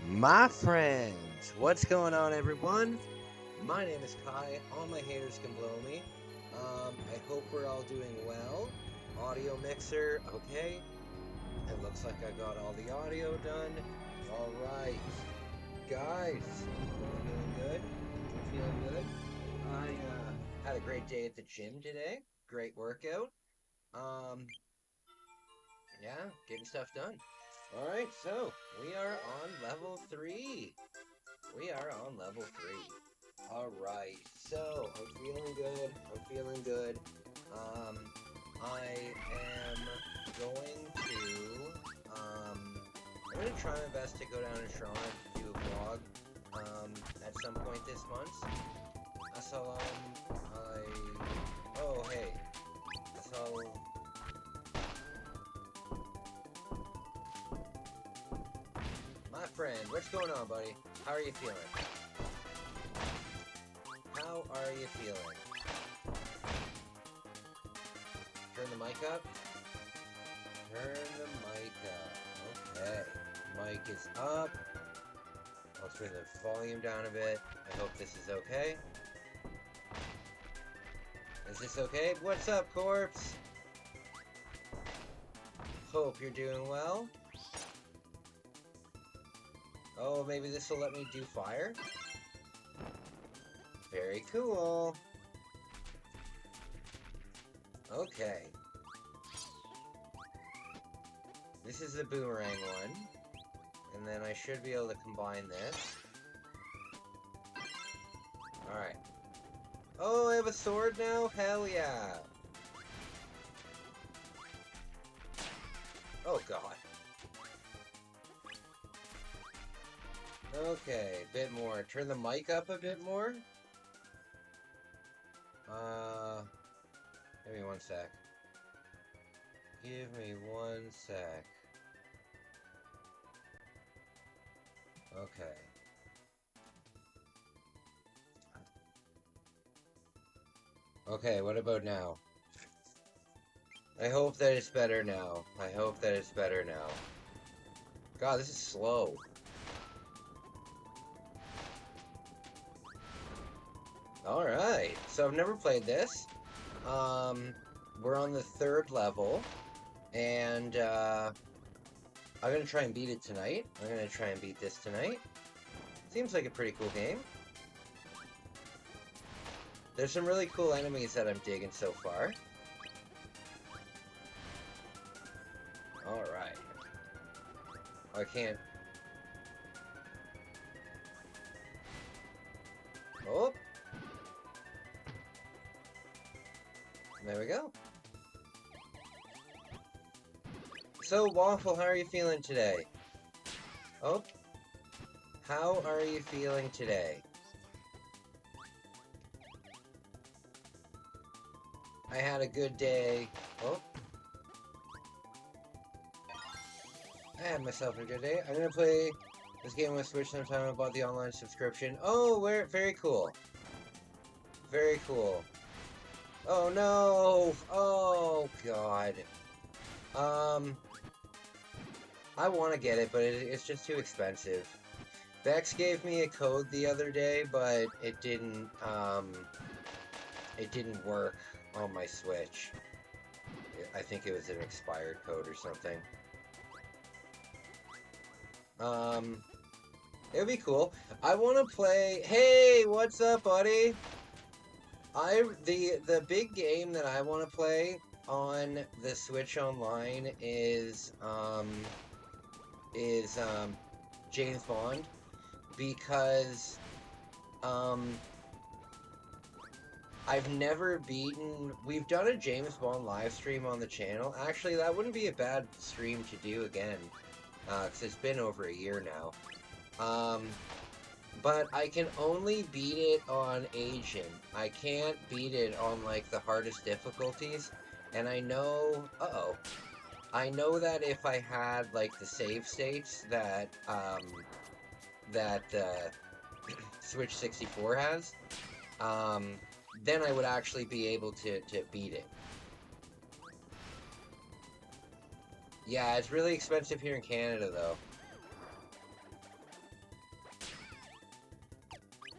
My friends, what's going on, everyone? My name is Kai. All my haters can blow me. I hope we're all doing well. Audio mixer, okay. It looks like I got all the audio done. All right, guys, feeling good? Feeling good? I had a great day at the gym today. Great workout. Yeah, getting stuff done. All right, so we are on level 3. We are on level 3. Alright, so I'm feeling good. I am going I'm gonna try my best to go down to Toronto to do a vlog, at some point this month. Oh hey, my friend, what's going on, buddy? How are you feeling? How are you feeling? Turn the mic up. Turn the mic up. Okay. Mic is up. I'll turn the volume down a bit. I hope this is okay. Is this okay? What's up, Corpse? Hope you're doing well. Oh, maybe this will let me do fire? Very cool. Okay. This is the boomerang one. And then I should be able to combine this. Alright. Oh, I have a sword now? Hell yeah. Oh god. Okay, a bit more. Turn the mic up a bit more. Give me one sec. Give me one sec. Okay. Okay, what about now? I hope that it's better now. God, this is slow. Alright, so I've never played this. We're on the 3rd level, and I'm gonna try and beat it tonight. I'm gonna try and beat this tonight. Seems like a pretty cool game. There's some really cool enemies that I'm digging so far. Alright. I can't... Oh! There we go. So, Waffle, how are you feeling today? Oh. How are you feeling today? I had a good day. Oh. I had myself a good day. I'm gonna play this game on Switch sometime. I bought the online subscription. Oh, very cool. Very cool. Oh no! Oh god. I want to get it, but it's just too expensive. Bex gave me a code the other day, but it didn't work on my Switch. I think it was an expired code or something. It would be cool. I want to play... Hey, what's up, buddy? The big game that I want to play on the Switch Online is James Bond, because I've never beaten... We've done a James Bond live stream on the channel. Actually, that wouldn't be a bad stream to do again, because it's been over a year now. But I can only beat it on Asian. I can't beat it on, like, the hardest difficulties. And I know... Uh-oh. I know that if I had, like, the save states that, Switch 64 has, then I would actually be able to beat it. Yeah, it's really expensive here in Canada, though.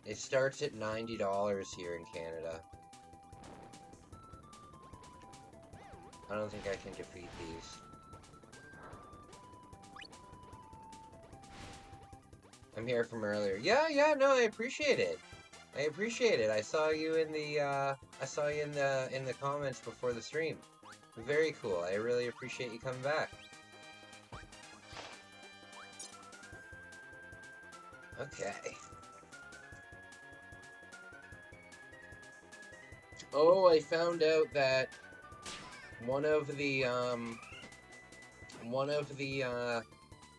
It starts at $90 here in Canada. I don't think I can defeat these. I'm here from earlier. Yeah, no, I appreciate it. I appreciate it. I saw you in the in the comments before the stream. Very cool. I really appreciate you coming back. Okay. Oh, I found out that one of the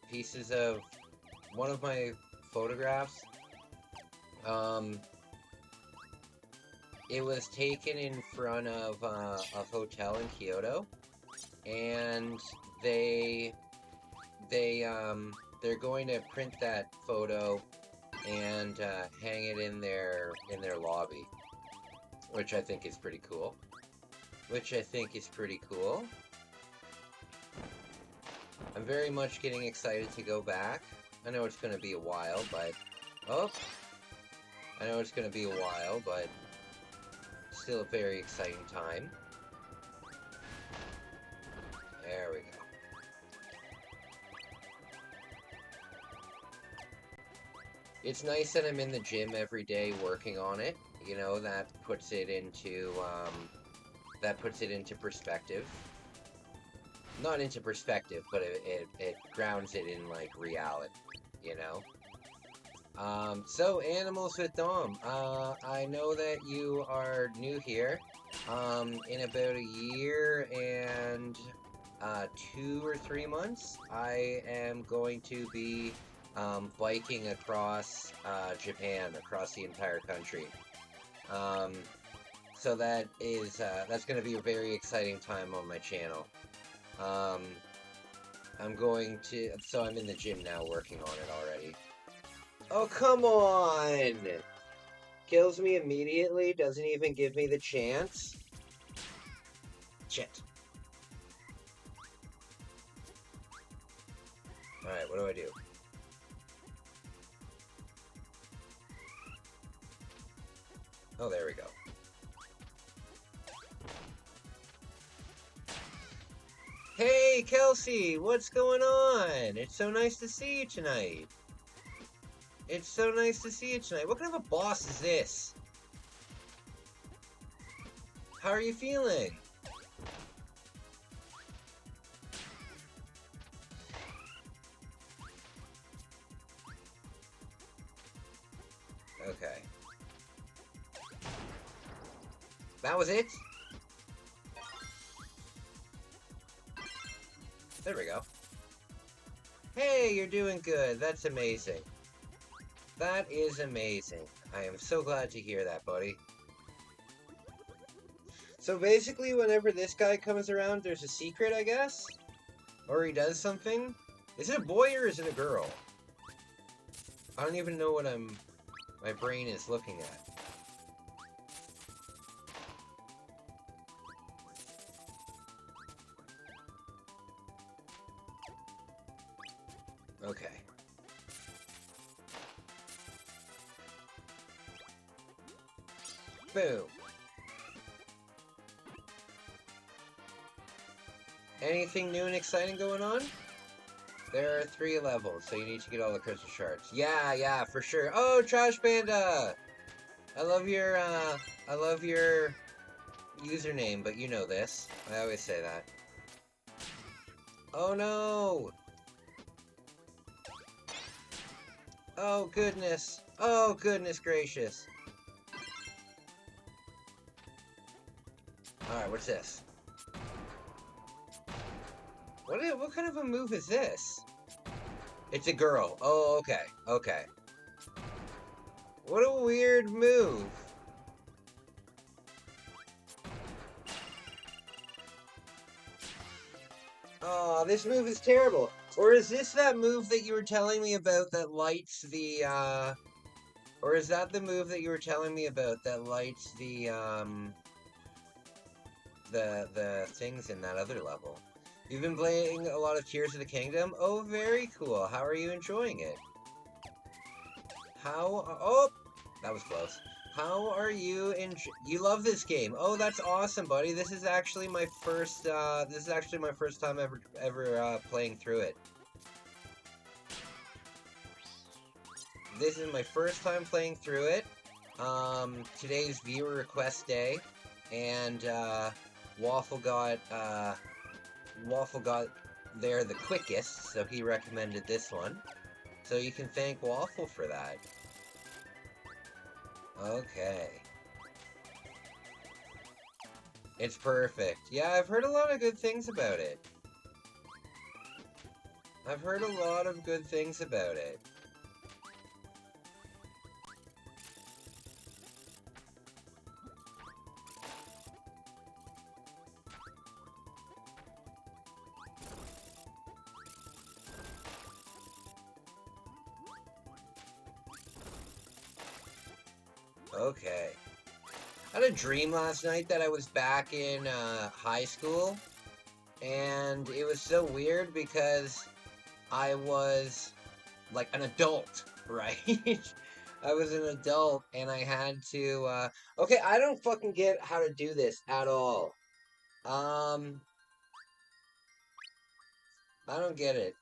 pieces of one of my photographs, it was taken in front of a hotel in Kyoto, and they're going to print that photo and hang it in their lobby, which I think is pretty cool. I'm very much getting excited to go back. I know it's going to be a while, but... Oh! I know it's going to be a while, but... Still a very exciting time. There we go. It's nice that I'm in the gym every day working on it. You know, that puts it into perspective. Not into perspective, but it grounds it in, like, reality, you know? So, Animals with Dom. I know that you are new here. In about a year and 2 or 3 months, I am going to be biking across Japan, across the entire country. So that is that's going to be a very exciting time on my channel. I'm going to... So I'm in the gym now working on it already. Oh, come on! Kills me immediately, doesn't even give me the chance. Shit. Alright, what do I do? Oh, there we go. Hey, Kelsey! What's going on? It's so nice to see you tonight. It's so nice to see you tonight. What kind of a boss is this? How are you feeling? Okay. That was it? There we go. Hey, you're doing good. That's amazing. That is amazing. I am so glad to hear that, buddy. So basically, whenever this guy comes around, there's a secret, I guess? Or he does something? Is it a boy or is it a girl? I don't even know what my brain is looking at. Okay. Boom. Anything new and exciting going on? There are 3 levels, so you need to get all the crystal shards. Yeah, for sure. Oh, Trash Panda! I love your username, but you know this. I always say that. Oh no! Oh goodness! Oh goodness gracious! Alright, what's this? What kind of a move is this? It's a girl. Oh, okay. Okay. What a weird move. Oh, this move is terrible. Or is this that move that you were telling me about that lights the, Or is that the move that you were telling me about that lights the things in that other level? You've been playing a lot of Tears of the Kingdom? Oh, very cool. How are you enjoying it? Oh! That was close. How are you you love this game? Oh, that's awesome, buddy. This is actually my first time ever playing through it. This is my first time playing through it. Today's viewer request day, and Waffle got there the quickest, so he recommended this one. So you can thank Waffle for that. Okay. It's perfect. Yeah, I've heard a lot of good things about it. I've heard a lot of good things about it. Okay. I had a dream last night that I was back in high school, and it was so weird because I was like an adult, right? I was an adult, and I had to. Okay, I don't fucking get how to do this at all. I don't get it.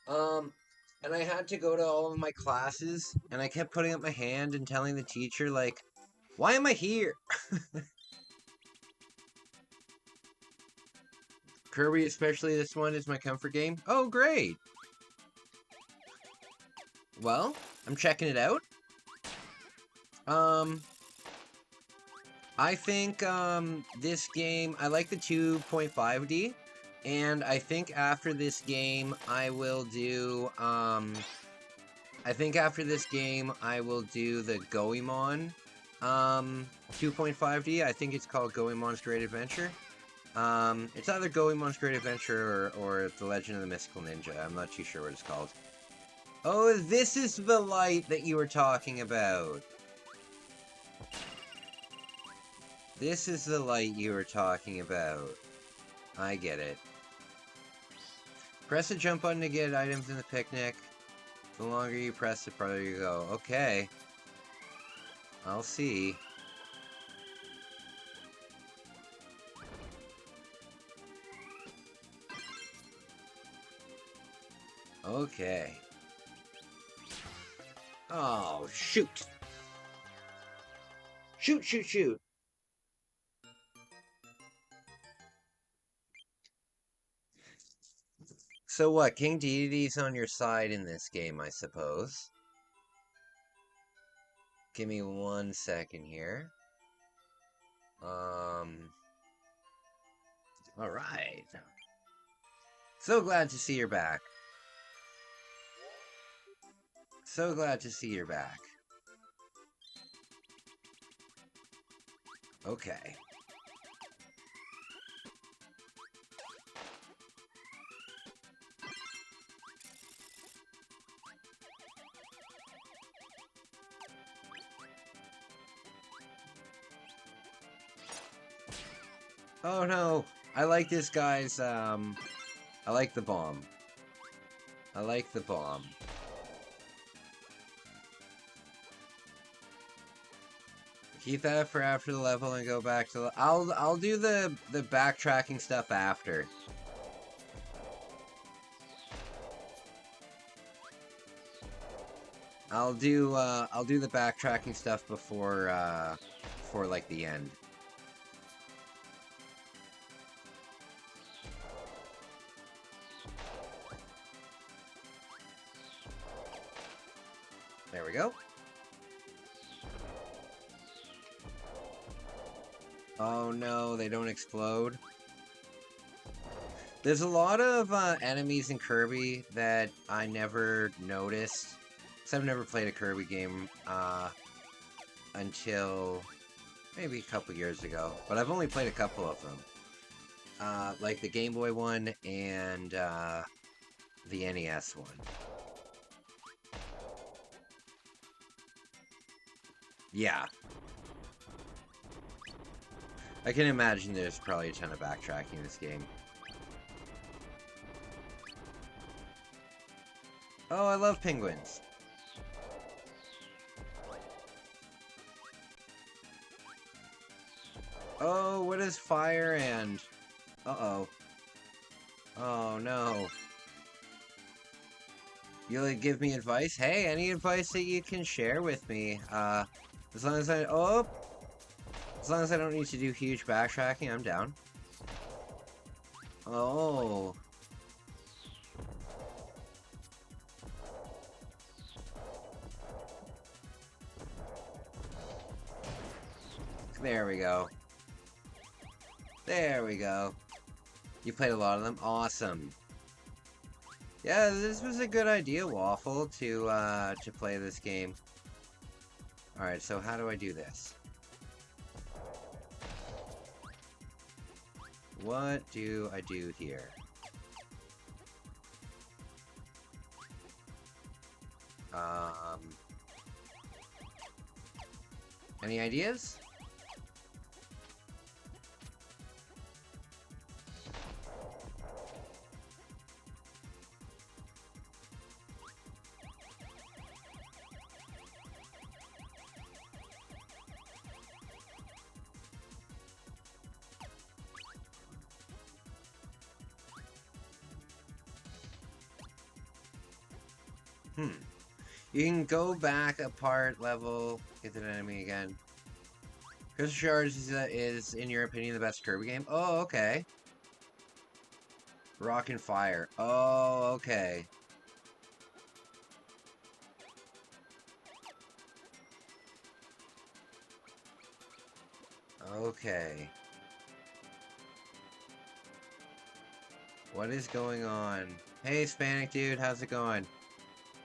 And I had to go to all of my classes, and I kept putting up my hand and telling the teacher, like, why am I here? Kirby, especially this one, is my comfort game. Oh, great. Well, I'm checking it out. I think, this game, I like the 2.5D, and I think after this game, I will do, I think after this game, I will do the Goemon, 2.5D. I think it's called Goemon's Great Adventure. It's either Goemon's Great Adventure or The Legend of the Mystical Ninja. I'm not too sure what it's called. Oh, this is the light that you were talking about. This is the light you were talking about. I get it. Press the jump button to get items in the picnic. The longer you press, the farther you go. Okay. I'll see. Okay. Oh, shoot. Shoot, shoot, shoot. So what, King Deity's on your side in this game, I suppose. Give me 1 second here. Alright. So glad to see you're back. So glad to see you're back. Okay. Oh no! I like this guy's, I like the bomb. I like the bomb. Keep that for after the level and go back to I'll do the backtracking stuff after. I'll do the backtracking stuff before like the end. There we go. Oh no, they don't explode. There's a lot of enemies in Kirby that I never noticed. Because I've never played a Kirby game until maybe a couple years ago. But I've only played a couple of them. Like the Game Boy one and the NES one. Yeah. I can imagine there's probably a ton of backtracking in this game. Oh, I love penguins. Oh, what is fire and... Uh-oh. Oh, no. You like give me advice? Hey, any advice that you can share with me? As long as I... Oh! As long as I don't need to do huge backtracking, I'm down. Oh. There we go. There we go. You played a lot of them? Awesome. Yeah, this was a good idea, Waffle, to play this game. Alright, so how do I do this? What do I do here? Any ideas? You can go back a part level, get an enemy again. Crystal Shards is, in your opinion, the best Kirby game? Oh, okay. Rock and Fire. Oh, okay. Okay. What is going on? Hey, Hispanic dude, how's it going?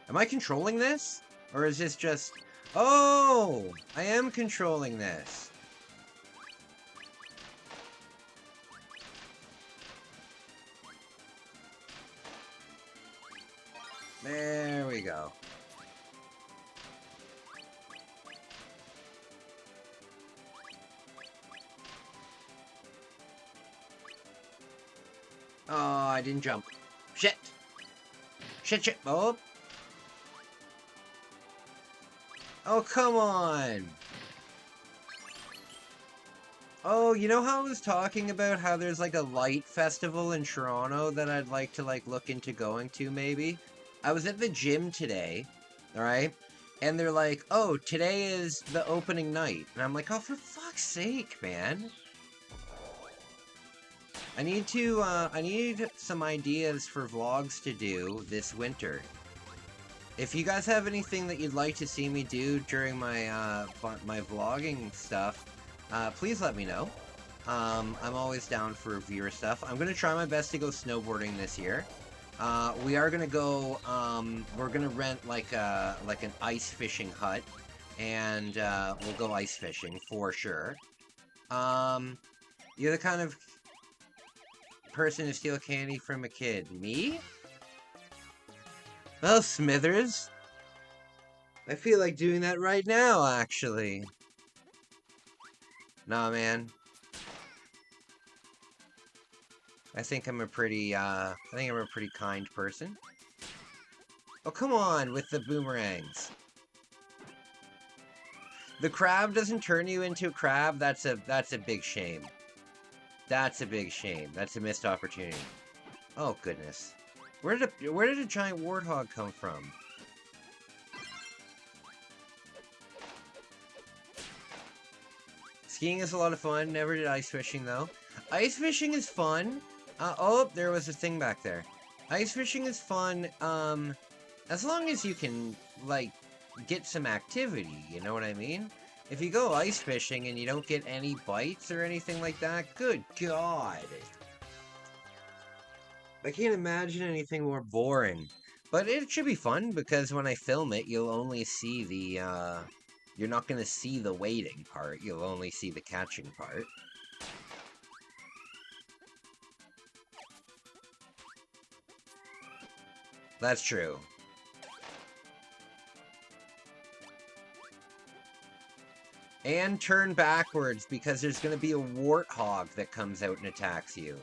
Am I controlling this? Or is this just... Oh! I am controlling this. There we go. Oh, I didn't jump. Shit! Shit! Oh! Oh, come on! Oh, you know how I was talking about how there's like a light festival in Toronto that I'd like to look into going to maybe? I was at the gym today, alright? And they're like, oh, today is the opening night. And I'm like, oh, for fuck's sake, man. I need some ideas for vlogs to do this winter. If you guys have anything that you'd like to see me do during my my vlogging stuff, please let me know. I'm always down for viewer stuff. I'm gonna try my best to go snowboarding this year. We are gonna go. We're gonna rent like an ice fishing hut, and we'll go ice fishing for sure. You're the kind of person to steal candy from a kid. Me? Well, Smithers, I feel like doing that right now, actually. Nah, man. I think I'm a pretty kind person. Oh, come on with the boomerangs. The crab doesn't turn you into a crab. That's a big shame. That's a big shame. That's a missed opportunity. Oh, goodness. Where did a giant warthog come from? Skiing is a lot of fun. Never did ice fishing, though. Ice fishing is fun. Oh, there was a thing back there. Ice fishing is fun, as long as you can, like, get some activity, you know what I mean? If you go ice fishing and you don't get any bites or anything like that, good God. I can't imagine anything more boring. But it should be fun, because when I film it, you'll only see the, you're not gonna see the waiting part, you'll only see the catching part. That's true. And turn backwards, because there's gonna be a warthog that comes out and attacks you.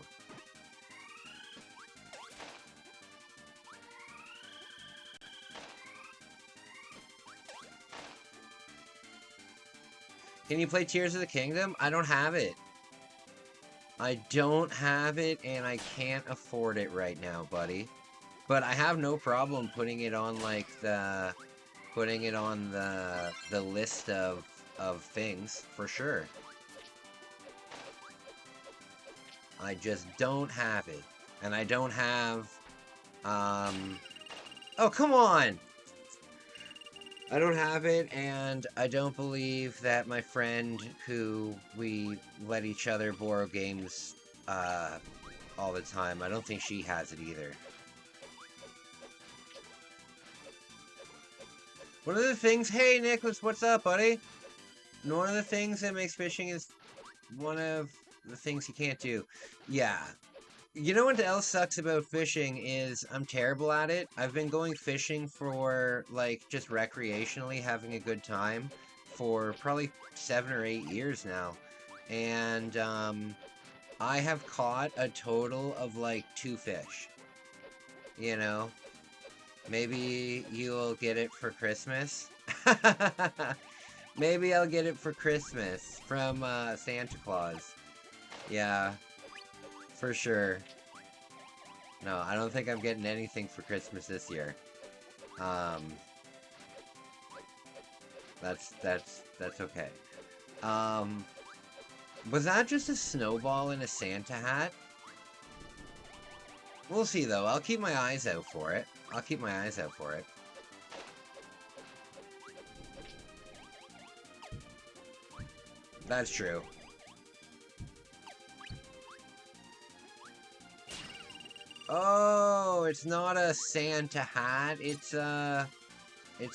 Can you play Tears of the Kingdom? I don't have it. I don't have it, and I can't afford it right now, buddy. But I have no problem putting it on, like, putting it on the list of things, for sure. I just don't have it. And I don't have, oh, come on! I don't have it, and I don't believe that my friend who we let each other borrow games, all the time, I don't think she has it either. One of the things, hey Nicholas, what's up, buddy? One of the things that makes fishing is one of the things you can't do. Yeah. You know what else sucks about fishing is I'm terrible at it. I've been going fishing for, like, just recreationally, having a good time for probably 7 or 8 years now. And, I have caught a total of, like, 2 fish. You know? Maybe you'll get it for Christmas. Maybe I'll get it for Christmas from Santa Claus. Yeah, for sure. No, I don't think I'm getting anything for Christmas this year. That's okay. Was that just a snowball in a Santa hat? We'll see though. I'll keep my eyes out for it. I'll keep my eyes out for it. That's true. Oh, it's not a Santa hat. It's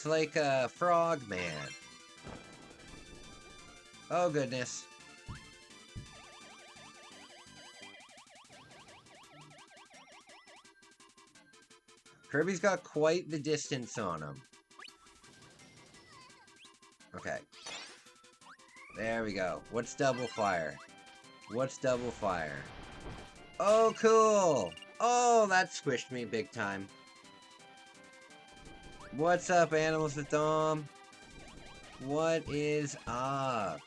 like a frog man. Oh goodness. Kirby's got quite the distance on him. Okay. There we go. What's double fire? What's double fire? Oh, cool! Oh, that squished me big time. What's up, Animals with Dom? What is up?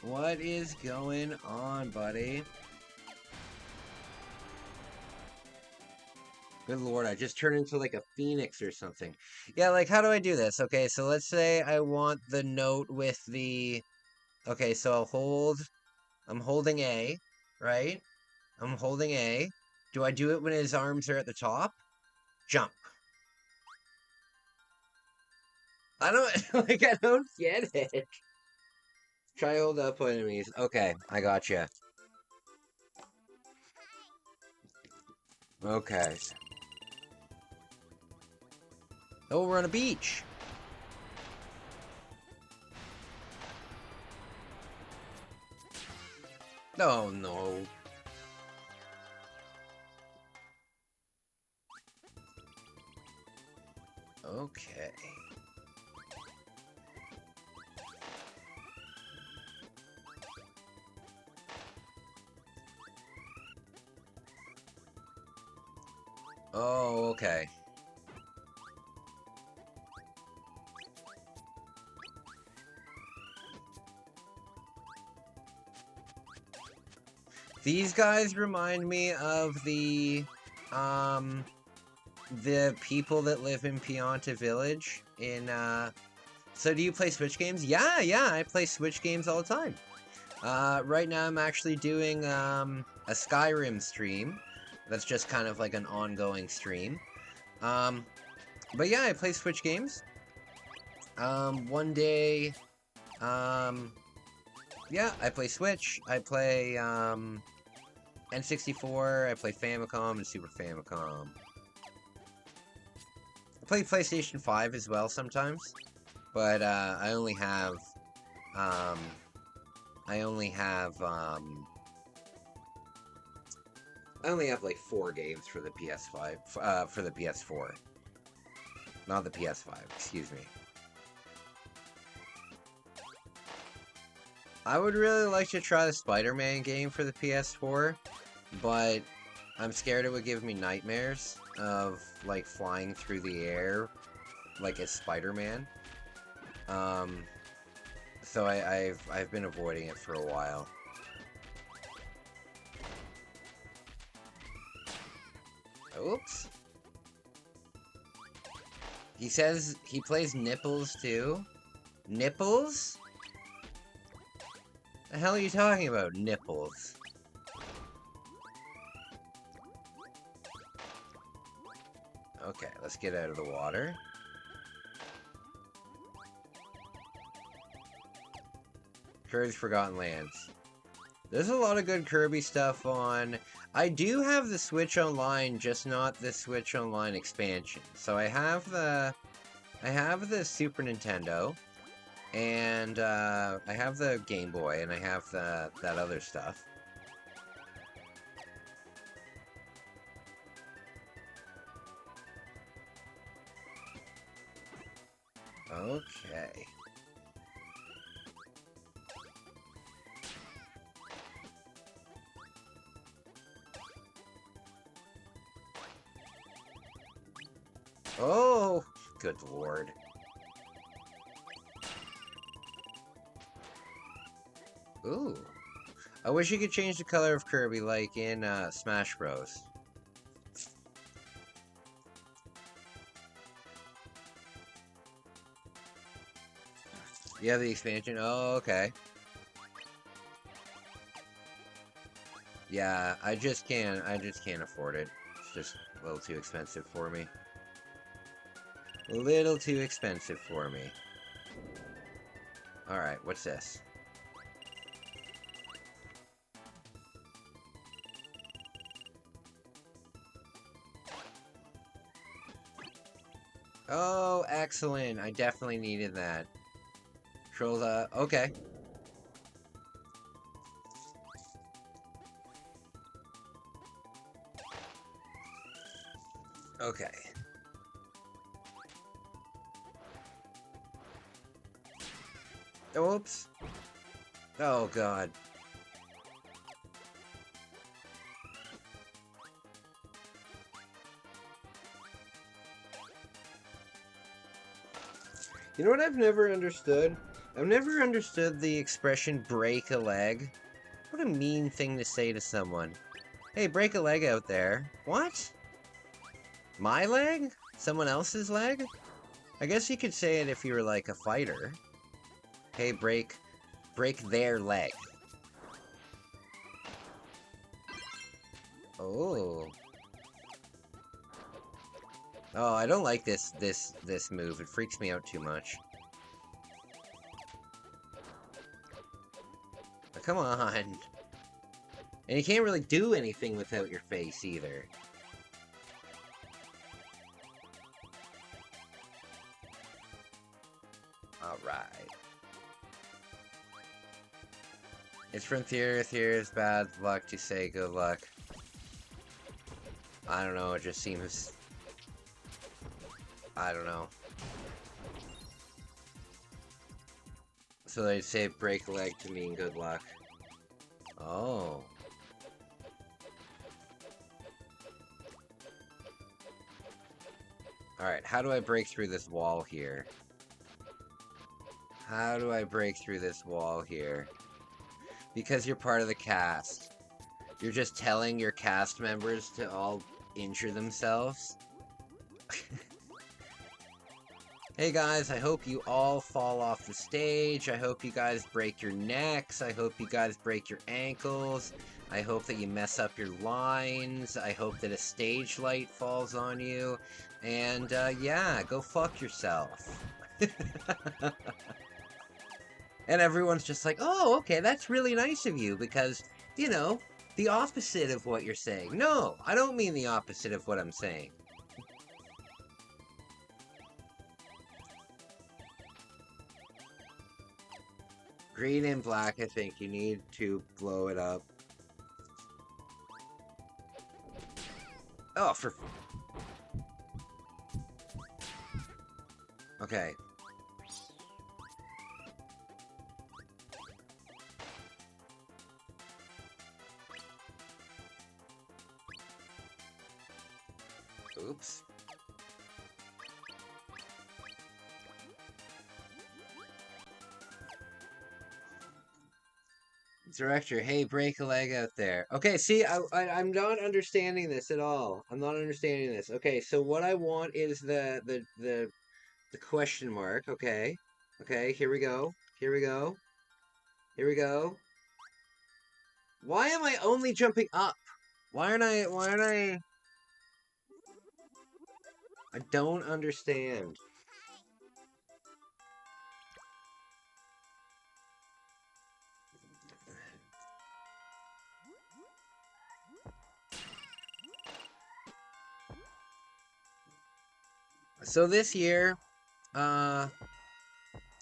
What is going on, buddy? Good lord, I just turned into like a phoenix or something. Yeah, like, how do I do this? Okay, so let's say I want the note with the... Okay, so I'm holding A, right? I'm holding A. Do I do it when his arms are at the top? Jump. I don't, like, I don't get it. Try hold up on enemies. Okay, I gotcha. Okay. Oh, we're on a beach. Oh, no. Okay. Oh, okay. These guys remind me of the people that live in Pianta Village in, So do you play Switch games? Yeah, I play Switch games all the time. Right now I'm actually doing, a Skyrim stream. That's just kind of like an ongoing stream. But yeah, I play Switch games. One day, yeah, I play Switch. I play, N64, I play Famicom and Super Famicom. I play PlayStation 5 as well sometimes. But, I only have, like 4 games for the PS5, for the PS4. Not the PS5, excuse me. I would really like to try the Spider-Man game for the PS4, but I'm scared it would give me nightmares of, like, flying through the air like a Spider-Man. So I've been avoiding it for a while. Oops. He says he plays nipples too. Nipples? The hell are you talking about, nipples? Okay, let's get out of the water. Kirby's Forgotten Lands. There's a lot of good Kirby stuff on. I do have the Switch Online, just not the Switch Online expansion. So I have the Super Nintendo, and I have the Game Boy, and I have that other stuff. Okay. Oh, good lord. Ooh. I wish you could change the color of Kirby like in Smash Bros. You have the expansion? Oh, okay. Yeah, I just can't afford it. It's just a little too expensive for me. A little too expensive for me. Alright, what's this? Oh, excellent. I definitely needed that. Control okay. Okay. Oops. Oh, God. You know what I've never understood? I've never understood the expression break a leg. What a mean thing to say to someone. Hey, break a leg out there. What? My leg? Someone else's leg? I guess you could say it if you were like a fighter. Hey, break their leg. Oh. Oh, I don't like this move. It freaks me out too much. Oh, come on. And you can't really do anything without your face either. Alright. It's from There's bad luck to say good luck. I don't know, it just seems... I don't know. So they say break a leg to mean good luck. Oh. Alright, how do I break through this wall here? How do I break through this wall here? Because you're part of the cast. You're just telling your cast members to all injure themselves? Hey guys, I hope you all fall off the stage. I hope you guys break your necks. I hope you guys break your ankles. I hope that you mess up your lines. I hope that a stage light falls on you. And, yeah, go fuck yourself. And everyone's just like, oh, okay, that's really nice of you because, you know, the opposite of what you're saying. No, I don't mean the opposite of what I'm saying. Green and black, I think you need to blow it up. Oh, for... Okay. Oops. Director, hey, break a leg out there. Okay, see, I'm not understanding this at all. I'm not understanding this. Okay, so what I want is the question mark. Okay, okay, here we go. Here we go. Here we go. Why am I only jumping up? Why aren't I don't understand. So this year, uh,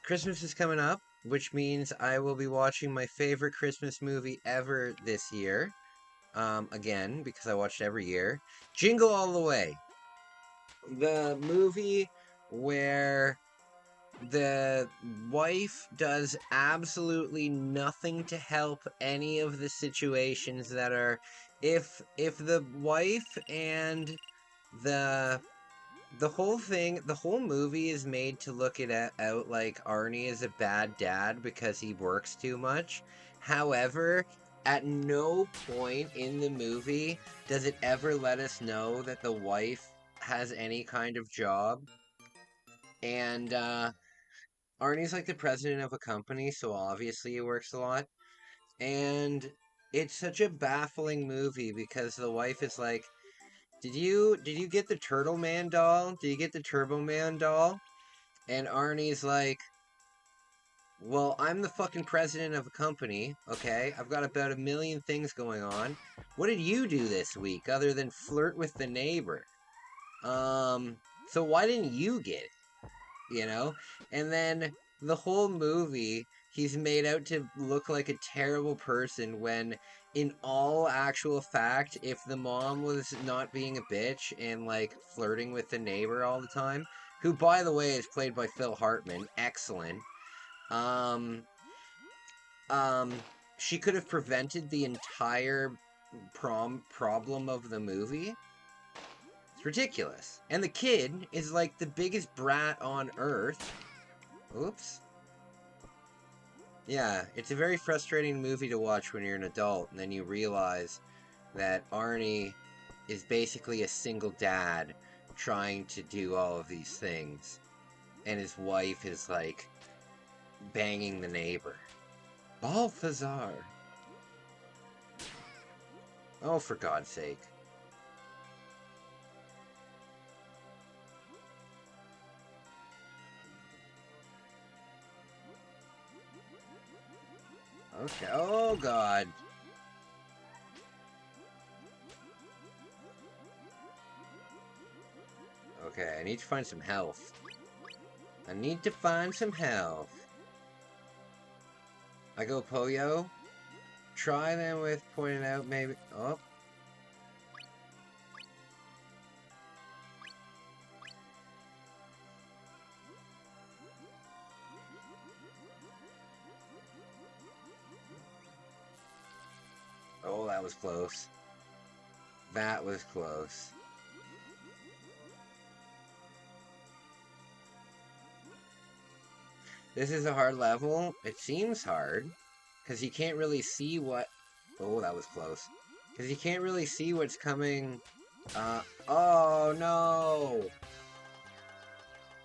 Christmas is coming up, which means I will be watching my favorite Christmas movie ever this year. Again, because I watch it every year. Jingle All the Way. The movie where the wife does absolutely nothing to help any of the situations that are if the wife and the the whole movie is made to look it out like Arnie is a bad dad because he works too much. However, at no point in the movie does it ever let us know that the wife has any kind of job. And Arnie's like the president of a company, so obviously he works a lot. And it's such a baffling movie because the wife is like, did you get the Turtle Man doll? Did you get the Turbo Man doll? And Arnie's like, well, I'm the fucking president of a company, okay? I've got about 1,000,000 things going on. What did you do this week other than flirt with the neighbor? So why didn't you get it? You know? And then the whole movie, he's made out to look like a terrible person when, in all actual fact, if the mom was not being a bitch and, like, flirting with the neighbor all the time, who, by the way, is played by Phil Hartman, excellent, um, um, she could have prevented the entire problem of the movie. It's ridiculous. And the kid is like the biggest brat on earth. Oops. Yeah, it's a very frustrating movie to watch when you're an adult, and then you realize that Arnie is basically a single dad trying to do all of these things. And his wife is like banging the neighbor. Balthazar! Oh, for God's sake. Okay. Oh, God. Okay, I need to find some health. I need to find some health. I go Poyo. Try them with pointing out maybe... Oh. Oh, that was close. That was close. This is a hard level. It seems hard. Because you can't really see what... Oh, that was close. Because you can't really see what's coming... Oh, no!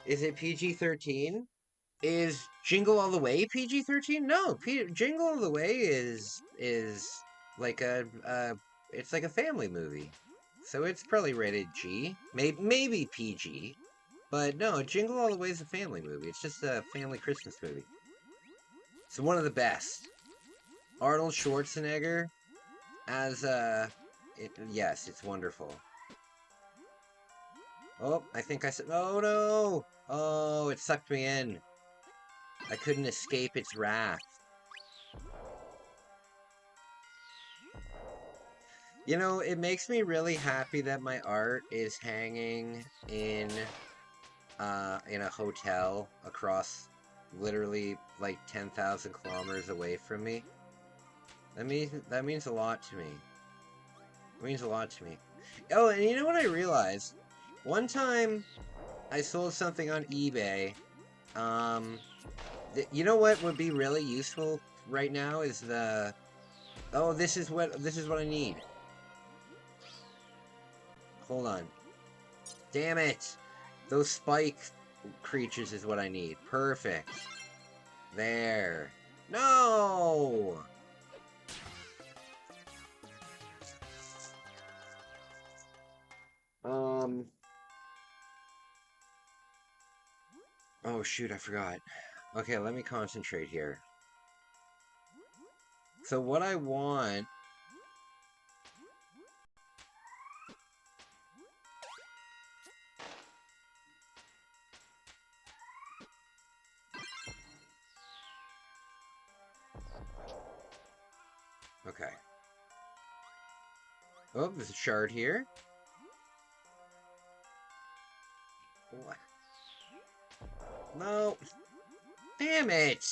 Is it PG-13? Is Jingle All the Way PG-13? No, Jingle All the Way is like it's like a family movie. So it's probably rated G. Maybe PG. But no, Jingle All the Way is a family movie. It's just a family Christmas movie. It's one of the best. Arnold Schwarzenegger as yes, it's wonderful. Oh, I think I said, oh no! Oh, it sucked me in. I couldn't escape its wrath. You know, it makes me really happy that my art is hanging in a hotel across literally like 10,000 kilometers away from me. That means a lot to me. It means a lot to me. Oh, and you know what I realized? One time I sold something on eBay. You know what would be really useful right now is the Oh, this is what I need. Hold on. Damn it! Those spike creatures is what I need. Perfect. There. No! Oh shoot, I forgot. Okay, let me concentrate here. So what I want... Okay. Oh, there's a shard here. What? No. Damn it!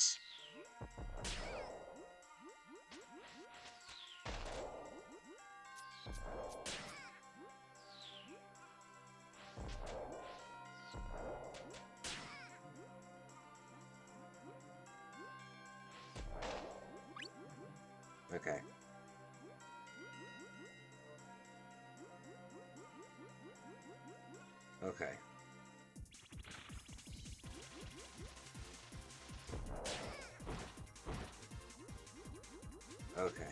Okay. Okay. Okay.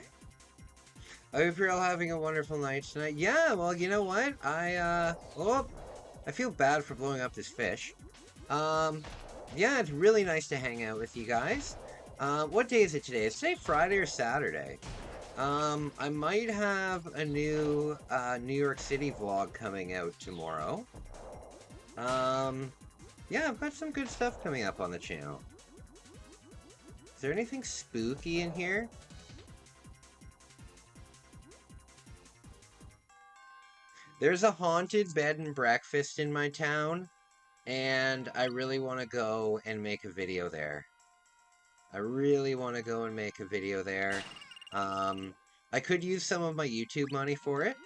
I hope you're all having a wonderful night tonight. Yeah, well, you know what? I feel bad for blowing up this fish. Yeah, it's really nice to hang out with you guys. What day is it today? Is today Friday or Saturday? I might have a new, New York City vlog coming out tomorrow. Yeah, I've got some good stuff coming up on the channel. Is there anything spooky in here? There's a haunted bed and breakfast in my town, and I really want to go and make a video there. I really want to go and make a video there. I could use some of my YouTube money for it.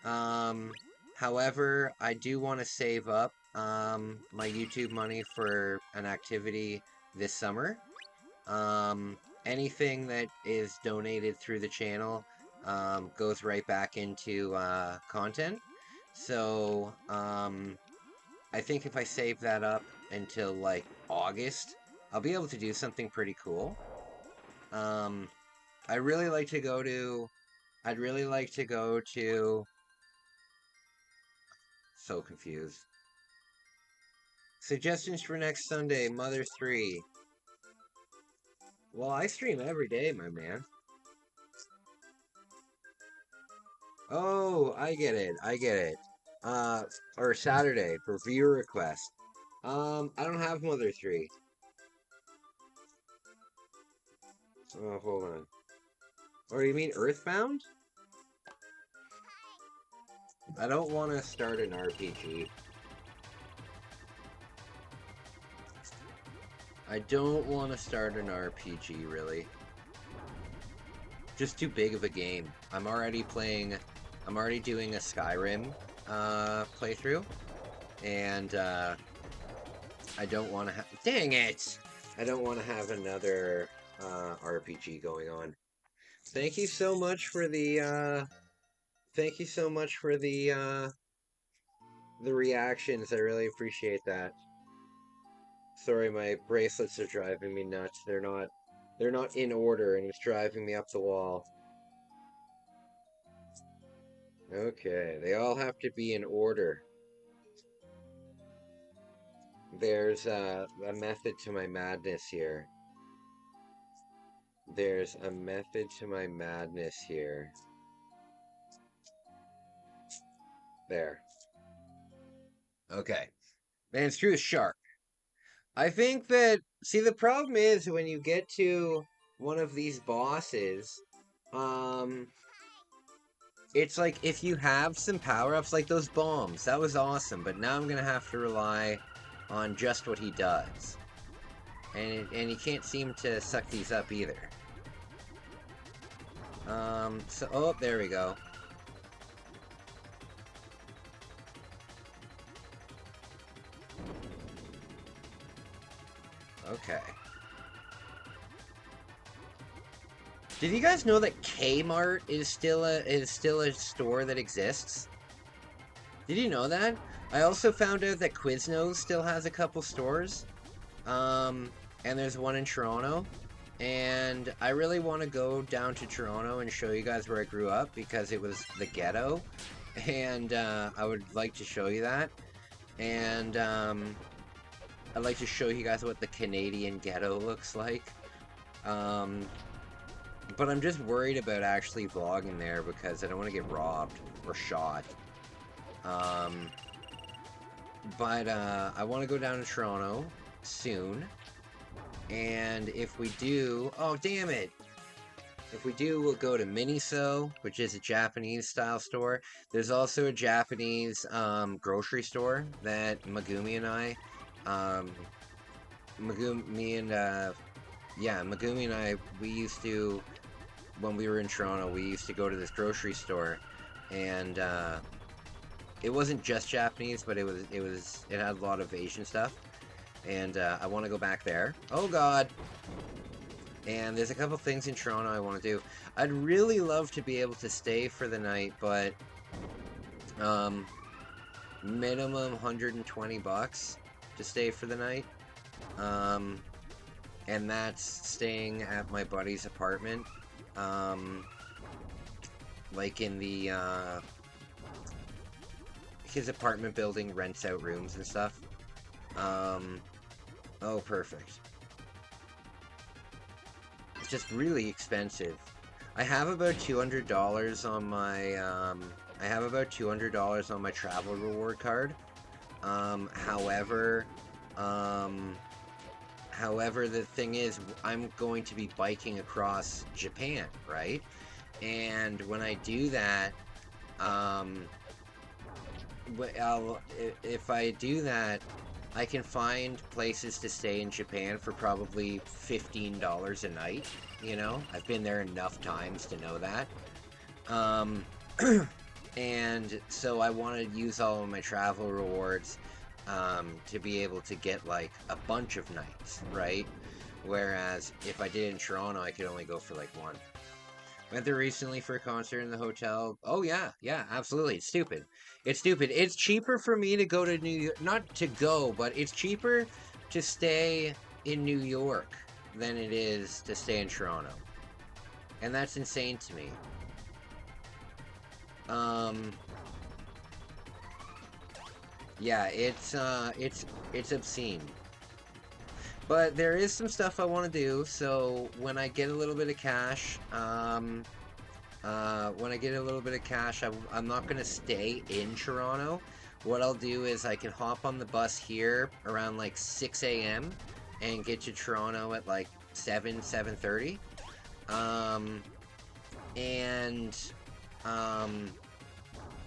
However, I do want to save up my YouTube money for an activity this summer. Anything that is donated through the channel goes right back into content. So, I think if I save that up until, like, August, I'll be able to do something pretty cool. I'd really like to go to... So confused. Suggestions for next Sunday, Mother 3. Well, I stream every day, my man. Oh, I get it. Or Saturday for viewer request. I don't have Mother 3. Oh, hold on. Or you mean Earthbound? I don't want to start an RPG. I don't want to start an RPG, really. Just too big of a game. I'm already doing a Skyrim playthrough, and I don't want to have... Dang it! I don't want to have another RPG going on. Thank you so much for the the reactions. I really appreciate that. Sorry, my bracelets are driving me nuts. They're not in order, and it's driving me up the wall. Okay, they all have to be in order. There's a method to my madness here. There's a method to my madness here. There. Okay. Man, it's true as shark. I think that... See, the problem is when you get to one of these bosses, it's like if you have some power-ups like those bombs, that was awesome, but now I'm gonna have to rely on just what he does. And he can't seem to suck these up either. So, oh, there we go. Okay. Did you guys know that Kmart is still a store that exists? Did you know that? I also found out that Quiznos still has a couple stores. Um, and there's one in Toronto. And I really want to go down to Toronto and show you guys where I grew up because it was the ghetto. And I would like to show you that. And I'd like to show you guys what the Canadian ghetto looks like. But I'm just worried about actually vlogging there because I don't want to get robbed or shot. But I want to go down to Toronto soon. And if we do... Oh, damn it! If we do, we'll go to Miniso, which is a Japanese-style store. There's also a Japanese grocery store that Megumi and I... Megumi and I, we used to... When we were in Toronto, we used to go to this grocery store. And it wasn't just Japanese, but it had a lot of Asian stuff. And I want to go back there. Oh god! And there's a couple things in Toronto I want to do. I'd really love to be able to stay for the night, but minimum 120 bucks to stay for the night. And that's staying at my buddy's apartment. Like in the his apartment building rents out rooms and stuff. Oh, perfect. It's just really expensive. I have about $200 on my, I have about $200 on my travel reward card. However, the thing is, I'm going to be biking across Japan, right? And when I do that, if I do that, I can find places to stay in Japan for probably $15 a night, you know? I've been there enough times to know that. And so I want to use all of my travel rewards to be able to get, like, a bunch of nights, right? Whereas, if I did it in Toronto, I could only go for, like, one. Went there recently for a concert in the hotel. Oh, yeah, absolutely. It's stupid. It's stupid. It's cheaper for me to go to New York. Not to go, but it's cheaper to stay in New York than it is to stay in Toronto. And that's insane to me. Yeah, it's obscene. But there is some stuff I want to do, so when I get a little bit of cash, I'm not going to stay in Toronto. What I'll do is I can hop on the bus here around like 6 a.m. and get to Toronto at like 7:30.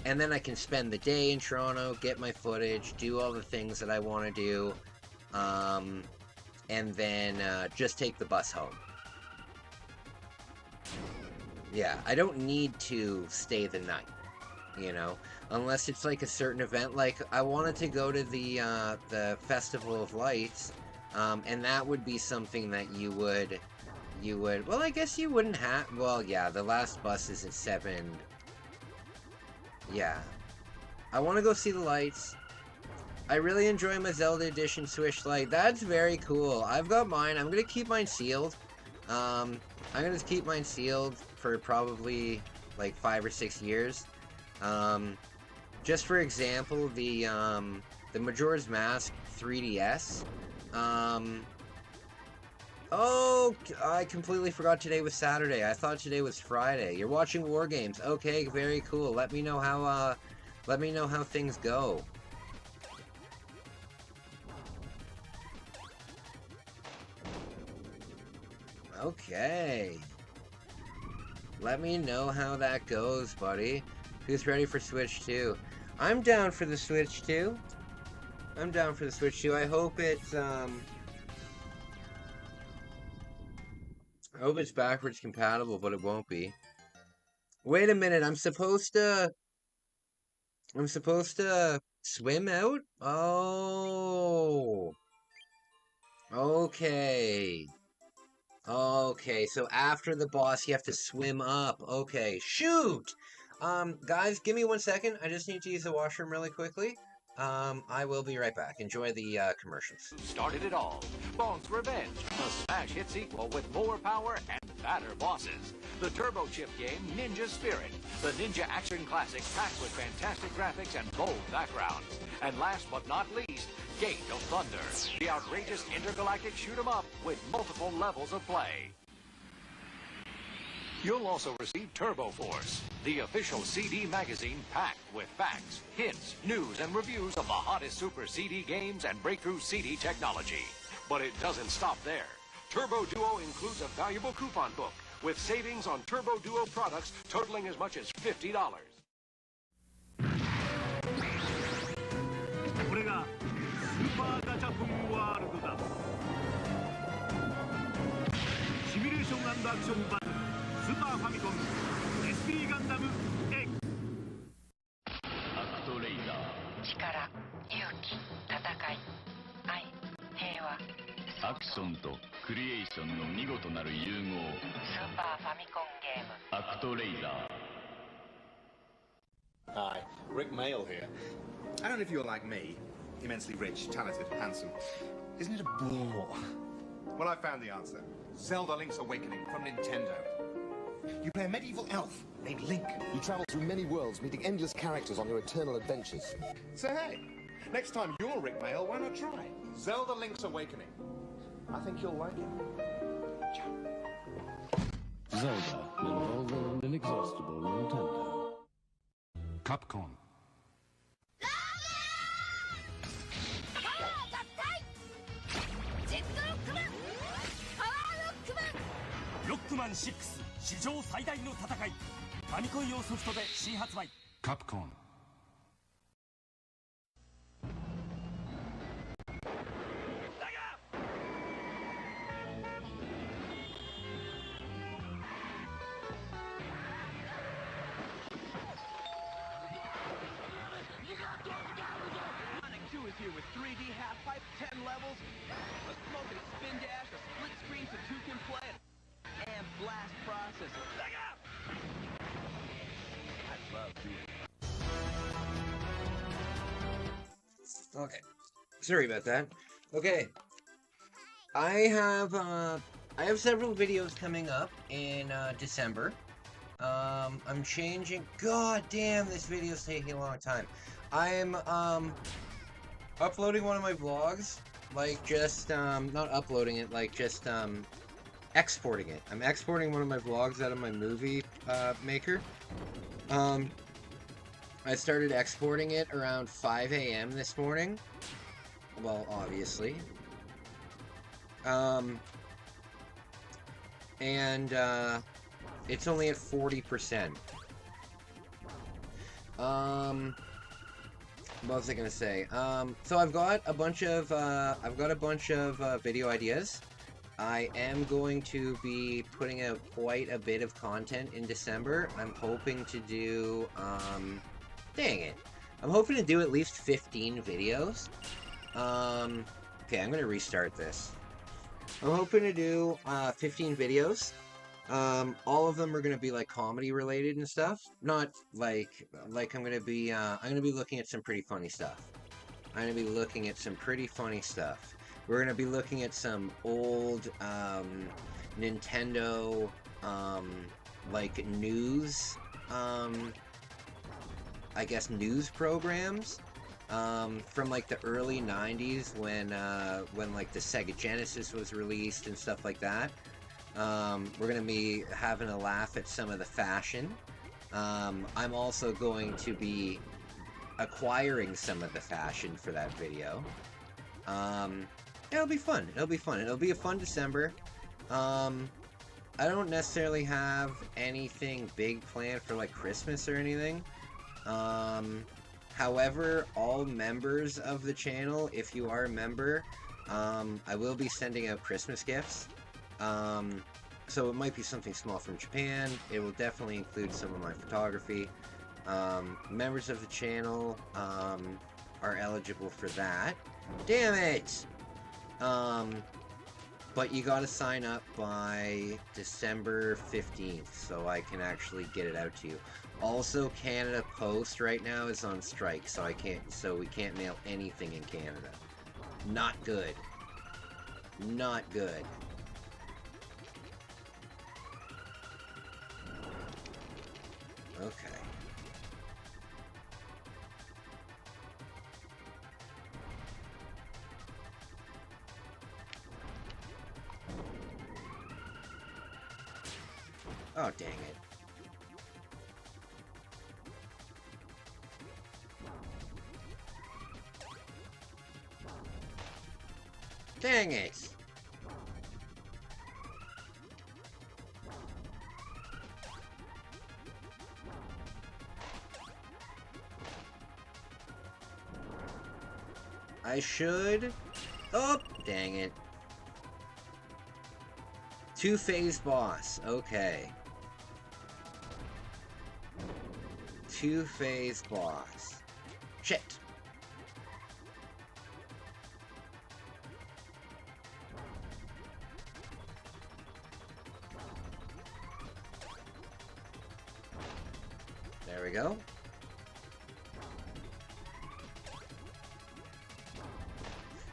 And then I can spend the day in Toronto, get my footage, do all the things that I want to do, and then just take the bus home. Yeah, I don't need to stay the night, you know, unless it's like a certain event. Like I wanted to go to the Festival of Lights, and that would be something that you would. Well, I guess you wouldn't have. Well, yeah, the last bus is at 7. Yeah, I want to go see the lights. I really enjoy my Zelda Edition Switch Lite. That's very cool. I've got mine. I'm gonna keep mine sealed. I'm gonna keep mine sealed for probably like 5 or 6 years. Just for example, the Majora's Mask 3DS. Oh, I completely forgot today was Saturday. I thought today was Friday. You're watching War Games. Okay, very cool. Let me know how things go. Okay. Let me know how that goes, buddy. Who's ready for Switch 2? I'm down for the Switch 2. I hope it's, I hope it's backwards compatible, but it won't be. Wait a minute, I'm supposed to swim out? Oh. Okay. Okay, so after the boss, you have to swim up. Okay, shoot! Guys, give me 1 second. I just need to use the washroom really quickly. I will be right back. Enjoy the commercials. Started it all. Bones Revenge, a smash hit sequel with more power and fatter bosses. The Turbo Chip game Ninja Spirit, the ninja action classic packed with fantastic graphics and bold backgrounds. And last but not least, Gate of Thunder, the outrageous intergalactic shoot 'em up with multiple levels of play. You'll also receive Turbo Force, the official CD magazine packed with facts, hints, news, and reviews of the hottest Super CD games and breakthrough CD technology. But it doesn't stop there. Turbo Duo includes a valuable coupon book with savings on Turbo Duo products totaling as much as $50. これがスーパーガチャポンワールドだ。シミュレーション&アクションバトルスーパーファミコン SP ガンダム X アクトレイザー力、勇気、戦い、愛、平和アクションとクリエーションの見事なる融合スーパーファミコンゲームアクトレイザー Hi, Rick Mail here. I don't know if you're like me, immensely rich, talented, handsome. Isn't it a bore? Well, I found the answer. Zelda Link's Awakening from Nintendo. You play a medieval elf named Link. You travel through many worlds, meeting endless characters on your eternal adventures. So hey, next time you're Rick Mail, why not try Zelda Link's Awakening? I think you'll like it. Ciao. Zelda, involving an inexhaustible Nintendo. Capcom. Rockman 6史上最大の戦いファミコン用ソフトで新発売 Capcom here with 3D half pipe, 10 levels, a smoking spin dash, a split screen so two can play, and blast processor. I love doing it. Okay, sorry about that. Okay, I have several videos coming up in December. I'm changing. God damn, this video's taking a long time. I'm uploading one of my vlogs, like just not uploading it, like just exporting it. I'm exporting one of my vlogs out of my movie maker. I started exporting it around 5 a.m. this morning. Well, obviously. And it's only at 40%. What was I gonna say? So I've got a bunch of video ideas. I am going to be putting out quite a bit of content in December. I'm hoping to do, dang it. I'm hoping to do at least 15 videos. Okay, I'm gonna restart this. I'm hoping to do, 15 videos. All of them are gonna be like comedy related and stuff. Not like I'm gonna be looking at some pretty funny stuff. I'm gonna be looking at some pretty funny stuff. We're gonna be looking at some old Nintendo like news I guess news programs from like the early 90s when like the Sega Genesis was released and stuff like that. We're gonna be having a laugh at some of the fashion. I'm also going to be acquiring some of the fashion for that video. It'll be fun. It'll be fun. It'll be a fun December. I don't necessarily have anything big planned for like Christmas or anything. However, all members of the channel, if you are a member, I will be sending out Christmas gifts. So it might be something small from Japan. It will definitely include some of my photography. Members of the channel are eligible for that. Damn it! but you gotta sign up by December 15th, so I can actually get it out to you. Also, Canada Post right now is on strike, so we can't mail anything in Canada. Not good. Not good. Okay. Oh, dang it. Dang it! I should... Oh, dang it. Two-phase boss. Okay. Two-phase boss. Shit. There we go.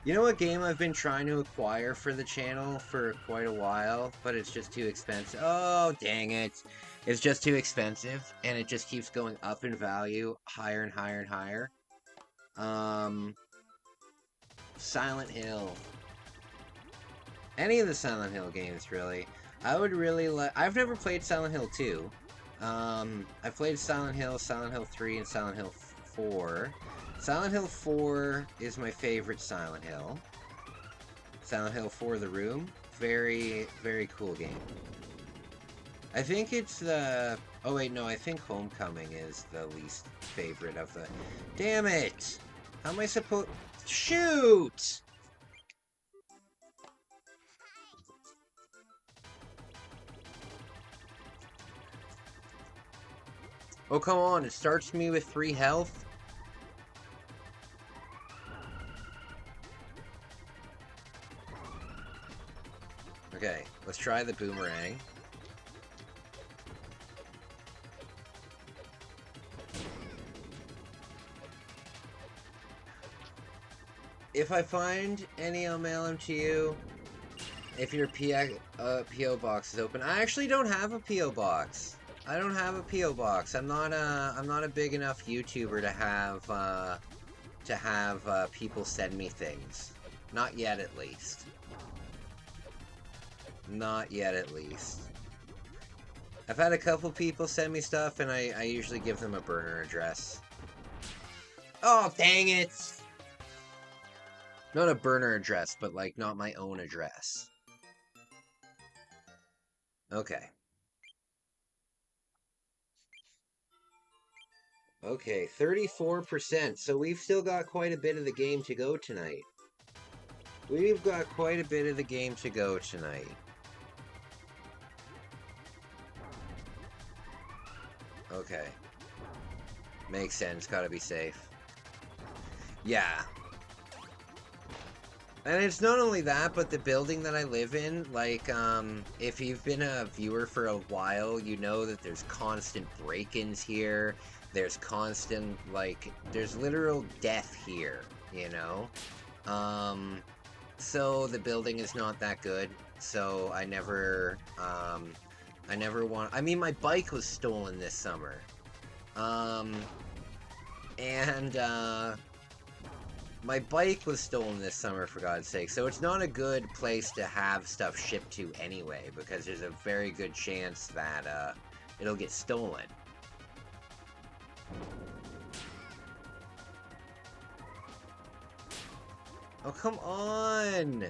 You know what game I've been trying to acquire for the channel for quite a while, but it's just too expensive? Oh, dang it. It's just too expensive, and it just keeps going up in value, higher and higher and higher. Silent Hill. Any of the Silent Hill games, really. I would really like... I've never played Silent Hill 2. I've played Silent Hill 3, and Silent Hill 4. Silent Hill 4 is my favorite Silent Hill. Silent Hill 4 The Room. Very, very cool game. I think it's the... Oh wait, no, I think Homecoming is the least favorite of the... Damn it! How am I supposed... Shoot! Oh, come on, it starts me with 3 health? Okay, let's try the boomerang. If I find any, I'll mail them to you. If your P.O. box is open. I actually don't have a P.O. box. I don't have a P.O. box. I'm not a big enough YouTuber to have people send me things. Not yet, at least. Not yet, at least. I've had a couple people send me stuff, and I usually give them a burner address. Oh, dang it! Not a burner address, but, like, not my own address. Okay. Okay, 34%, so we've still got quite a bit of the game to go tonight. We've got quite a bit of the game to go tonight. Okay. Makes sense, gotta be safe. Yeah. And it's not only that, but the building that I live in, like, if you've been a viewer for a while, you know that there's constant break-ins here. There's constant, like, there's literal death here, you know? So the building is not that good, so I never want... I mean, my bike was stolen this summer. My bike was stolen this summer, for God's sake, so it's not a good place to have stuff shipped to anyway, because there's a very good chance that, it'll get stolen. Oh, come on!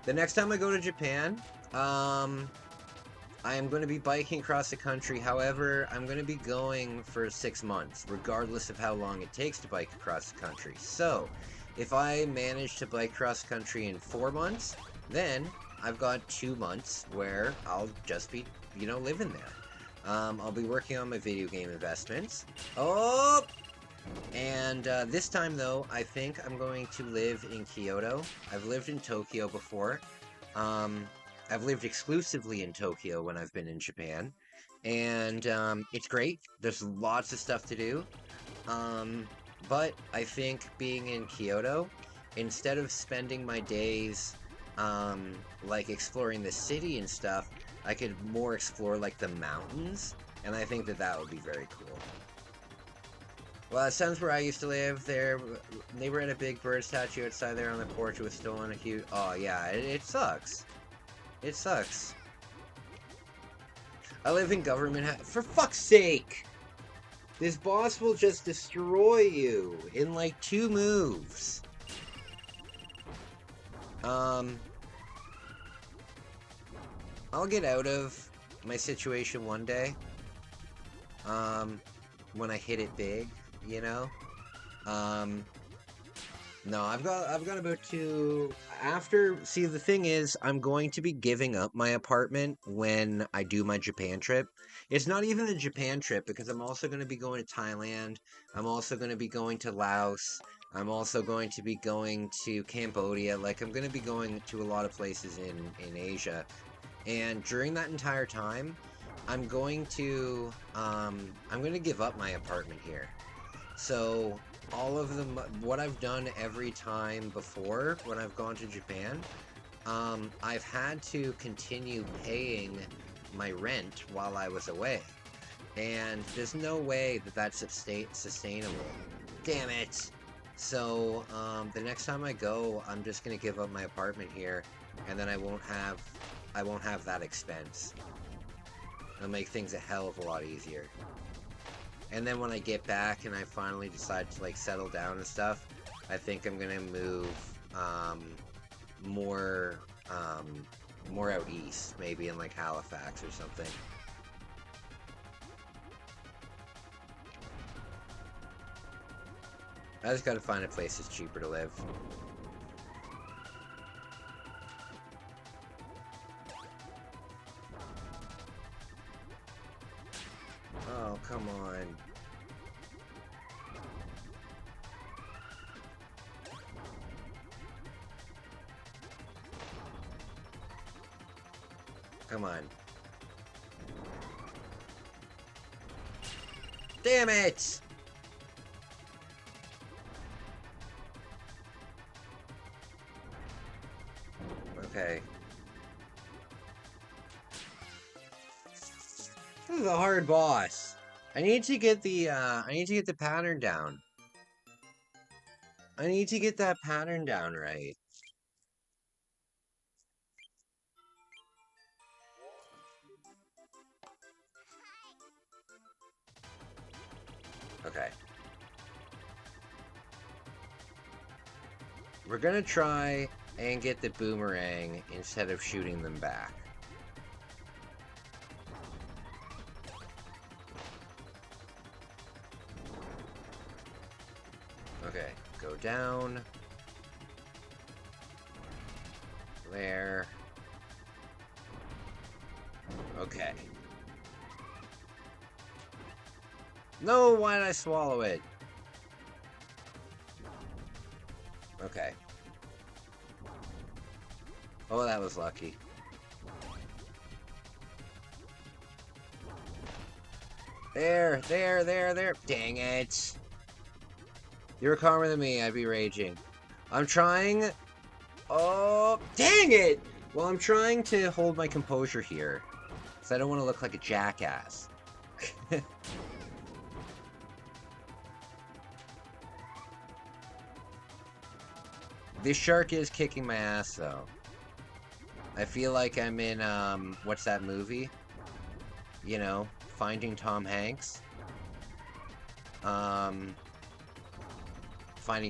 The next time I go to Japan, I am going to be biking across the country. However, I'm going to be going for 6 months, regardless of how long it takes to bike across the country. So, if I manage to bike across the country in 4 months, then I've got 2 months where I'll just be, living there. I'll be working on my video game investments. Oh! And this time, though, I think I'm going to live in Kyoto. I've lived in Tokyo before. I've lived exclusively in Tokyo when I've been in Japan. And it's great. There's lots of stuff to do. But I think being in Kyoto, instead of spending my days like exploring the city and stuff, I could more explore like the mountains. And I think that that would be very cool. Well, it sounds where I used to live. Their neighbor had a big bird statue outside there on the porch. It was stolen. A huge. Oh yeah, it sucks. It sucks. I live in government. For fuck's sake! This boss will just destroy you in like 2 moves. I'll get out of my situation one day. When I hit it big. You know, no, I've got about to see, the thing is, I'm going to be giving up my apartment when I do my Japan trip. It's not even a Japan trip because I'm also going to be going to Thailand. I'm also going to be going to Laos. I'm also going to be going to Cambodia. Like, I'm going to be going to a lot of places in Asia. And during that entire time, I'm going to give up my apartment here. So, all of what I've done every time before when I've gone to Japan, I've had to continue paying my rent while I was away. And there's no way that that's sustainable. Damn it! So, the next time I go, I'm just gonna give up my apartment here, and then I won't have that expense. It'll make things a hell of a lot easier. And then when I get back and I finally decide to like settle down and stuff, I think I'm gonna move more out east, maybe in like Halifax or something. I just gotta find a place that's cheaper to live. Oh, come on. Come on. Damn it! Okay. This is a hard boss. I need to get the pattern down. I need to get that pattern down right. Okay. We're gonna try and get the boomerang instead of shooting them back. Okay, go down. There. Okay. No, why did I swallow it? Okay. Oh, that was lucky. There. Dang it. You were calmer than me, I'd be raging. I'm trying... Oh, dang it! Well, I'm trying to hold my composure here. Because I don't want to look like a jackass. This shark is kicking my ass, though. I feel like I'm in, what's that movie? You know, Finding Tom Hanks. Finding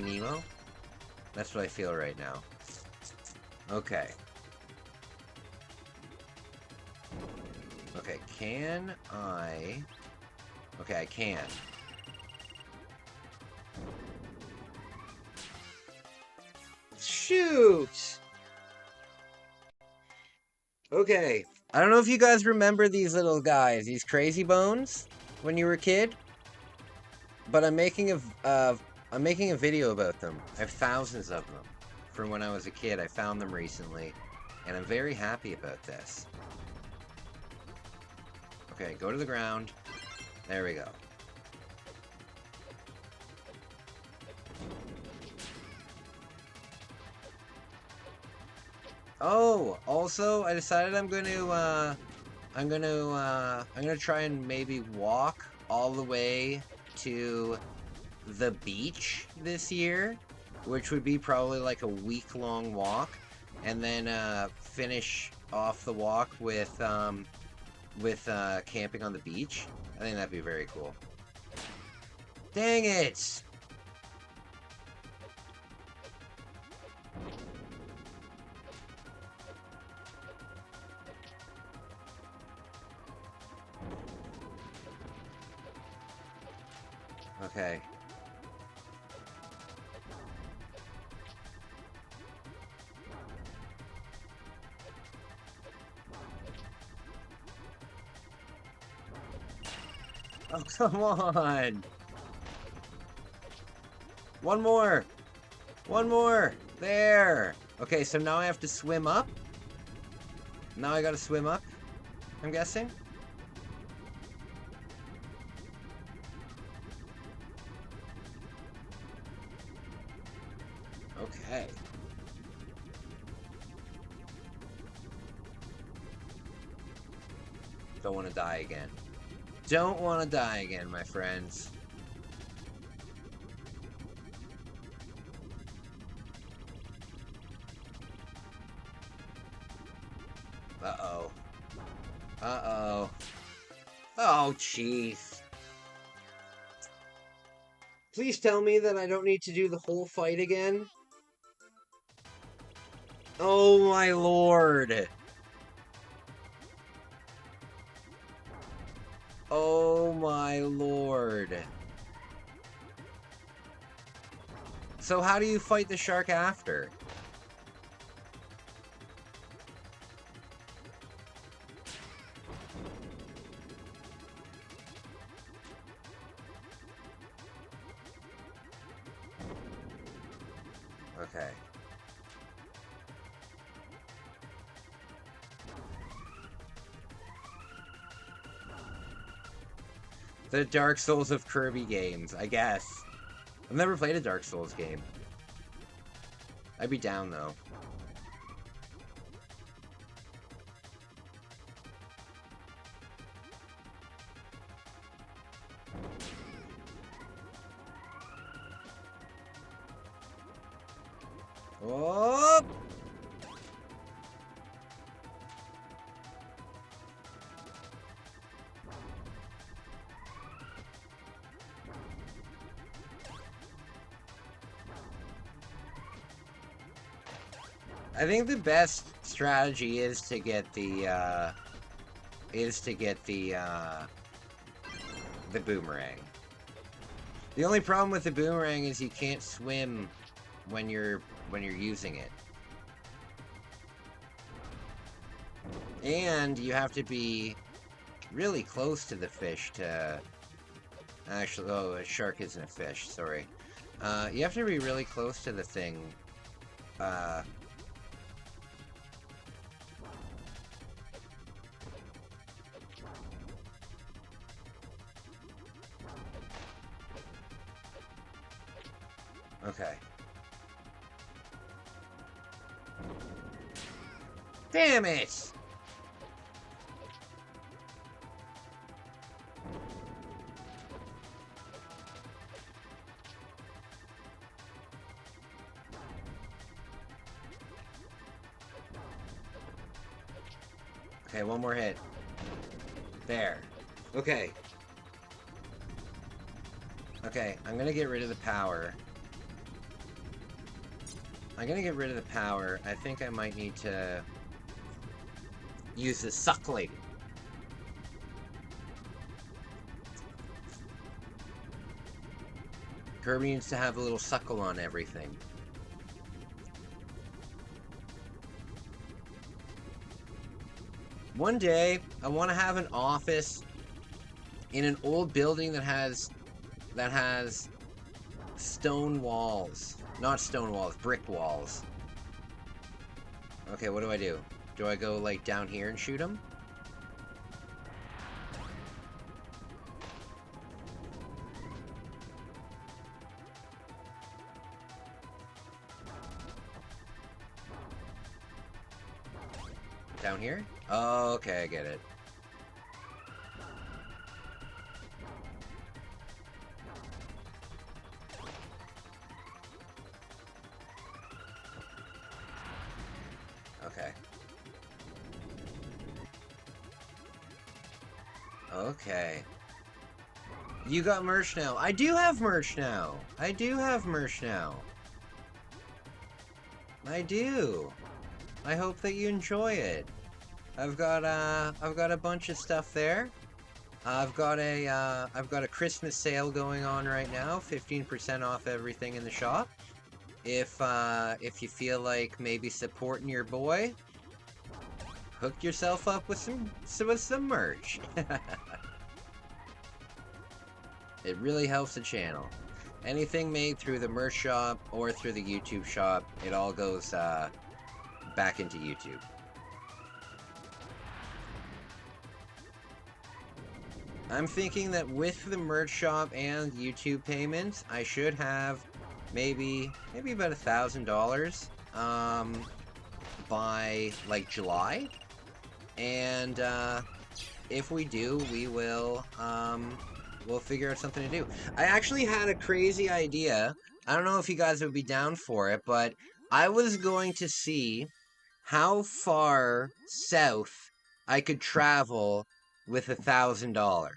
Nemo? That's what I feel right now. Okay. Okay, can I... Okay, I can. Shoot! Okay. I don't know if you guys remember these little guys, these crazy bones, when you were a kid. But I'm making a video about them. I have thousands of them from when I was a kid. I found them recently, and I'm very happy about this. Okay, go to the ground. There we go. Oh, also, I decided I'm gonna try and maybe walk all the way to the beach this year, which would be probably like a week-long walk, and then finish off the walk with camping on the beach. I think that'd be very cool. Dang it! Okay. Oh, come on! One more! One more! There! Okay, so now I have to swim up? Now I gotta swim up, I'm guessing? Okay. Don't want to die again. Don't want to die again, my friends. Uh-oh. Uh-oh. Oh, jeez. Please tell me that I don't need to do the whole fight again. Oh, my lord. Oh, my lord. So how do you fight the shark after? Okay. The Dark Souls of Kirby games, I guess. I've never played a Dark Souls game. I'd be down, though. Oh! I think the best strategy is to get the boomerang. The only problem with the boomerang is you can't swim when you're using it. And you have to be really close to the fish to actually, oh, a shark isn't a fish, sorry. You have to be really close to the thing. Okay. Damn it! Okay, one more hit. There. Okay. Okay, I'm gonna get rid of the power. I think I might need to use the suckling. Kirby needs to have a little suckle on everything. One day, I want to have an office in an old building that has that has stone walls. Not stone walls, brick walls. Okay, what do I do? Do I go, like, down here and shoot him? Down here? Oh, okay, I get it. Okay. Okay. You got merch now. I do have merch now. I do have merch now. I do. I hope that you enjoy it. I've got a bunch of stuff there. I've got a Christmas sale going on right now, 15% off everything in the shop. If you feel like maybe supporting your boy, hook yourself up with some merch. It really helps the channel. Anything made through the merch shop or through the YouTube shop, it all goes back into YouTube. I'm thinking that with the merch shop and YouTube payments, I should have maybe about $1,000 by like July, and if we do, we'll figure out something to do. I actually had a crazy idea. I don't know if you guys would be down for it, but I was going to see how far south I could travel with $1,000.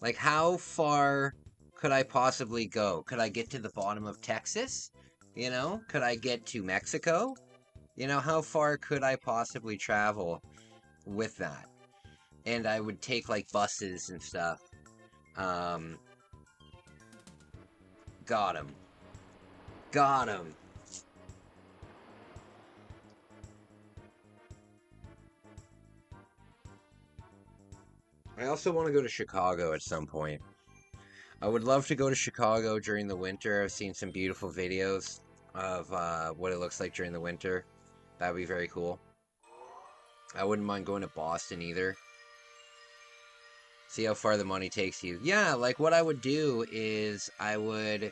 Like, how far could I possibly go? Could I get to the bottom of Texas? You know? Could I get to Mexico? You know, how far could I possibly travel with that? And I would take, like, buses and stuff. Got him. Got him. I also want to go to Chicago at some point. I would love to go to Chicago during the winter. I've seen some beautiful videos of what it looks like during the winter. That would be very cool. I wouldn't mind going to Boston either. See how far the money takes you. Yeah, like what I would do is I would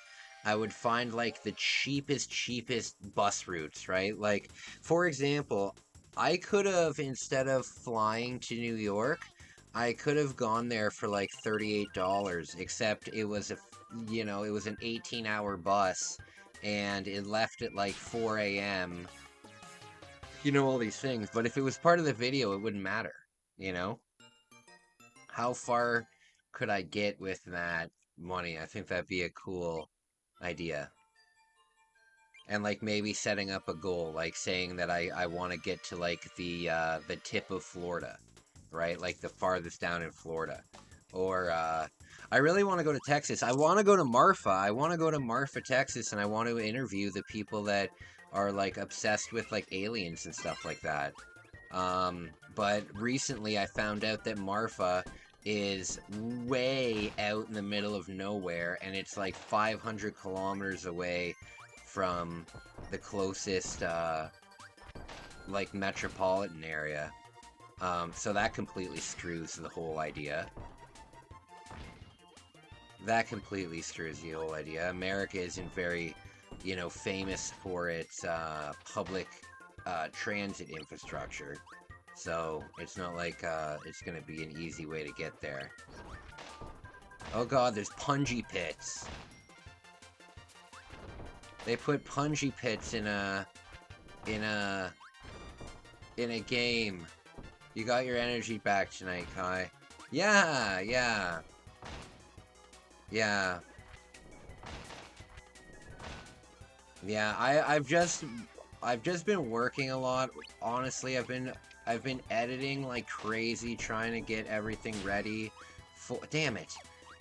find like the cheapest bus routes, right? Like, for example, I could have, instead of flying to New York, I could have gone there for like $38, except it was it was an 18-hour bus, and it left at like 4 a.m. You know, all these things. But if it was part of the video, it wouldn't matter, you know? How far could I get with that money? I think that'd be a cool idea. And like maybe setting up a goal, like saying that I want to get to like the tip of Florida. Right, like the farthest down in Florida. Or I really want to go to Texas. I want to go to Marfa. I want to go to Marfa, Texas, and I want to interview the people that are like obsessed with like aliens and stuff like that. But recently I found out that Marfa is way out in the middle of nowhere, and it's like 500 kilometers away from the closest like metropolitan area. So that completely screws the whole idea. That completely screws the whole idea. America isn't very, you know, famous for its public transit infrastructure. So it's not like it's gonna be an easy way to get there. Oh god, there's punji pits. They put punji pits in a game. You got your energy back tonight, Kai. Yeah, yeah. Yeah. Yeah, I've just been working a lot. Honestly, I've been editing like crazy, trying to get everything ready for, damn it.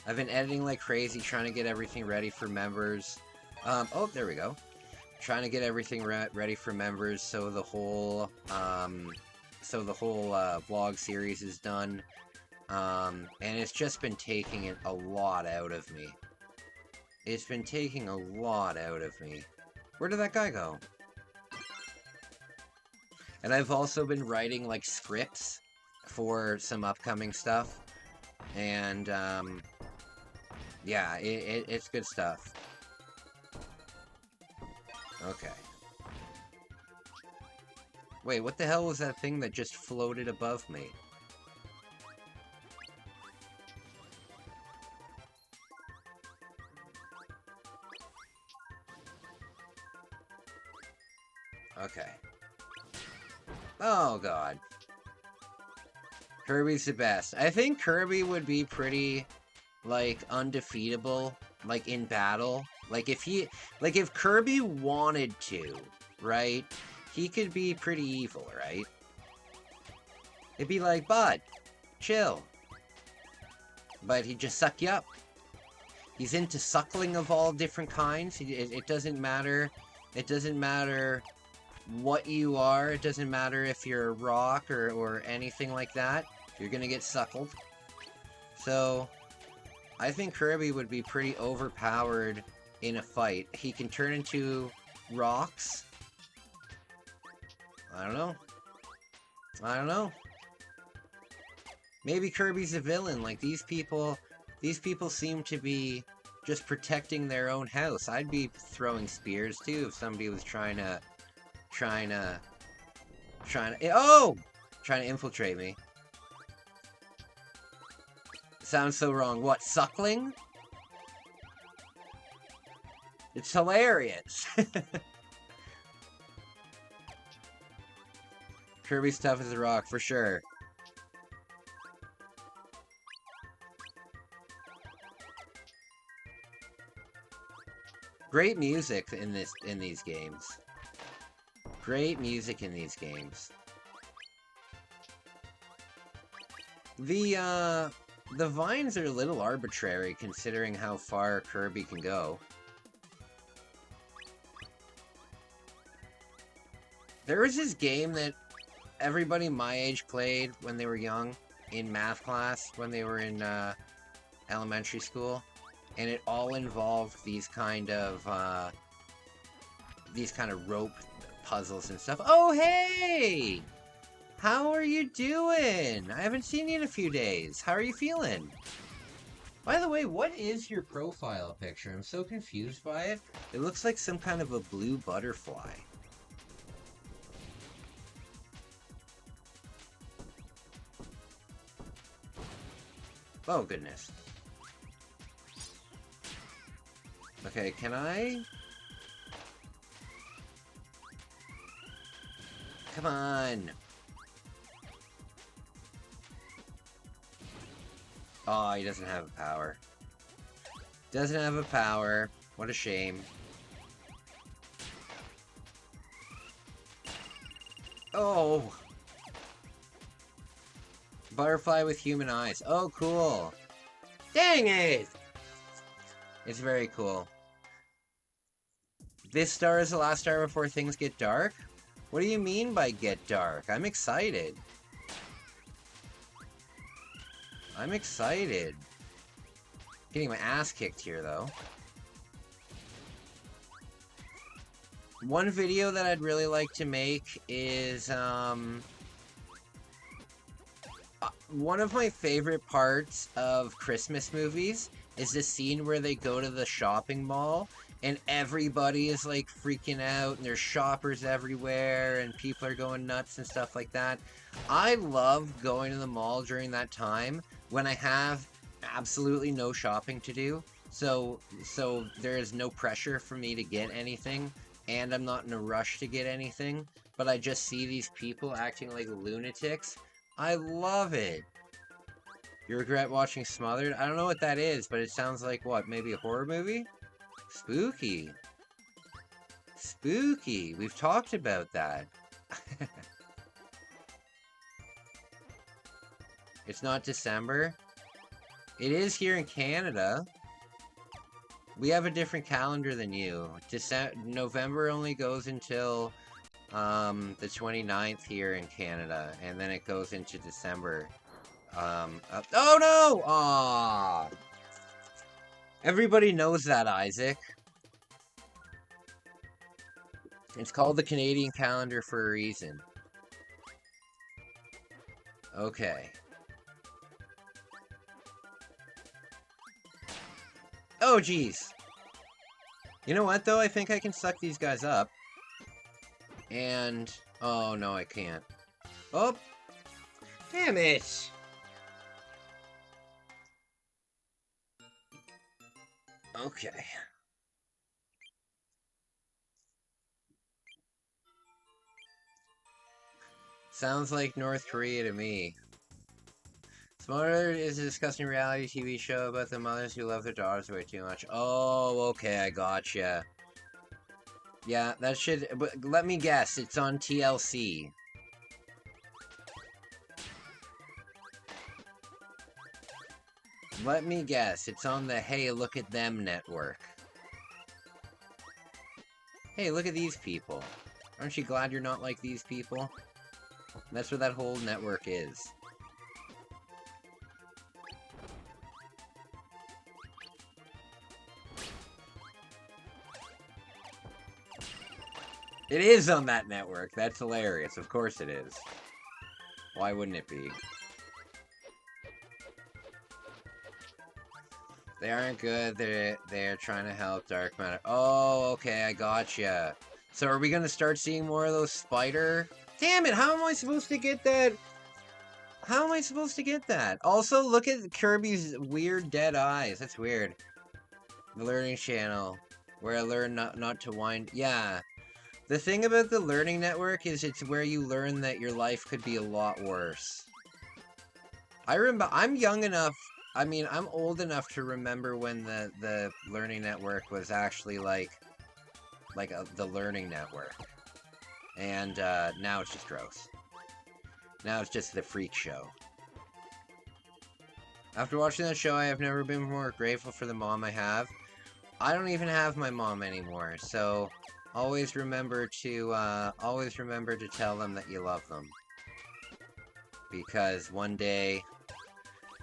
I've been editing like crazy, trying to get everything ready for members. Oh, there we go. Trying to get everything ready for members, so the whole vlog series is done, and it's just been taking it a lot out of me. It's been taking a lot out of me. Where did that guy go? And I've also been writing, like, scripts for some upcoming stuff. And, yeah, it's good stuff. Okay. Wait, what the hell was that thing that just floated above me? Okay. Oh, God. Kirby's the best. I think Kirby would be pretty, like, undefeatable, like, in battle. Like, if Kirby wanted to, right? He could be pretty evil, right? It'd be like, bud, chill. But he'd just suck you up. He's into suckling of all different kinds. It doesn't matter. It doesn't matter what you are. It doesn't matter if you're a rock or anything like that. You're gonna get suckled. So, I think Kirby would be pretty overpowered in a fight. He can turn into rocks. I don't know. I don't know. Maybe Kirby's a villain. Like, these people seem to be just protecting their own house. I'd be throwing spears too if somebody was trying to infiltrate me. Sounds so wrong. What, suckling? It's hilarious. Kirby's tough as a rock, for sure. Great music in these games. Great music in these games. The vines are a little arbitrary considering how far Kirby can go. There was this game that everybody my age played when they were young in math class, when they were in elementary school, and it all involved these kind of rope puzzles and stuff. Oh, hey! How are you doing? I haven't seen you in a few days. How are you feeling? By the way, what is your profile picture? I'm so confused by it. It looks like some kind of a blue butterfly. Oh, goodness. Okay, can I? Come on. Oh, he doesn't have a power. Doesn't have a power. What a shame. Oh! Butterfly with human eyes. Oh, cool. Dang it! It's very cool. This star is the last star before things get dark? What do you mean by get dark? I'm excited. I'm excited. Getting my ass kicked here, though. One video that I'd really like to make is, one of my favorite parts of Christmas movies is the scene where they go to the shopping mall and everybody is like freaking out and there's shoppers everywhere and people are going nuts and stuff like that. I love going to the mall during that time when I have absolutely no shopping to do. So there is no pressure for me to get anything and I'm not in a rush to get anything, but I just see these people acting like lunatics. I love it. You regret watching Smothered? I don't know what that is, but it sounds like, what, maybe a horror movie? Spooky. Spooky. We've talked about that. It's not December. It is here in Canada. We have a different calendar than you. November only goes until the 29th here in Canada, and then it goes into December. Oh no! Aww. Everybody knows that, Isaac. It's called the Canadian calendar for a reason. Okay. Oh, jeez. You know what, though? I think I can suck these guys up. And... oh, no, I can't. Oh! Damn it! Okay. Sounds like North Korea to me. Smarter is a disgusting reality TV show about the mothers who love their daughters way too much. Oh, okay, I gotcha. Yeah, that should... but let me guess, it's on TLC. Let me guess, it's on the Hey, Look at Them network. Hey, look at these people. Aren't you glad you're not like these people? That's what that whole network is. It is on that network. That's hilarious. Of course it is. Why wouldn't it be? They aren't good. They're trying to help Dark Matter. Oh, okay, I gotcha. So are we gonna start seeing more of those spider? Damn it! How am I supposed to get that? How am I supposed to get that? Also, look at Kirby's weird dead eyes. That's weird. The Learning Channel, where I learn not to whine. Yeah. The thing about the Learning Network is it's where you learn that your life could be a lot worse. I remember, I'm young enough, I mean, I'm old enough to remember when the Learning Network was actually like the Learning Network. And now it's just gross. Now it's just the freak show. After watching that show, I have never been more grateful for the mom I have. I don't even have my mom anymore, so... always remember to tell them that you love them. Because one day,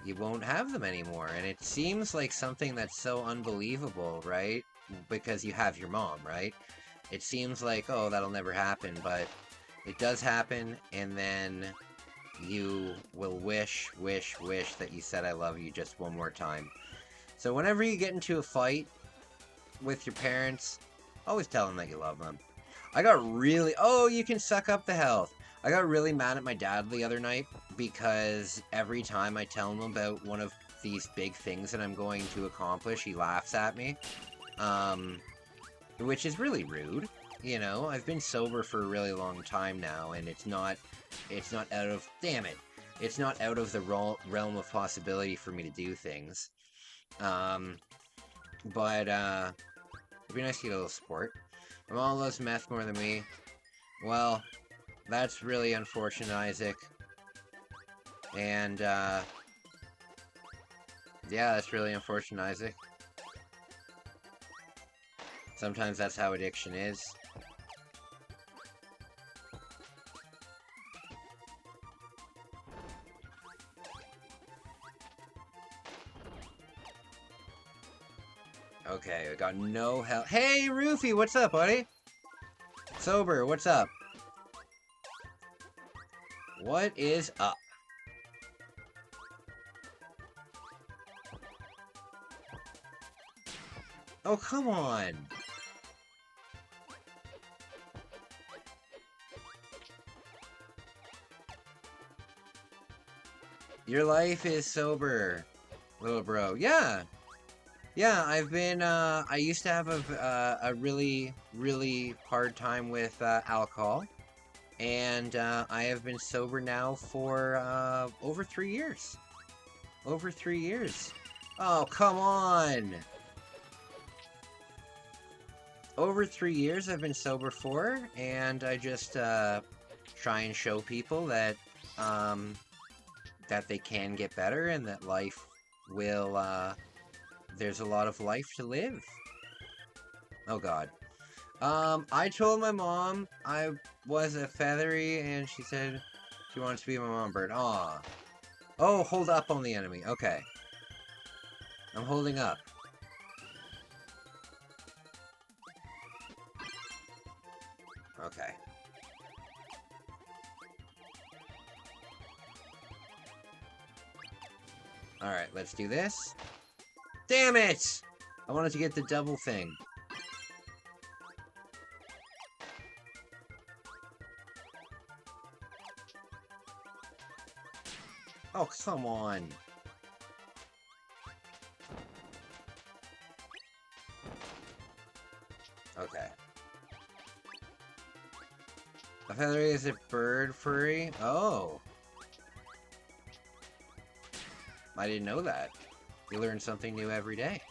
you won't have them anymore. And it seems like something that's so unbelievable, right? Because you have your mom, right? It seems like, oh, that'll never happen, but it does happen, and then you will wish that you said I love you just one more time. So whenever you get into a fight with your parents, always tell them that you love them. I got really... oh, you can suck up the health. I got really mad at my dad the other night because every time I tell him about one of these big things that I'm going to accomplish, he laughs at me. Which is really rude. You know, I've been sober for a really long time now, and it's not out of... damn it. It's not out of the realm of possibility for me to do things. But, it'd be nice to get a little support. My mom loves meth more than me. Well, that's really unfortunate, Isaac. And, yeah, that's really unfortunate, Isaac. Sometimes that's how addiction is. Okay, I got no help. Hey, Roofy, what's up, buddy? Sober, what's up? What is up? Oh, come on! Your life is sober, little bro. Yeah! Yeah, I've been, I used to have a really, really hard time with, alcohol. And, I have been sober now for, over 3 years. Over 3 years. Oh, come on! Over 3 years I've been sober for, and I just, try and show people that, that they can get better and that life will, there's a lot of life to live. Oh god. I told my mom I was a feathery, and she said she wants to be my mom bird. Aw. Oh, hold up on the enemy. Okay. I'm holding up. Okay. Alright, let's do this. Damn it! I wanted to get the double thing. Oh, come on. Okay. A feathery is a bird furry? Oh. I didn't know that. You learn something new every day.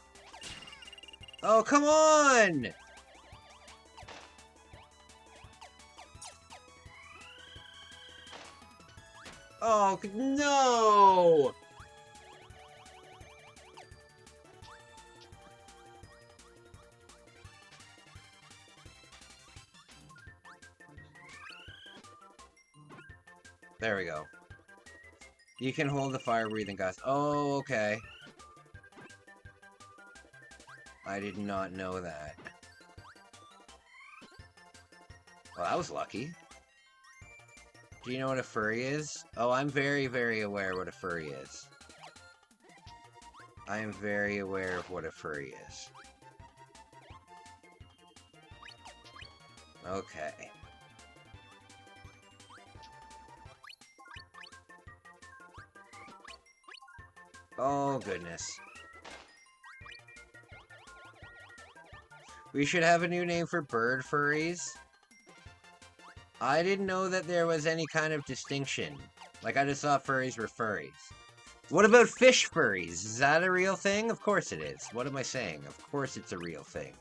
Oh, come on! Oh, no! There we go. You can hold the fire-breathing gust. Oh, okay. I did not know that. Well, that was lucky. Do you know what a furry is? Oh, I'm very, very aware what a furry is. I am very aware of what a furry is. Okay. Oh, goodness. We should have a new name for bird furries. I didn't know that there was any kind of distinction. Like, I just thought furries were furries. What about fish furries? Is that a real thing? Of course it is. What am I saying? Of course it's a real thing.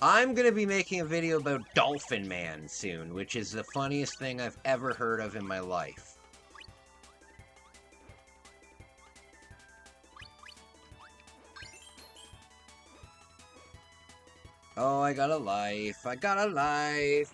I'm gonna be making a video about Dolphin Man soon, which is the funniest thing I've ever heard of in my life. Oh, I got a life. I got a life.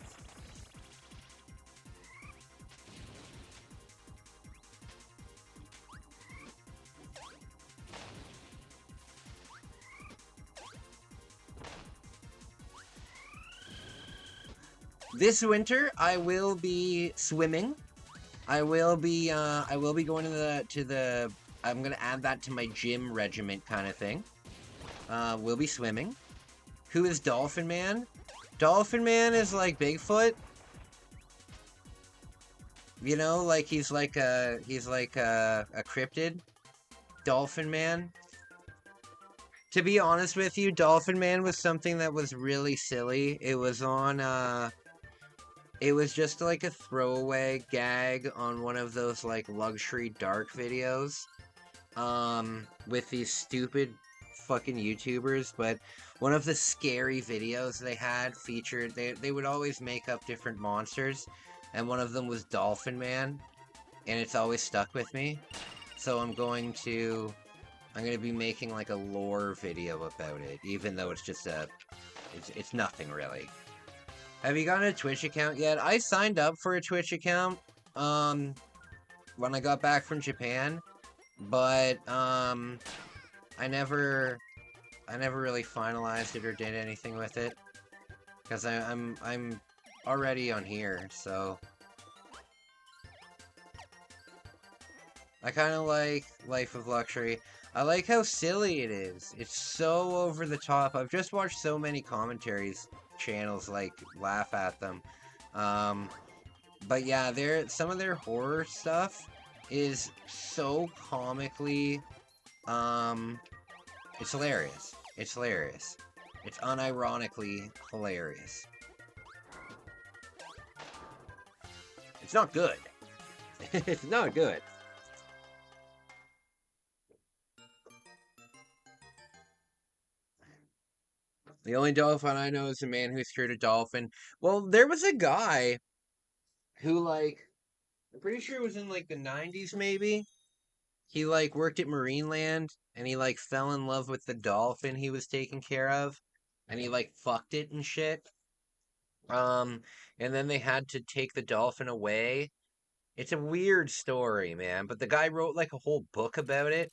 This winter, I will be swimming. I will be going to the. I'm gonna add that to my gym regiment kind of thing. We'll be swimming. Who is Dolphin Man? Dolphin Man is like Bigfoot. You know, like he's like a cryptid. Dolphin Man. To be honest with you, Dolphin Man was something that was really silly. It was on it was just like a throwaway gag on one of those like luxury dark videos. With these stupid fucking YouTubers, but one of the scary videos they had featured, they would always make up different monsters, and one of them was Dolphin Man, and it's always stuck with me. So I'm going to be making like a lore video about it, even though it's just it's nothing really. Have you gotten a Twitch account yet? I signed up for a Twitch account, when I got back from Japan, but, I never really finalized it or did anything with it, because I'm already on here, so I kind of like Life of Luxury. I like how silly it is. It's so over the top. I've just watched so many commentaries channels like laugh at them, but yeah, some of their horror stuff is so comically, it's hilarious. It's hilarious. It's unironically hilarious. It's not good. It's not good. The only dolphin I know is a man who's cured a dolphin. Well, there was a guy who, like, I'm pretty sure it was in, like, the 90s, maybe. He, like, worked at Marineland, and he, like, fell in love with the dolphin he was taking care of, and he, like, fucked it and shit. And then they had to take the dolphin away. It's a weird story, man, but the guy wrote, like, a whole book about it,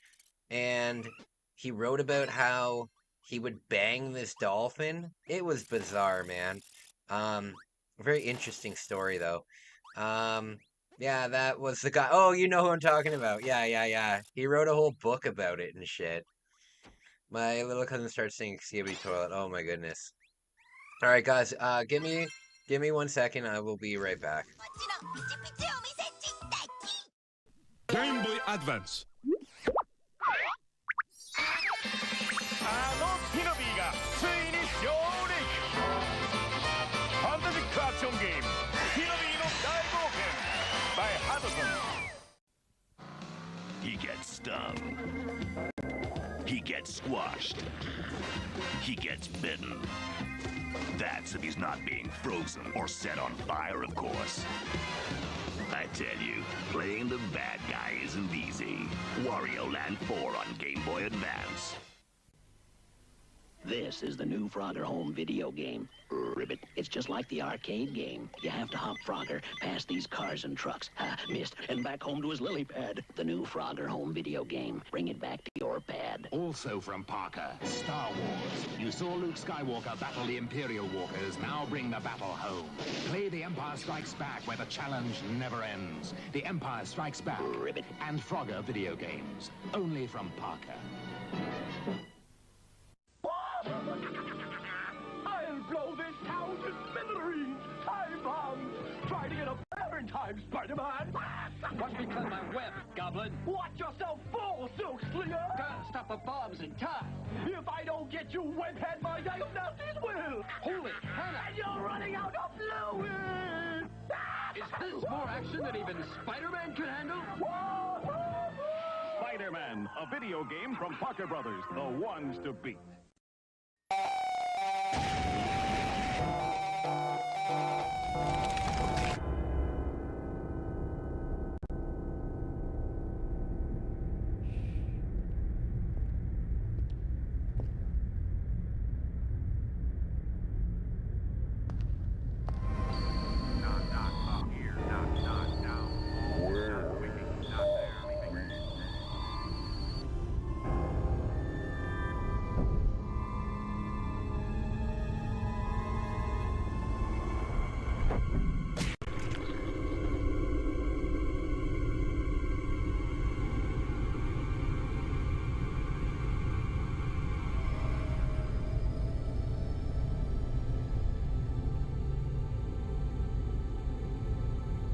and he wrote about how he would bang this dolphin. It was bizarre, man. Very interesting story, though. Yeah, that was the guy. Oh, you know who I'm talking about. Yeah. He wrote a whole book about it and shit. My little cousin started singing Skibbity Toilet. Oh my goodness. All right, guys. Give me 1 second. I will be right back. Game Boy Advance キノビーがついに上陸ファンタジックアクションゲームキノビーの大冒険 by Hudson. He gets stung. He gets squashed. He gets bitten. That's if he's not being frozen or set on fire, of course. I tell you, playing the bad guy isn't easy. Wario Land 4 on Game Boy Advance. This is the new Frogger home video game. Ribbit, it's just like the arcade game. You have to hop Frogger past these cars and trucks. Ha, missed. And back home to his lily pad. The new Frogger home video game. Bring it back to your pad. Also from Parker, Star Wars. You saw Luke Skywalker battle the Imperial Walkers. Now bring the battle home. Play The Empire Strikes Back, where the challenge never ends. The Empire Strikes Back. Ribbit. And Frogger video games. Only from Parker. I'll blow this town to smithereens! Time bombs! Try to get up there in time, Spider-Man! Watch me cut my web, Goblin. Watch yourself fall, Silk Slinger! Gotta stop the bombs in time. If I don't get you, webhead, my diagnosis will! Holy Hannah! And you're running out of fluid! Is this more action than even Spider-Man could handle? Spider-Man, a video game from Parker Brothers, the ones to beat.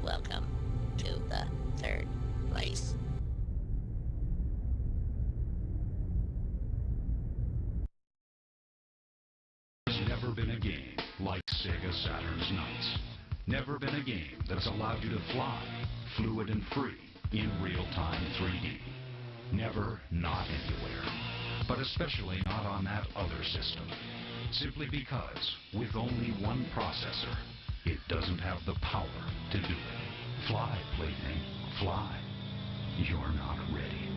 Welcome to the third place. There's never been a game like Sega Saturn's Knights. Never been a game that's allowed you to fly, fluid and free, in real-time 3D. Never, not anywhere. But especially not on that other system. Simply because, with only one processor, it doesn't have the power to do it. Fly, plaything, fly. You're not ready.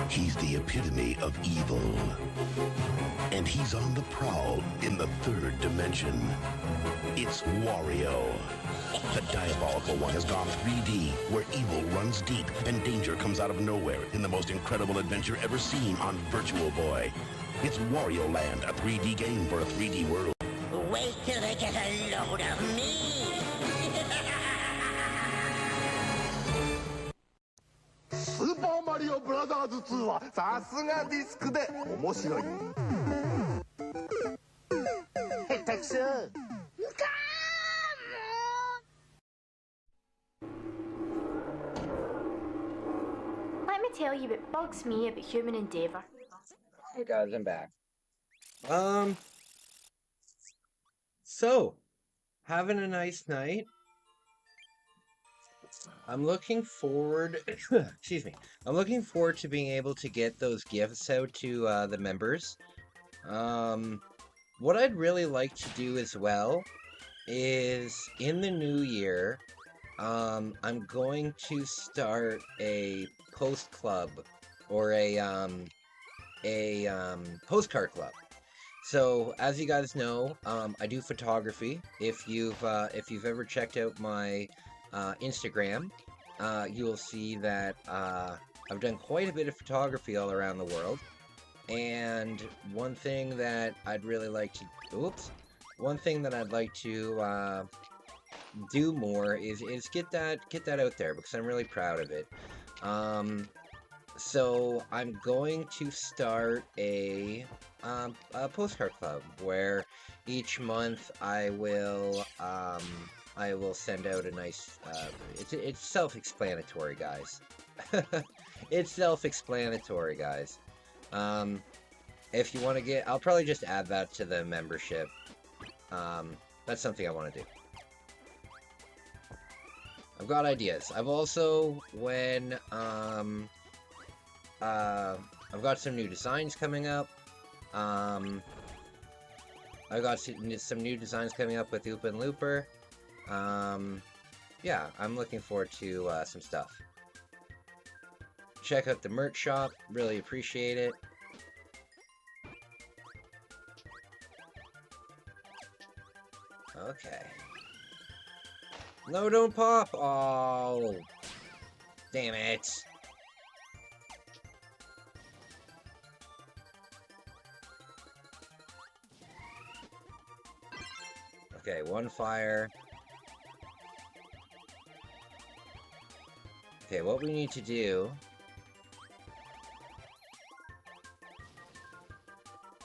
He's the epitome of evil. And he's on the prowl in the third dimension. It's Wario. The diabolical one has gone 3D, where evil runs deep and danger comes out of nowhere in the most incredible adventure ever seen on Virtual Boy. It's Wario Land, a 3D game for a 3D world. Wait till they get a load of me! Super Mario Brothers 2はさすがディスクで面白い。下手くそ。tell you what bugs me about human endeavour. Hey guys, I'm back. So, having a nice night. I'm looking forward, excuse me, I'm looking forward to being able to get those gifts out to the members. What I'd really like to do as well is in the new year, I'm going to start a post club or a postcard club. So as you guys know, I do photography. If you've ever checked out my Instagram, you will see that I've done quite a bit of photography all around the world. And one thing that I'd really like to, one thing that I'd like to do more is get that out there because I'm really proud of it. So I'm going to start a postcard club where each month I will send out a nice. It's self-explanatory, guys. It's self-explanatory, guys. If you want to get, I'll probably just add that to the membership. That's something I want to do. I've got ideas. I've also, I've got some new designs coming up. I've got some new designs coming up with Oop and Looper. Yeah, I'm looking forward to some stuff. Check out the merch shop. Really appreciate it. Okay. No, don't pop! Oh! Damn it! Okay, one fire. Okay, what we need to do...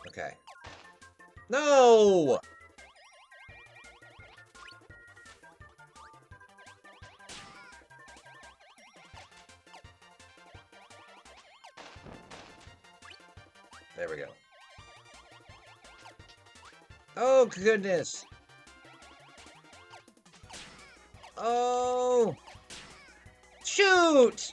Okay. No! There we go. Oh, goodness! Oh! Shoot!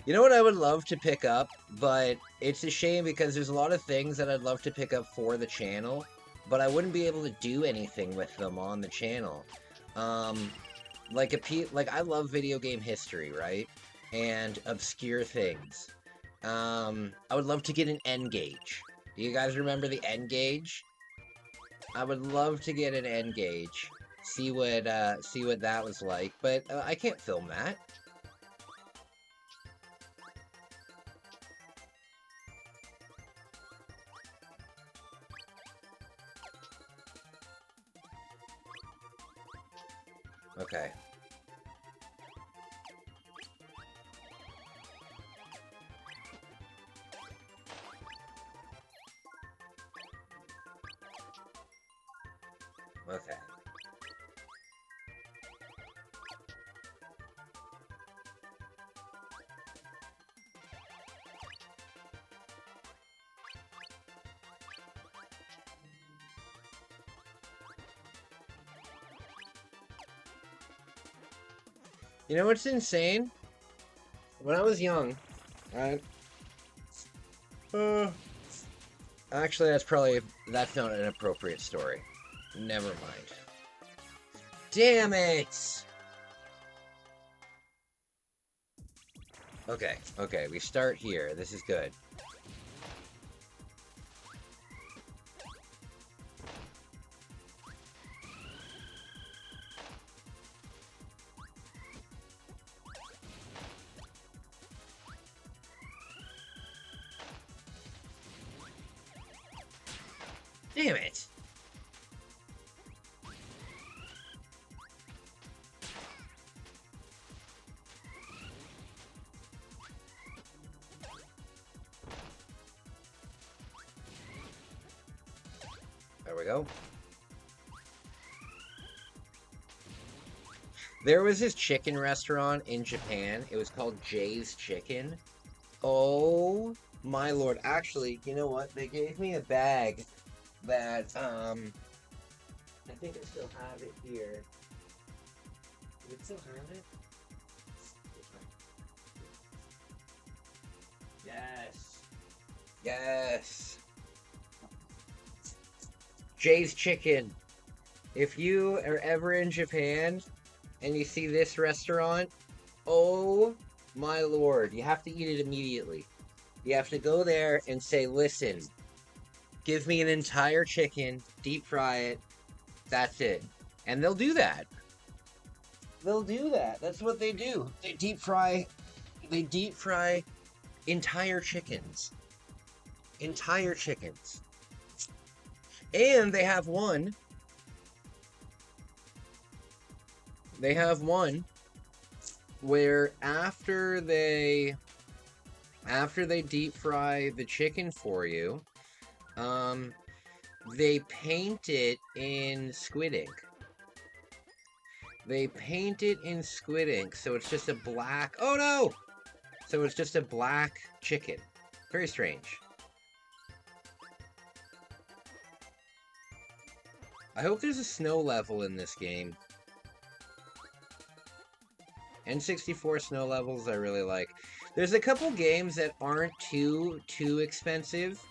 You know what I would love to pick up, but it's a shame because there's a lot of things that I'd love to pick up for the channel, but I wouldn't be able to do anything with them on the channel. Like I love video game history, right? And obscure things. I would love to get an N gauge. Do you guys remember the N gauge? I would love to get an N gauge. See what that was like, but I can't film that. Okay. Okay. You know what's insane? When I was young, actually, that's not an appropriate story. Never mind. Damn it! Okay, okay, we start here. This is good. Damn it! There we go. There was this chicken restaurant in Japan. It was called Jay's Chicken. Oh my lord. Actually, you know what? They gave me a bag that, I think I still have it here. Do it still have it? Yes. Yes. Jay's Chicken. If you are ever in Japan and you see this restaurant, oh my lord, you have to eat it immediately. You have to go there and say, listen, give me an entire chicken, deep fry it, that's it. And they'll do that. They'll do that. That's what they do. They deep fry entire chickens. Entire chickens. And they have one where after they deep fry the chicken for you, they paint it in squid ink. They paint it in squid ink, so it's just a black... Oh no! So it's just a black chicken. Very strange. I hope there's a snow level in this game. N64 snow levels I really like. There's a couple games that aren't too expensive.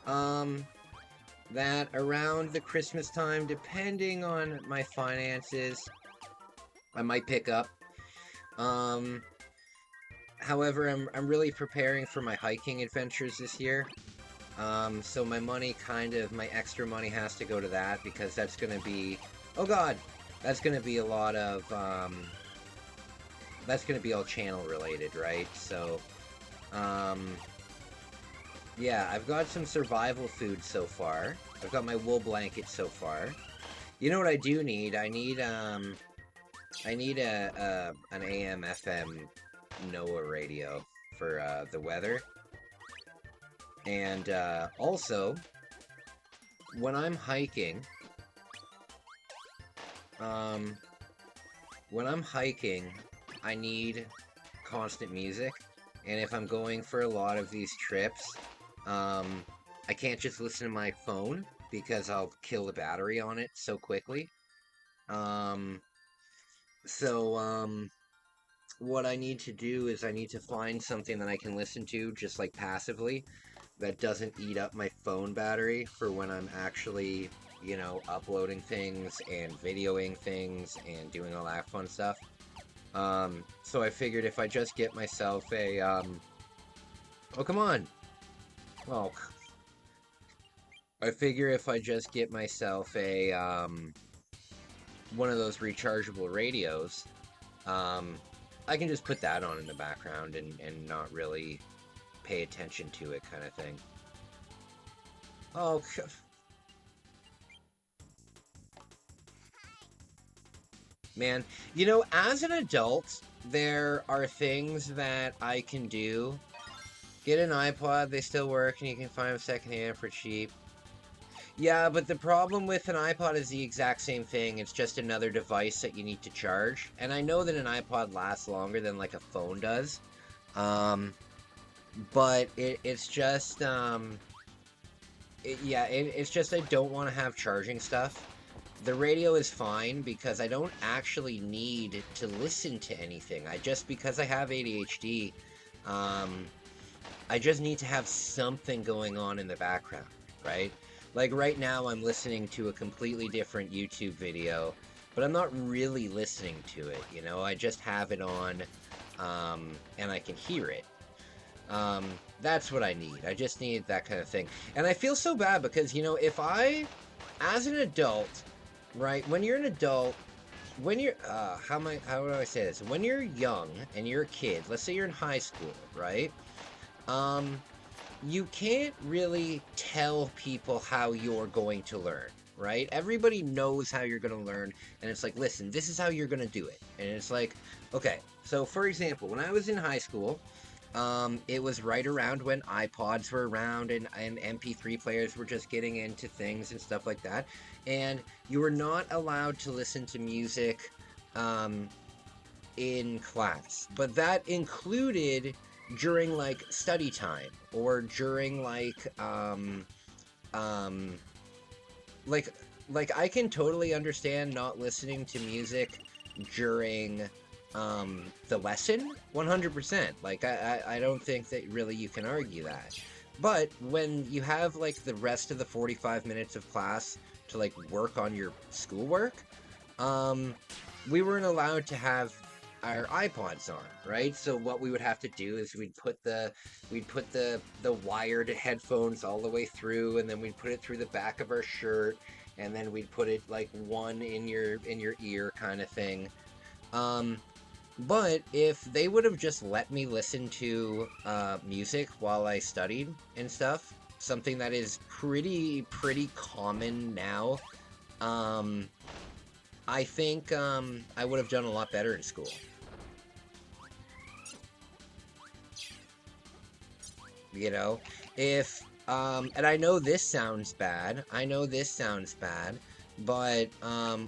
That around the Christmas time, depending on my finances, I might pick up. However, I'm really preparing for my hiking adventures this year. So my extra money has to go to that, because that's gonna be, oh god, that's gonna be a lot of, that's gonna be all channel related, right? So, yeah, I've got some survival food so far. I've got my wool blanket so far. You know what I do need? I need an AM/FM NOAA radio for the weather. And also, when I'm hiking, I need constant music. And if I'm going for a lot of these trips, I can't just listen to my phone because I'll kill the battery on it so quickly. What I need to do is I need to find something that I can listen to just like passively that doesn't eat up my phone battery for when I'm actually, you know, uploading things and videoing things and doing all that fun stuff. So I figured if I just get myself a, oh, come on! Well, I figure if I just get myself a, one of those rechargeable radios, I can just put that on in the background and not really pay attention to it, kind of thing. Oh, man, you know, as an adult, there are things that I can do. Get an iPod, they still work, and you can find them secondhand for cheap. Yeah, but the problem with an iPod is the exact same thing. It's just another device that you need to charge. And I know that an iPod lasts longer than, like, a phone does. But it's just, it's just I don't want to have charging stuff. The radio is fine because I don't actually need to listen to anything. Because I have ADHD, I just need to have something going on in the background, right? Like right now I'm listening to a completely different YouTube video, but I'm not really listening to it, you know? I just have it on, and I can hear it. That's what I need. I just need that kind of thing. And I feel so bad because, you know, as an adult, right, when you're an adult, when you're, how do I say this? When you're young and you're a kid, let's say you're in high school, right? You can't really tell people how you're going to learn, right? Everybody knows how you're going to learn, and it's like, listen, this is how you're going to do it. And it's like, okay, so for example, when I was in high school, it was right around when iPods were around and MP3 players were just getting into things and stuff like that. And you were not allowed to listen to music in class, but that included during like study time or during like I can totally understand not listening to music during the lesson 100%. Like I don't think that really you can argue that. But when you have like the rest of the 45 minutes of class to like work on your schoolwork, we weren't allowed to have our iPods on, right? So what we would have to do is we'd put the wired headphones all the way through, and then we'd put it through the back of our shirt, and then we'd put it like one in your ear kind of thing. But if they would have just let me listen to music while I studied and stuff, something that is pretty common now, I think I would have done a lot better in school. You know, if and I know this sounds bad. But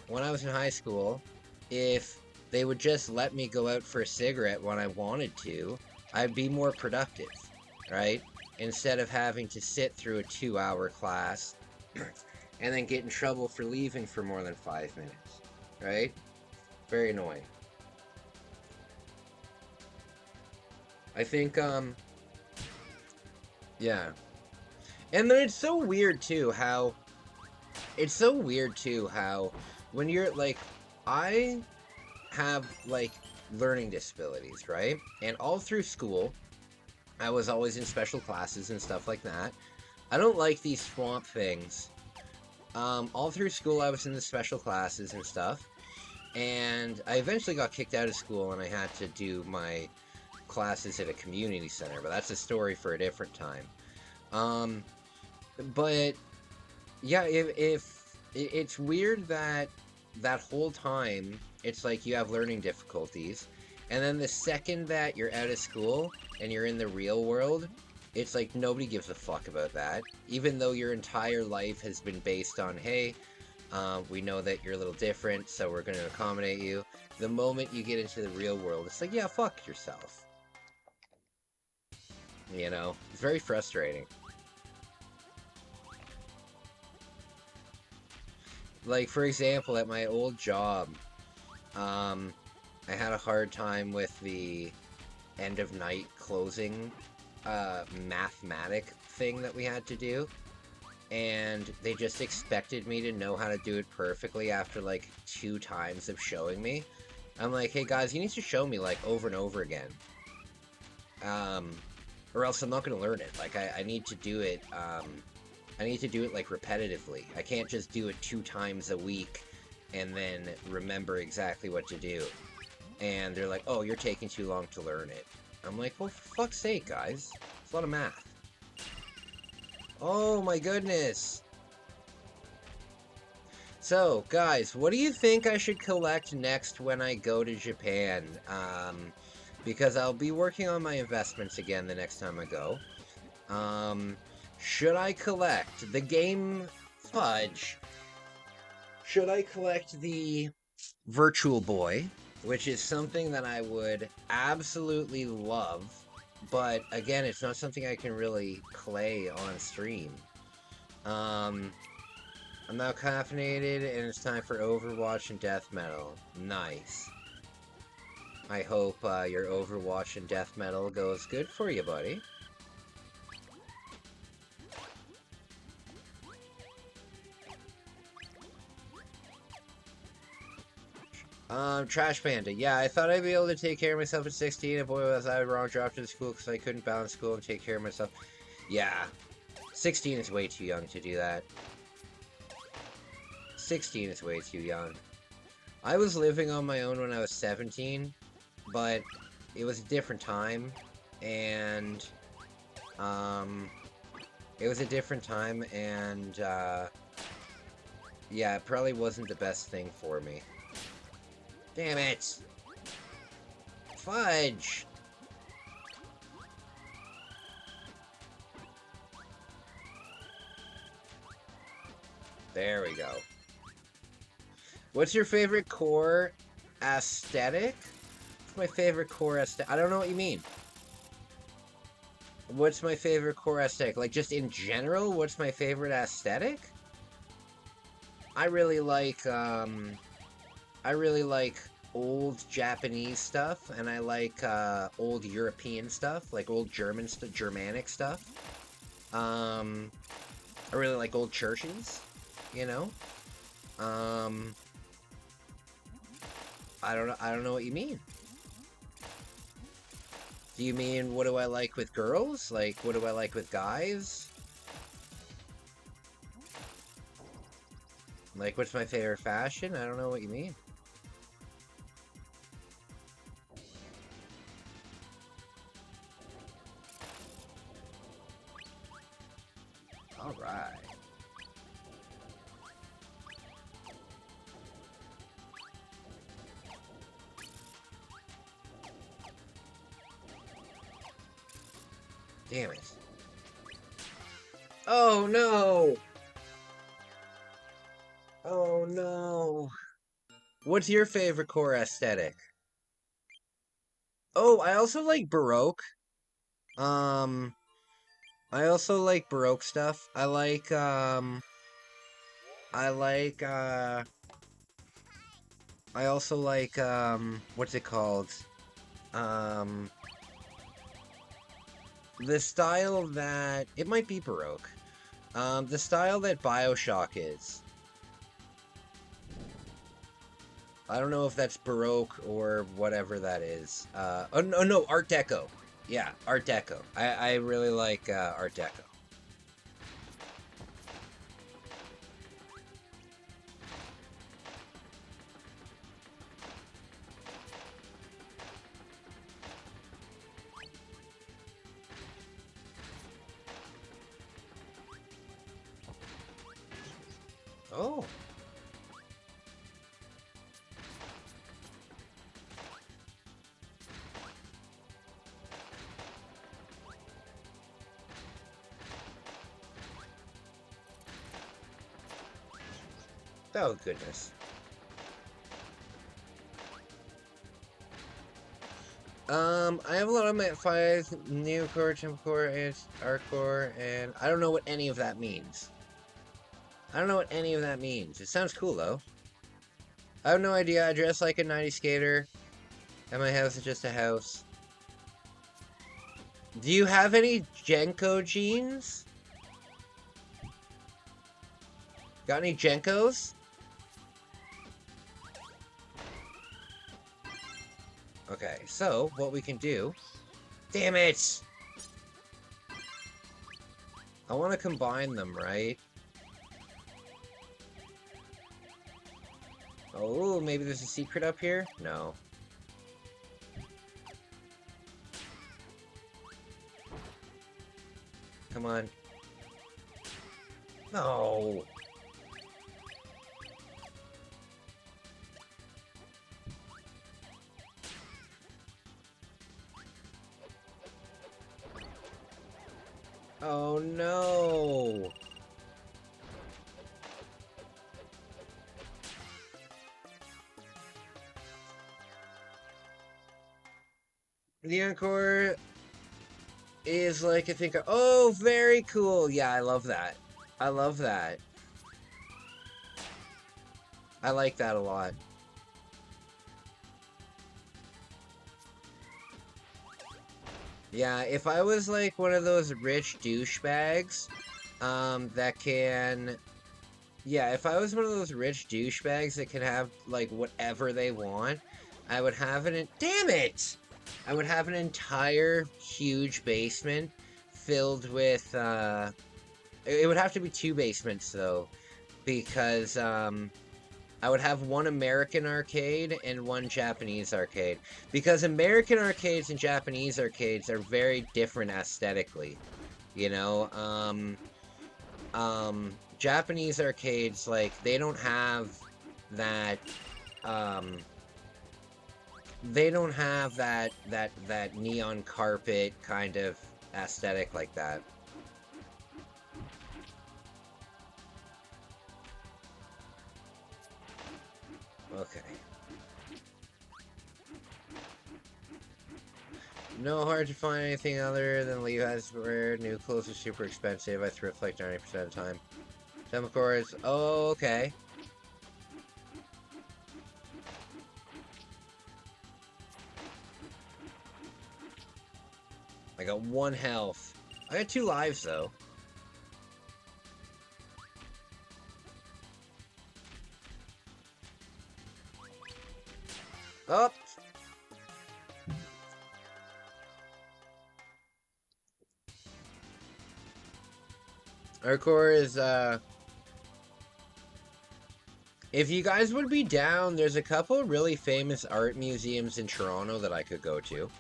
when I was in high school, if they would just let me go out for a cigarette when I wanted to, I'd be more productive, right? Instead of having to sit through a 2-hour class and then get in trouble for leaving for more than 5 minutes, right? Very annoying. I think, yeah. And then it's so weird too how when you're like, I have like learning disabilities, right? And all through school, I was always in special classes and stuff like that. I don't like these swamp things. All through school, I was in the special classes and stuff. And I eventually got kicked out of school and I had to do my classes at a community center, but that's a story for a different time. But yeah, if it's weird that whole time it's like you have learning difficulties, and then the second that you're out of school and you're in the real world, it's like nobody gives a fuck about that, even though your entire life has been based on, hey, we know that you're a little different, so we're going to accommodate you. The moment you get into the real world, it's like, yeah, fuck yourself. You know, it's very frustrating. Like, for example, at my old job, I had a hard time with the end of night closing mathematic thing that we had to do. And they just expected me to know how to do it perfectly after like 2 times of showing me. I'm like, hey guys, you need to show me like over and over again. Or else I'm not going to learn it. Like, I need to do it, I need to do it like repetitively. I can't just do it 2 times a week and then remember exactly what to do. And they're like, oh, you're taking too long to learn it. I'm like, well, for fuck's sake, guys. It's a lot of math. Oh my goodness. So, guys, what do you think I should collect next when I go to Japan? Because I'll be working on my investments again the next time I go. Should I collect the game Fudge? Should I collect the Virtual Boy, which is something that I would absolutely love, but again, it's not something I can really play on stream. I'm now caffeinated, and it's time for Overwatch and Death Metal. Nice. I hope your Overwatch and Death Metal goes good for you, buddy. Trash Panda. Yeah, I thought I'd be able to take care of myself at 16, and boy, was I wrong. Dropped into school because I couldn't balance school and take care of myself. Yeah, 16 is way too young to do that. 16 is way too young. I was living on my own when I was 17, but it was a different time, and, yeah, it probably wasn't the best thing for me. Damn it! Fudge! There we go. What's your favorite core aesthetic? My favorite core aesthetic. I don't know what you mean. What's my favorite core aesthetic? Like, just in general, what's my favorite aesthetic? I really like old Japanese stuff, and I like old European stuff, like old Germanic stuff. I really like old churches, you know. I don't know what you mean. Do you mean what do I like with girls? Like, what do I like with guys? Like, what's my favorite fashion? I don't know what you mean. All right. Damn it. Oh no! Oh no! What's your favorite core aesthetic? Oh, I also like Baroque. I also like Baroque stuff. I like I also like, what's it called? The style that, it might be Baroque. The style that BioShock is. I don't know if that's Baroque or whatever that is. Oh no, Art Deco. Yeah, Art Deco. I really like, Art Deco. Oh. Oh, goodness. I have a lot of my 5 new core, temp core, and art core, and I don't know what any of that means. I don't know what any of that means. It sounds cool, though. I have no idea. I dress like a 90s skater, and my house is just a house. Do you have any Jenko jeans? Got any Jenkos? Okay, so what we can do... Damn it! I want to combine them, right? Oh, maybe there's a secret up here? No. Come on. No! Oh no! The Encore is like, I think, oh, very cool. Yeah, I love that. I love that. I like that a lot. Yeah, if I was like one of those rich douchebags, that can... Yeah, if I was one of those rich douchebags that can have, like, whatever they want, I would have an... Damn it! I would have an entire huge basement filled with, It would have to be 2 basements, though, because, I would have one American arcade and one Japanese arcade. Because American arcades and Japanese arcades are very different aesthetically, you know? Japanese arcades, like, they don't have that, they don't have that neon carpet kind of aesthetic like that. Okay. No hard to find anything other than Levi's wear. New clothes are super expensive. I thrift like 90% of the time. Temple cores. Oh, okay. I got 1 health. I got 2 lives though. Up. Our core is, if you guys would be down, there's a couple really famous art museums in Toronto that I could go to.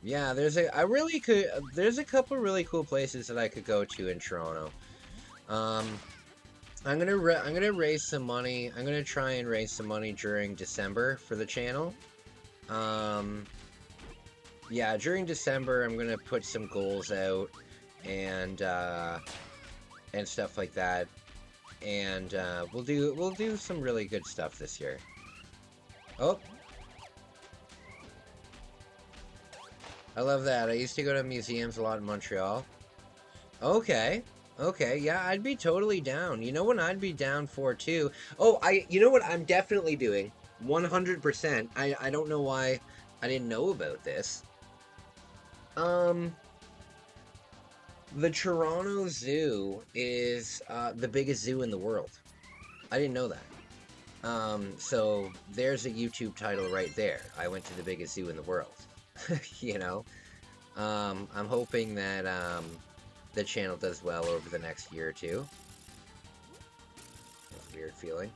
Yeah, there's a couple really cool places that I could go to in Toronto. I'm gonna raise some money. I'm gonna try and raise some money during December for the channel. Yeah, during December I'm gonna put some goals out and stuff like that. And we'll do some really good stuff this year. Oh. I love that. I used to go to museums a lot in Montreal. Okay. Okay, yeah, I'd be totally down. You know what I'd be down for too? Oh, you know what I'm definitely doing? 100%. I don't know why I didn't know about this. The Toronto Zoo is the biggest zoo in the world. I didn't know that. So there's a YouTube title right there. I went to the biggest zoo in the world. You know? I'm hoping that the channel does well over the next year or two. That's a weird feeling.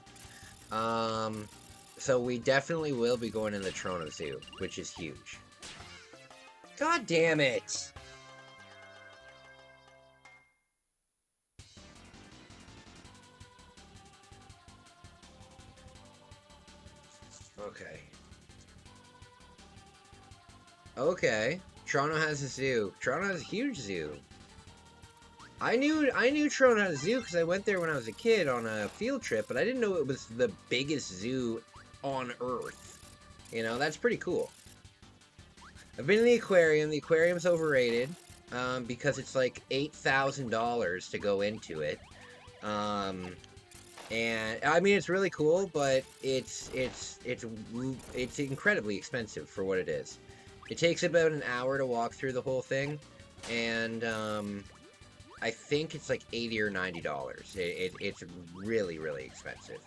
So we definitely will be going in the Toronto Zoo, which is huge. God damn it! Okay. Okay. Toronto has a zoo. Toronto has a huge zoo. I knew Toronto had a zoo because I went there when I was a kid on a field trip, but I didn't know it was the biggest zoo on Earth. You know, that's pretty cool. I've been in the aquarium. The aquarium's overrated because it's like $8,000 to go into it. And I mean, it's really cool, but it's incredibly expensive for what it is. It takes about an hour to walk through the whole thing, and I think it's like $80 or $90. It's really, really expensive.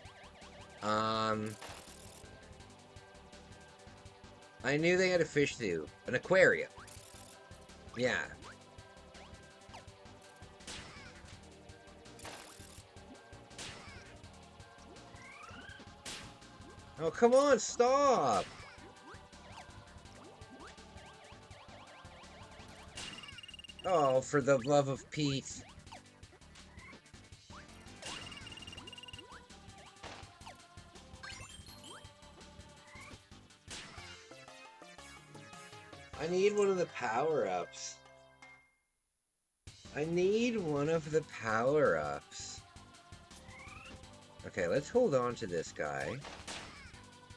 I knew they had a fish zoo, an aquarium. Yeah. Oh, come on, stop! Oh, for the love of Pete. I need one of the power-ups. I need one of the power-ups. Okay, let's hold on to this guy.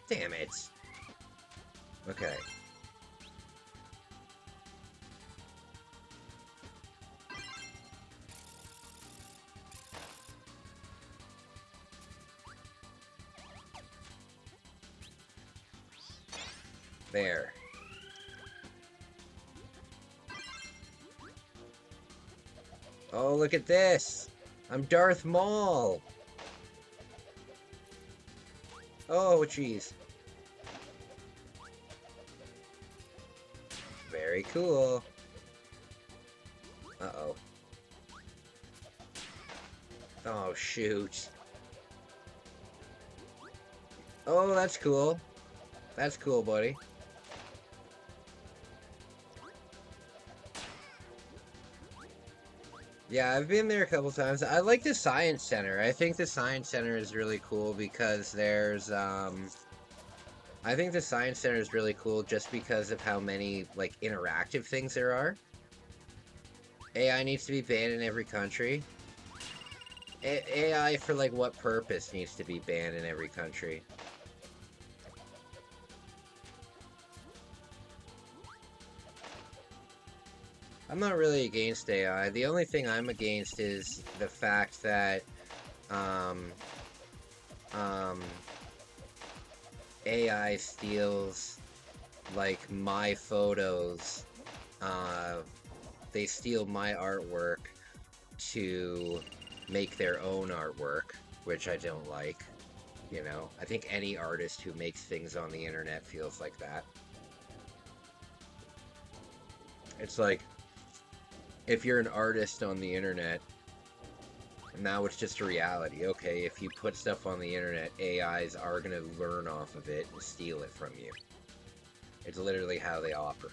Damn it. Okay. There. Oh, look at this! I'm Darth Maul! Oh, jeez. Very cool. Uh-oh. Oh, shoot. Oh, that's cool. That's cool, buddy. Yeah, I've been there a couple times. I like the Science Center. I think the Science Center is really cool because there's, I think the Science Center is really cool just because of how many, like, interactive things there are. AI needs to be banned in every country. AI for, like, what purpose needs to be banned in every country? I'm not really against AI. The only thing I'm against is the fact that, AI steals, like, my photos. They steal my artwork to make their own artwork, which I don't like. You know, I think any artist who makes things on the internet feels like that. It's like, if you're an artist on the internet, now it's just a reality. Okay, if you put stuff on the internet, AIs are going to learn off of it and steal it from you. It's literally how they operate.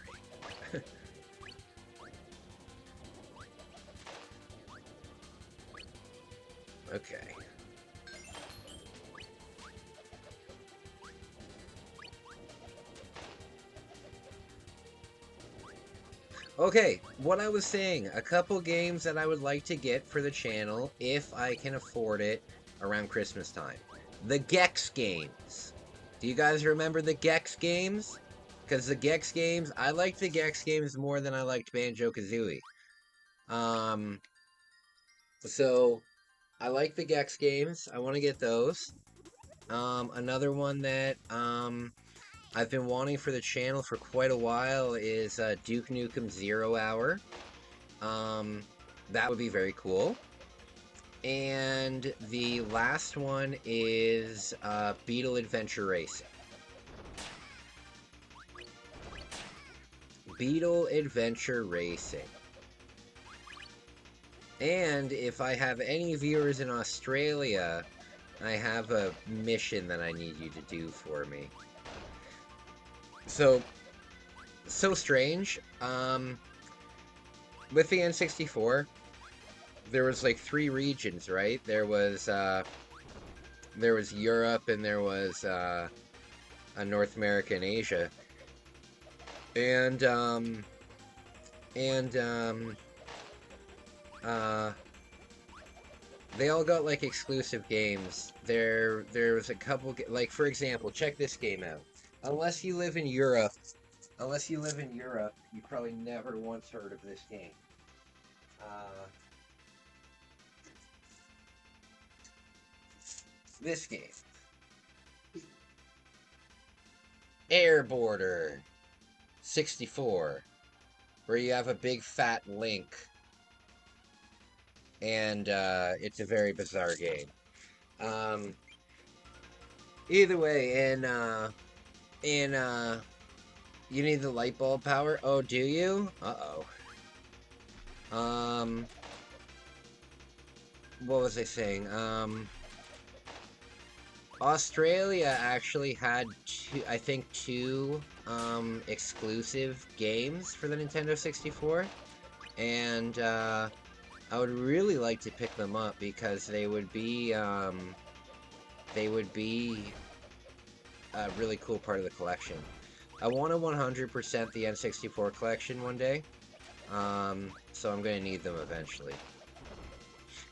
Okay. Okay, what I was saying, a couple games that I would like to get for the channel, if I can afford it, around Christmas time. The Gex games. Do you guys remember the Gex games? Because the Gex games, I liked the Gex games more than I liked Banjo-Kazooie. So, I like the Gex games. I want to get those. Another one that, I've been wanting for the channel for quite a while is Duke Nukem 0 Hour. That would be very cool. And the last one is Beetle Adventure Racing. Beetle Adventure Racing. And if I have any viewers in Australia, I have a mission that I need you to do for me. So strange. With the N64, there was like 3 regions, right? There was Europe, and there was North America and Asia. And they all got like exclusive games. There was a couple, like, for example, check this game out. Unless you live in Europe, you probably never once heard of this game. This game. Airborder 64, where you have a big fat Link. And it's a very bizarre game. Either way, you need the light bulb power? Oh, do you? Uh-oh. What was I saying? Australia actually had two exclusive games for the Nintendo 64, and I would really like to pick them up because they would be a really cool part of the collection. I want to 100% the N64 collection one day, so I'm going to need them eventually.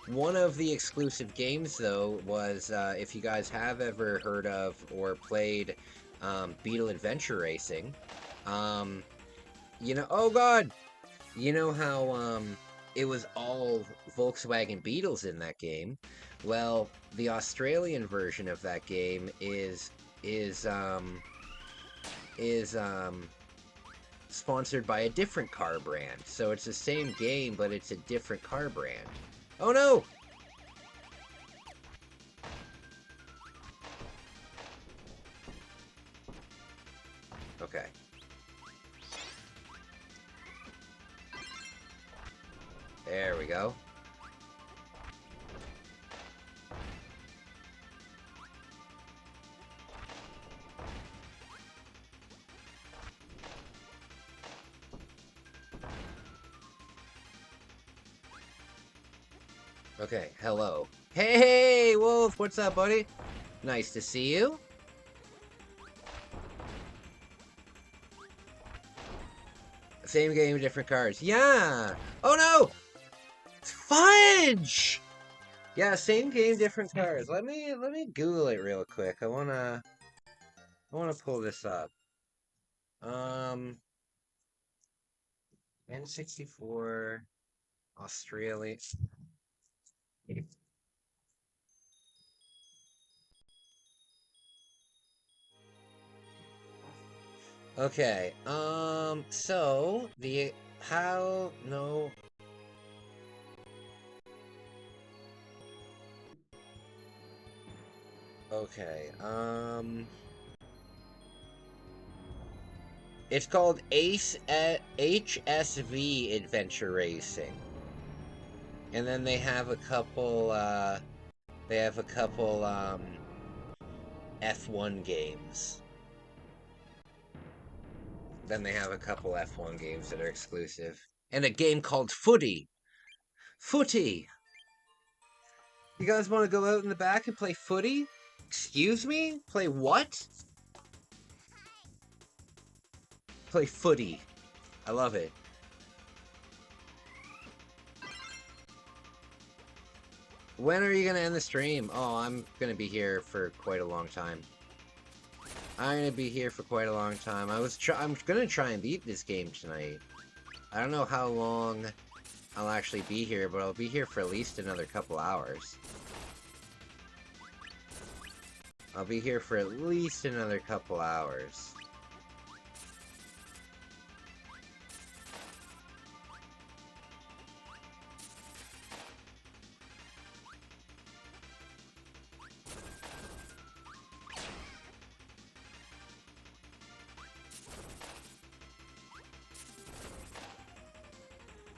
One of the exclusive games, though, was, if you guys have ever heard of or played Beetle Adventure Racing, you know, oh god! You know how, it was all Volkswagen Beetles in that game? Well, the Australian version of that game is sponsored by a different car brand. So it's the same game, but it's a different car brand. Oh no! Okay. There we go. Okay, hello. Hey, Wolf! What's up, buddy? Nice to see you. Same game, different cars. Yeah! Oh no! Fudge! Yeah, same game, different cars. Let me Google it real quick. I wanna pull this up. N64 Australia. Okay. So the how no. Okay. It's called HSV Adventure Racing. And then they have a couple F1 games. Then they have a couple F1 games that are exclusive. And a game called Footy. Footy! You guys want to go out in the back and play footy? Excuse me? Play what? Play footy. I love it. When are you going to end the stream? Oh, I'm going to be here for quite a long time. I'm going to be here for quite a long time. I'm going to try and beat this game tonight. I don't know how long I'll actually be here, but I'll be here for at least another couple hours. I'll be here for at least another couple hours.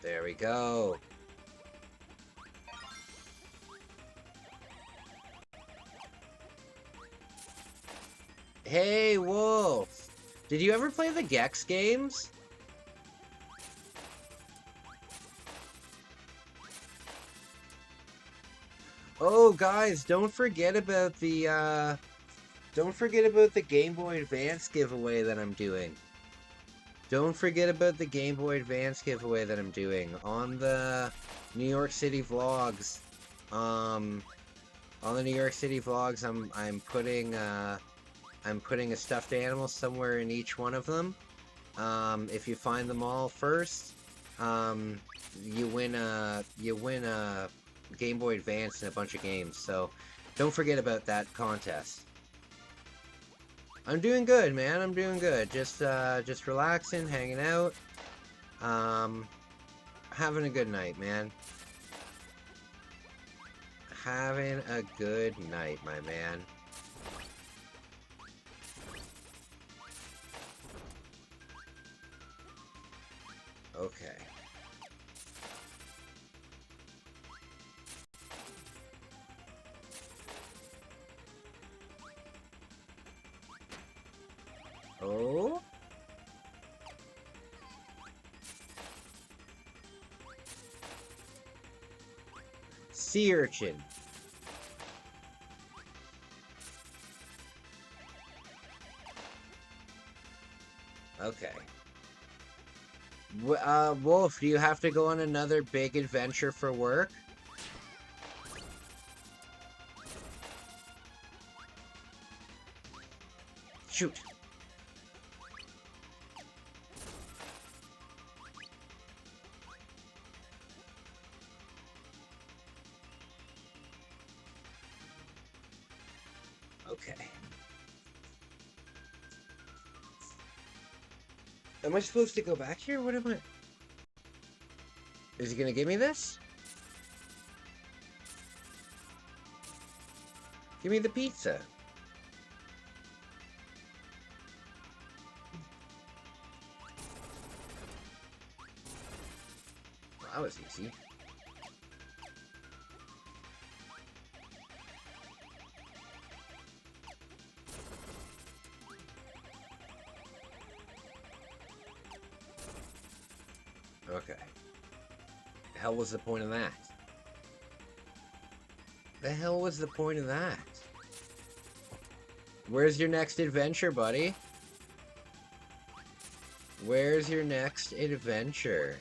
There we go. Hey, Wolf! Did you ever play the Gex games? Oh, guys, don't forget about the Game Boy Advance giveaway that I'm doing. Don't forget about the Game Boy Advance giveaway that I'm doing on the New York City vlogs. On the New York City vlogs, I'm putting a stuffed animal somewhere in each one of them. If you find them all first, you win a Game Boy Advance and a bunch of games. So don't forget about that contest. I'm doing good, man. I'm doing good. Just relaxing, hanging out. Having a good night, man. Having a good night, my man. Okay. Oh? Sea urchin. Okay. Wolf, do you have to go on another big adventure for work? Shoot. Okay. Am I supposed to go back here? What am I... Is he gonna give me this? Give me the pizza. Well, that was easy. Okay. The hell was the point of that? The hell was the point of that? Where's your next adventure, buddy? Where's your next adventure?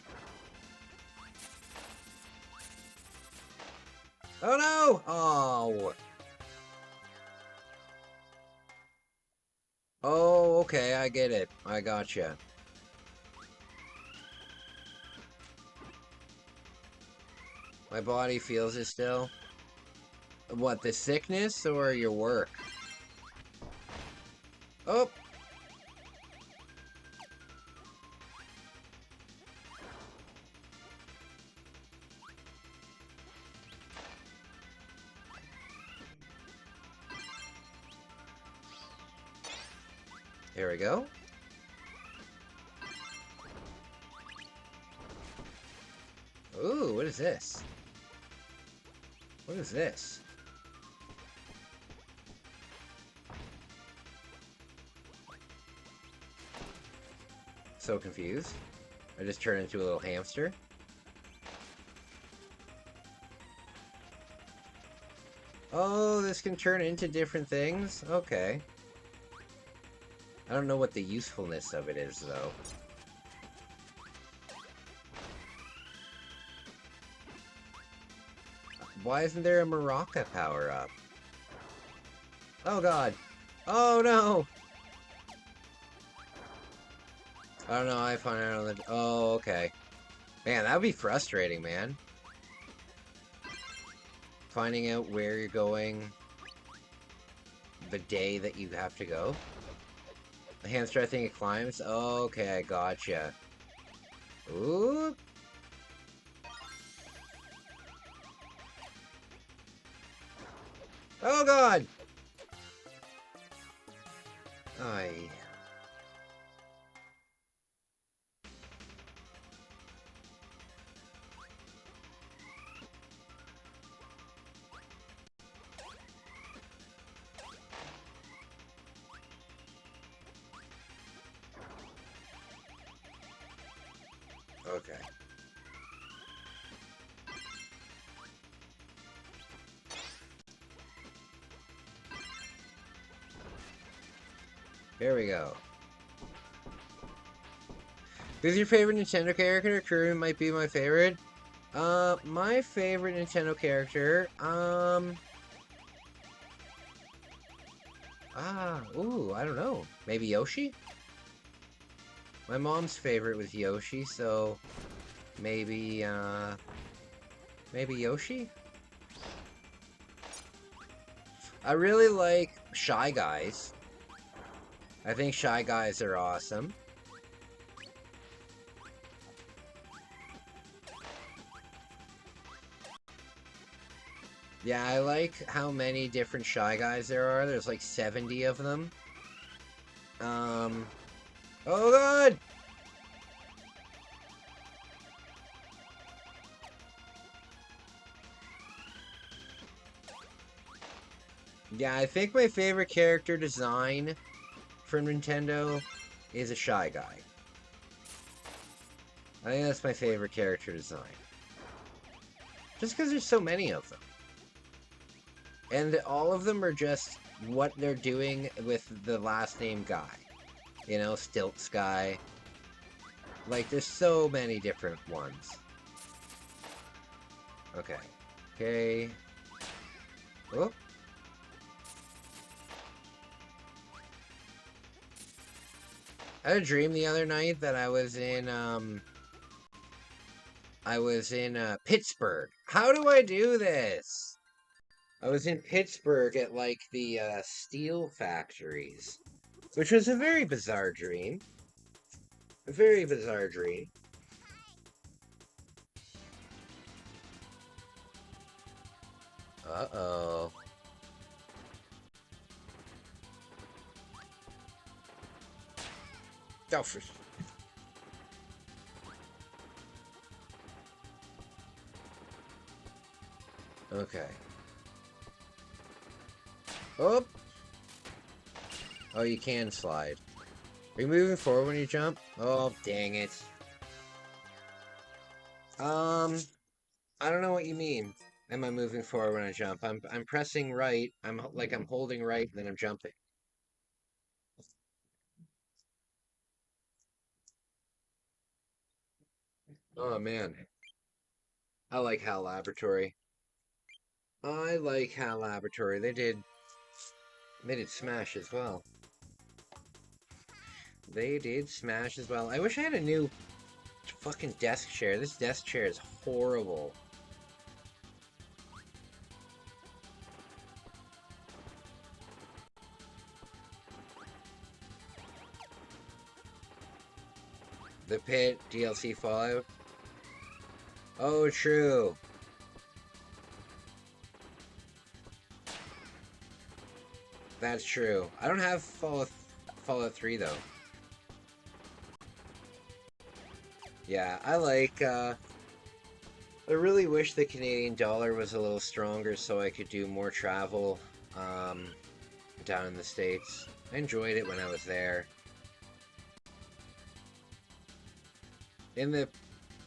Oh no! Oh. Oh, okay, I get it. I gotcha. My body feels it still. What, the sickness or your work? Oh! Here we go. Ooh, what is this? What is this? So confused. I just turned into a little hamster. Oh, this can turn into different things? Okay. I don't know what the usefulness of it is, though. Why isn't there a Maraca power-up? Oh god. Oh no! I don't know, I find out on the... Oh, okay. Man, that would be frustrating, man. Finding out where you're going the day that you have to go. The hamster, I think it climbs. Oh, okay, I gotcha. Ooh. Oh god! Aye. Okay. Here we go. Who's your favorite Nintendo character? Kirby might be my favorite. My favorite Nintendo character, ooh, I don't know. Maybe Yoshi? My mom's favorite was Yoshi, so maybe, maybe Yoshi? I really like Shy Guys. I think Shy Guys are awesome. Yeah, I like how many different Shy Guys there are. There's like 70 of them. Oh god! Yeah, I think my favorite character design from Nintendo is a Shy Guy. I think that's my favorite character design. Just because there's so many of them. And all of them are just what they're doing with the last name guy. You know, Stilts guy. Like, there's so many different ones. Okay. Okay. Oh. I had a dream the other night that I was in Pittsburgh. How do I do this? I was in Pittsburgh at, like, the, steel factories. Which was a very bizarre dream. A very bizarre dream. Uh-oh. Oh, for... Okay. Oh! Oh, you can slide. Are you moving forward when you jump? Oh, dang it. I don't know what you mean. Am I moving forward when I jump? I'm pressing right. I'm holding right, then I'm jumping. Oh man. I like HAL Laboratory. I like HAL Laboratory. They did Smash as well. They did Smash as well. I wish I had a new fucking desk chair. This desk chair is horrible. The Pit, DLC Fallout. Oh, true. That's true. I don't have Fallout 3 though. Yeah, I really wish the Canadian dollar was a little stronger so I could do more travel down in the States. I enjoyed it when I was there. In the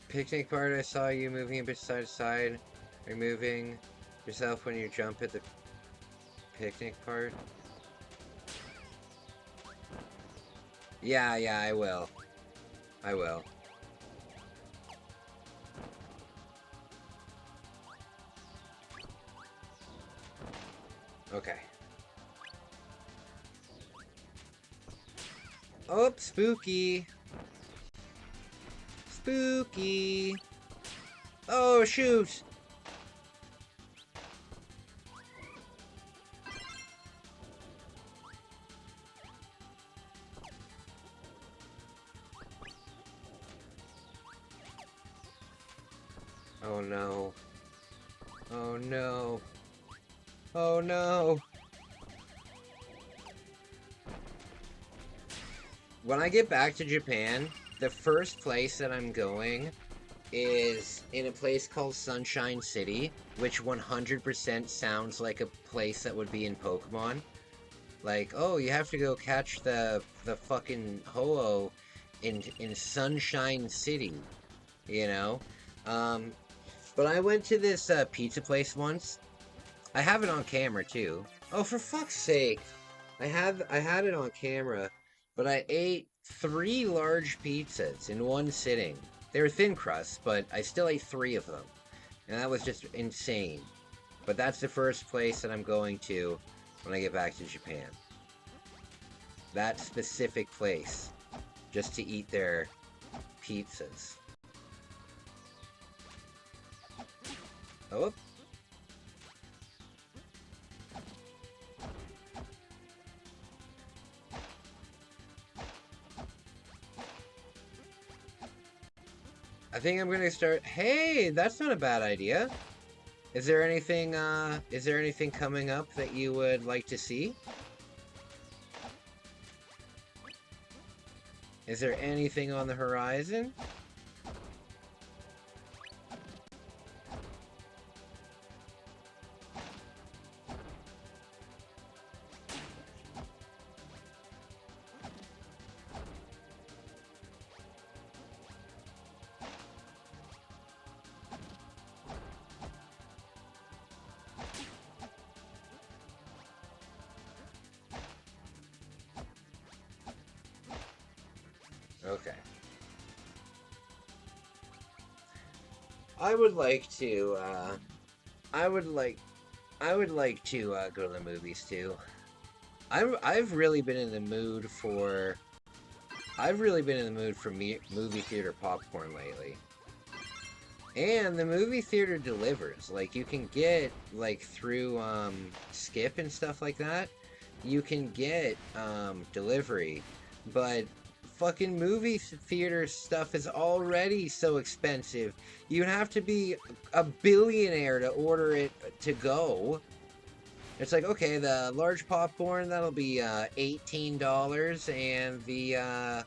picnic part, I saw you moving a bit side to side, removing yourself when you jump at the picnic part. Yeah, I will. I will. Okay. Oh, spooky. Spooky. Oh, shoot. Oh no. Oh no. Oh no. When I get back to Japan, the first place that I'm going is in a place called Sunshine City, which 100% sounds like a place that would be in Pokemon. Like, oh, you have to go catch the fucking Ho-Oh in Sunshine City, you know? But I went to this pizza place once. I have it on camera too. Oh, for fuck's sake! I had it on camera, but I ate 3 large pizzas in one sitting. They were thin crust, but I still ate 3 of them, and that was just insane. But that's the first place that I'm going to when I get back to Japan. That specific place, just to eat their pizzas. Oh. I think I'm gonna start. Hey, that's not a bad idea. Is there anything coming up that you would like to see? Is there anything on the horizon? Okay. I would like to go to the movies too. I've really been in the mood for movie theater popcorn lately. And the movie theater delivers. Like, you can get, like, through Skip and stuff like that, you can get delivery, but fucking movie theater stuff is already so expensive. You'd have to be a billionaire to order it to go. It's like, okay, the large popcorn, that'll be $18, and the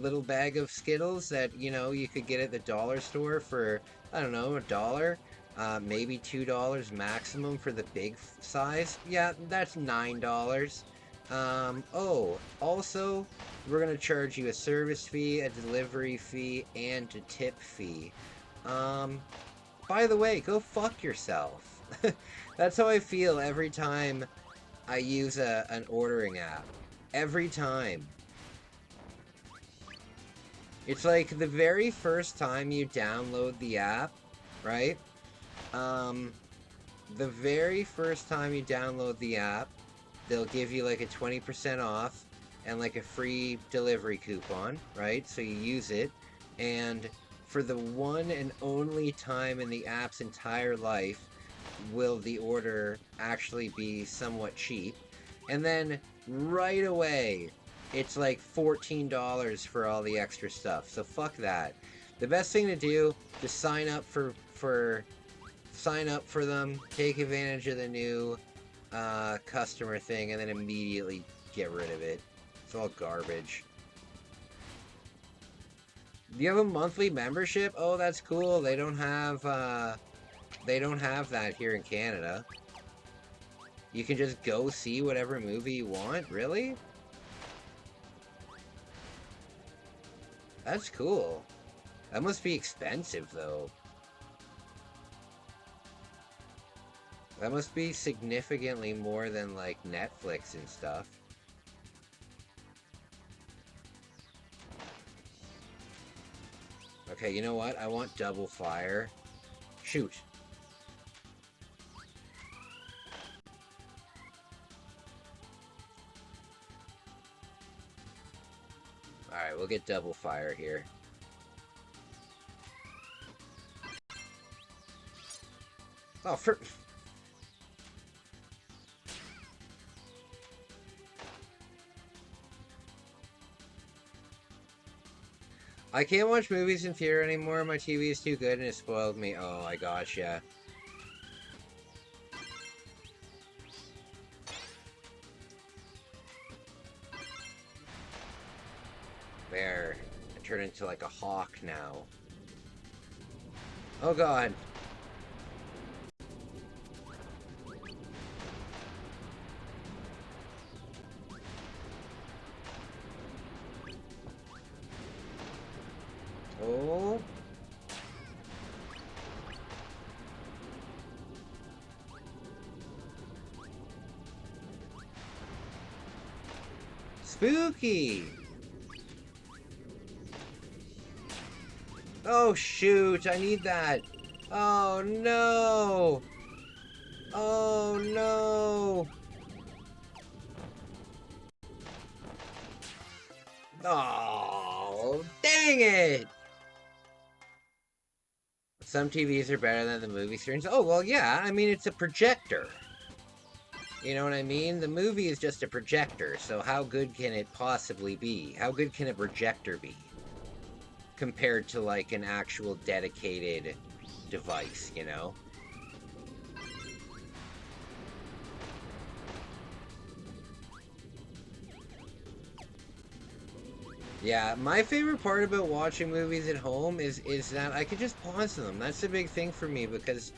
little bag of Skittles that, you know, you could get at the dollar store for, I don't know, $1, maybe $2 maximum for the big size. Yeah, that's $9. Oh, also, we're gonna charge you a service fee, a delivery fee, and a tip fee. By the way, go fuck yourself. That's how I feel every time I use an ordering app. Every time. It's like the very first time you download the app, right? the very first time you download the app, they'll give you like a 20% off and like a free delivery coupon, right? So you use it, and for the one and only time in the app's entire life will the order actually be somewhat cheap. And then right away, it's like $14 for all the extra stuff. So fuck that. The best thing to do, just sign up for them, take advantage of the new customer thing, and then immediately get rid of it. It's all garbage. Do you have a monthly membership? Oh, that's cool. They don't have that here in Canada. You can just go see whatever movie you want? Really? That's cool. That must be expensive, though. That must be significantly more than, like, Netflix and stuff. Okay, you know what? I want double fire. Shoot. Alright, we'll get double fire here. Oh, I can't watch movies in theater anymore. My TV is too good and it spoiled me. Oh, I gotcha. There. I turned into like a hawk now. Oh god. Oh. Spooky. Oh shoot, I need that. Oh no. Oh no. Oh, dang it. Some TVs are better than the movie screens. Oh, well, yeah. I mean, it's a projector. You know what I mean? The movie is just a projector, so how good can it possibly be? How good can a projector be? Compared to, like, an actual dedicated device, you know? Yeah, my favorite part about watching movies at home is that I could just pause them. That's the big thing for me, because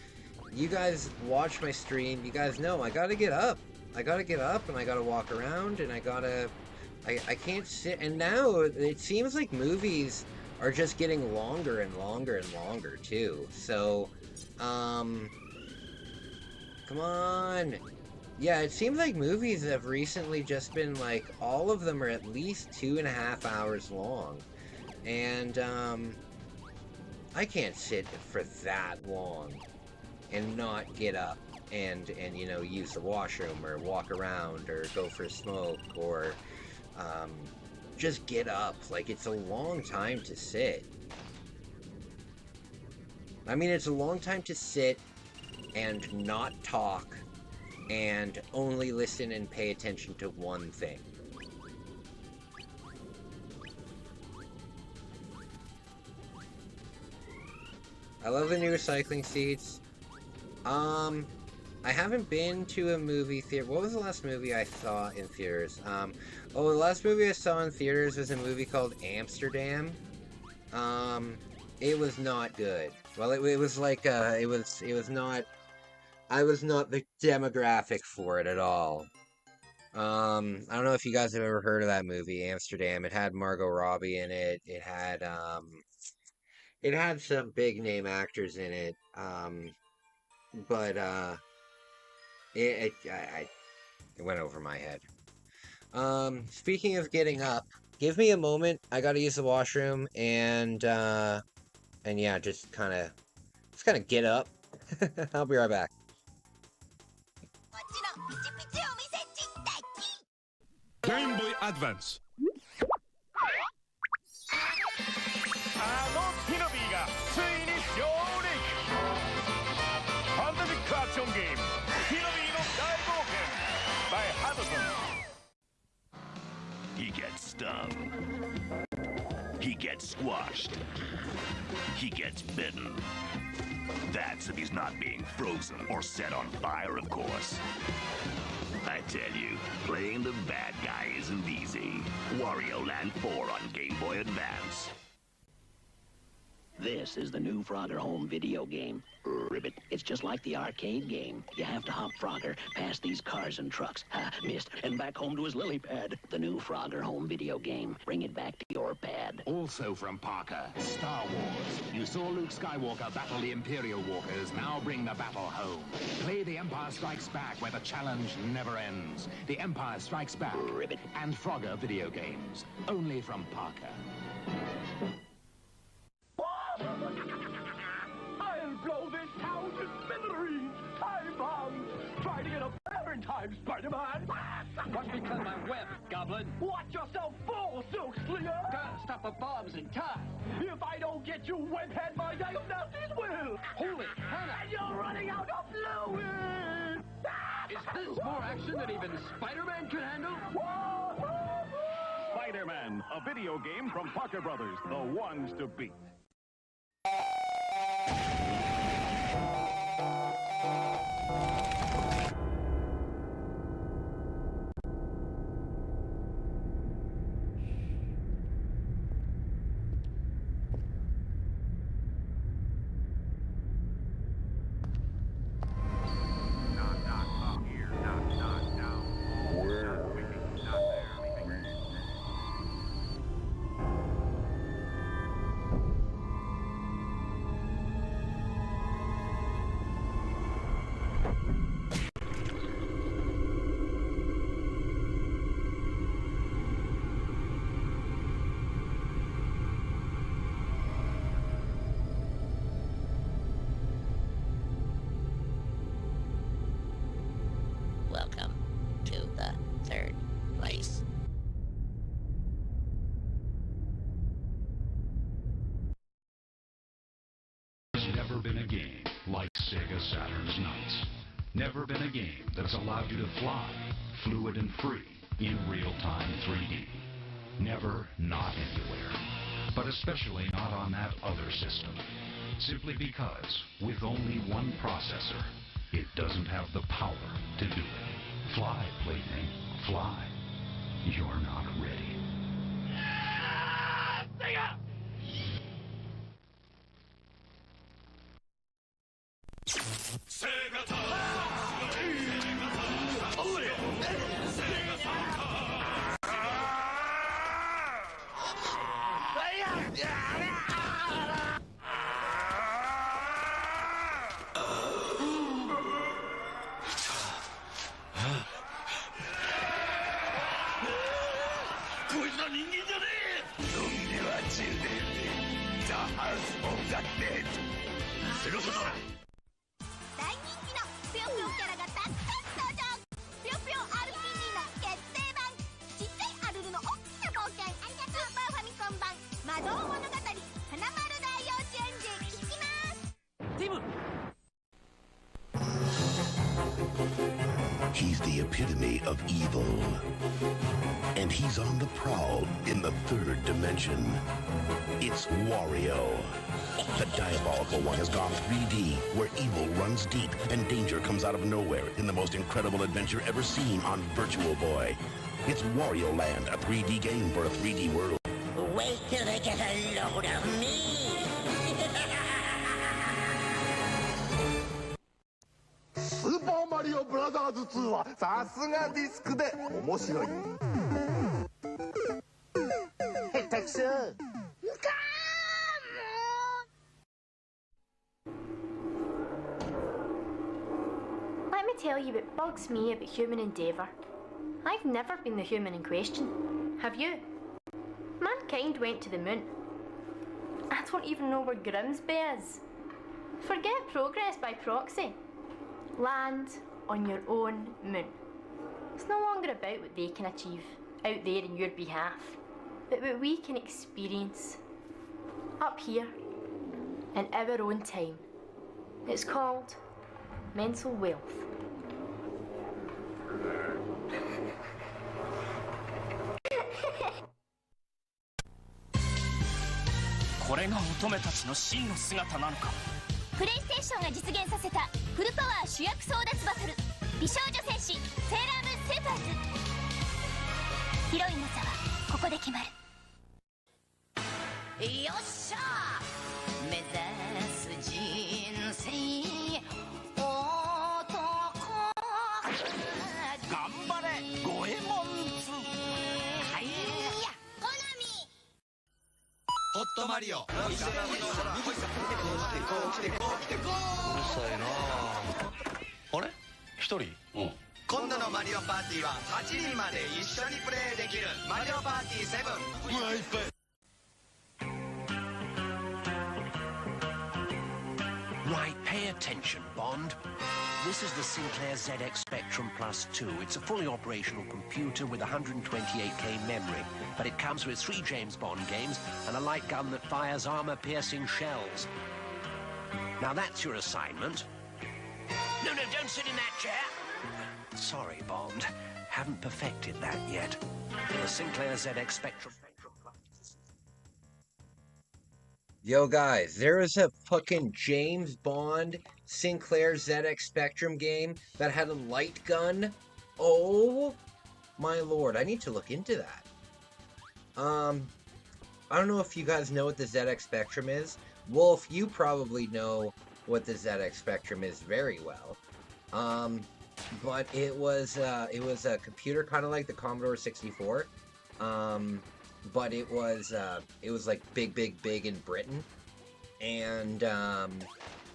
you guys watch my stream, you guys know I gotta get up. I gotta get up and I gotta walk around and I can't sit. And now it seems like movies are just getting longer and longer and longer too. So, come on. Yeah, it seems like movies have recently just been like, all of them are at least 2.5 hours long. And, I can't sit for that long and not get up and you know, use the washroom or walk around or go for a smoke or, just get up. Like, it's a long time to sit. I mean, it's a long time to sit and not talk and only listen and pay attention to one thing. I love the new recycling seats. I haven't been to a movie theater. What was the last movie I saw in theaters? The last movie I saw in theaters was a movie called Amsterdam. It was not good. Well, it was like, it was not... I was not the demographic for it at all. I don't know if you guys have ever heard of that movie, Amsterdam. It had Margot Robbie in it. It had some big name actors in it. But it went over my head. Speaking of getting up, give me a moment. I gotta use the washroom and yeah, just kind of get up. I'll be right back. Game Boy Advance. あのキノビーがついに上陸。ファンタジックアクションゲーム「キノビーの大冒険」by Haddison. He gets stung. He gets squashed. He gets bitten. That's if he's not being frozen or set on fire, of course. I tell you, playing the bad guy isn't easy. Wario Land 4 on Game Boy Advance. This is the new Frogger home video game. Ribbit, it's just like the arcade game. You have to hop Frogger past these cars and trucks. Ha, missed. And back home to his lily pad. The new Frogger home video game. Bring it back to your pad. Also from Parker, Star Wars. You saw Luke Skywalker battle the Imperial Walkers. Now bring the battle home. Play The Empire Strikes Back, where the challenge never ends. The Empire Strikes Back. Ribbit. And Frogger video games. Only from Parker. I'll blow this town to smithereens! Time bombs! Try to get up there in time, Spider-Man! Watch me cut my web, Goblin. Watch yourself fall, Silk Slinger! Gotta stop the bombs in time. If I don't get you, webhead, my diagnoses will! Holy Hannah! And you're running out of fluid! Is this more action than even Spider-Man can handle? Spider-Man, a video game from Parker Brothers, the ones to beat. Welcome to the third place. There's never been a game like Sega Saturn's Nights. Never been a game that's allowed you to fly, fluid and free, in real-time 3D. Never, not anywhere. But especially not on that other system. Simply because, with only one processor, it doesn't have the power to do it. Fly, plaything, fly. You're not ready. Sega! He's the epitome of evil. And he's on the prowl in the third dimension. It's Wario. The diabolical one has gone 3D, where evil runs deep and danger comes out of nowhere in the most incredible adventure ever seen on Virtual Boy. It's Wario Land, a 3D game for a 3D world. Wait till they get a load of me! Super Mario Brothers 2はさすがディスクで面白い。下手くそ。Let me tell you what bugs me about human endeavour. I've never been the human in question. Have you? Mankind went to the moon. I don't even know where Grimsby is. Forget progress by proxy. Land on your own moon. It's no longer about what they can achieve. out there in your behalf, but what we can experience up here in our own time. It's called mental wealth. これが乙女たちの真の姿なのか。プレイステーションが実現させたフルパワー主役争奪バトル、美少女戦士セーラームーンスーパーズ。ヒロインの座はここで決まる。よっしゃー、目指す人生男。頑張れゴエモンズ。はいやコナミ。ホットマリオうるさいなあれ一人今度のマリオパーティーは8人まで一緒にプレイできるマリオパーティー7。うわいっぱい。 Right, pay attention, Bond. This is the Sinclair ZX Spectrum Plus 2. It's a fully operational computer with 128K memory, but it comes with 3 James Bond games and a light gun that fires armor-piercing shells. Now that's your assignment. No, don't sit in that chair. Sorry, Bond. Haven't perfected that yet. The Sinclair ZX Spectrum... Yo guys, there is a fucking James Bond Sinclair ZX Spectrum game that had a light gun. Oh my lord, I need to look into that. I don't know if you guys know what the ZX Spectrum is. Wolf, you probably know what the ZX Spectrum is very well. But it was a computer kind of like the Commodore 64. But it was like big in Britain, and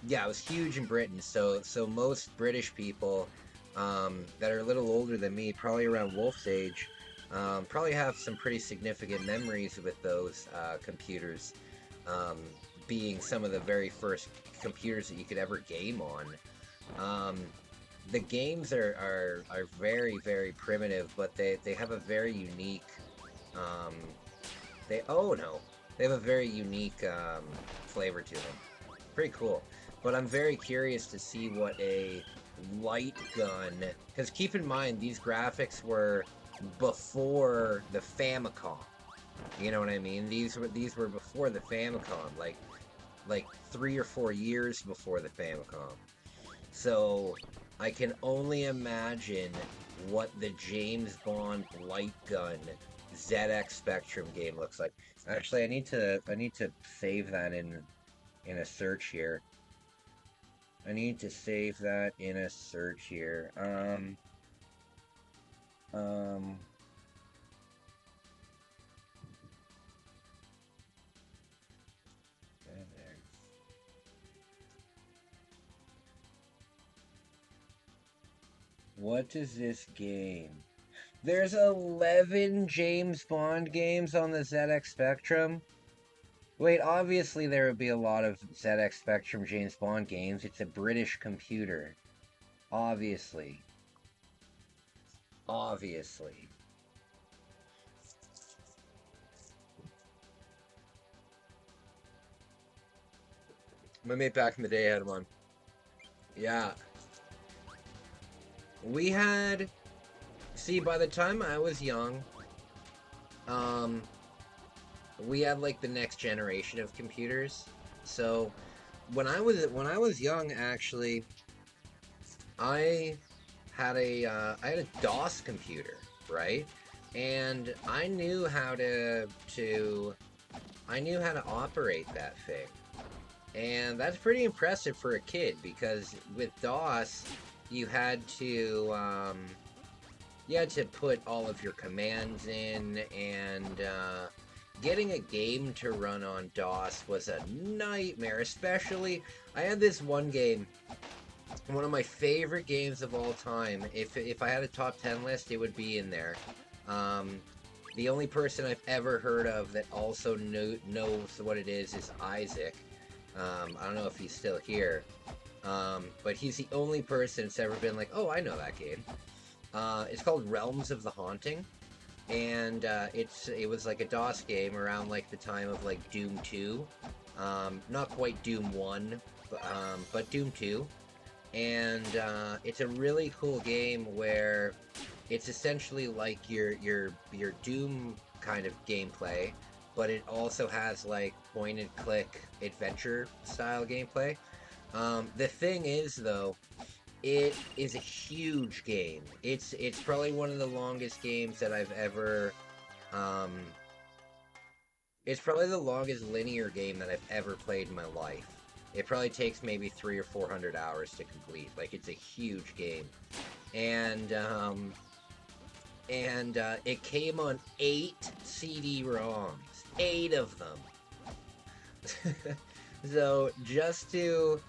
yeah, it was huge in Britain. So most British people that are a little older than me, probably around Wolf's age, probably have some pretty significant memories with those computers, being some of the very first computers that you could ever game on. The games are very primitive, but they have a very unique. They have a very unique flavor to them. Pretty cool. But I'm very curious to see what a light gun, because keep in mind these graphics were before the Famicom. You know what I mean? These were before the Famicom, like 3 or 4 years before the Famicom. So I can only imagine what the James Bond light gun ZX Spectrum game looks like. Actually, I need to save that in a search here. I need to save that in a search here. What is this game? There's 11 James Bond games on the ZX Spectrum. Wait, obviously there would be a lot of ZX Spectrum James Bond games. It's a British computer. Obviously. Obviously. My mate back in the day had one. Yeah. We had... See, by the time I was young, we had like the next generation of computers. So when I was young, actually, I had a DOS computer, right? And I knew how to operate that thing. And that's pretty impressive for a kid, because with DOS, you had to put all of your commands in, and getting a game to run on DOS was a nightmare. Especially, I had this one game, one of my favorite games of all time. If I had a top 10 list, it would be in there. The only person I've ever heard of that also knows what it is Isaac. I don't know if he's still here, but he's the only person that's ever been like, oh, I know that game. It's called Realms of the Haunting. and it was like a DOS game around like the time of like Doom 2, not quite Doom 1, but Doom 2, and it's a really cool game where it's essentially like your Doom kind of gameplay, but it also has like point and click adventure style gameplay. The thing is though, it is a huge game. It's probably one of the longest games that I've ever it's probably the longest linear game that I've ever played in my life. It probably takes maybe 300 or 400 hours to complete. Like, it's a huge game. And it came on 8 CD-ROMs. 8 of them. So just to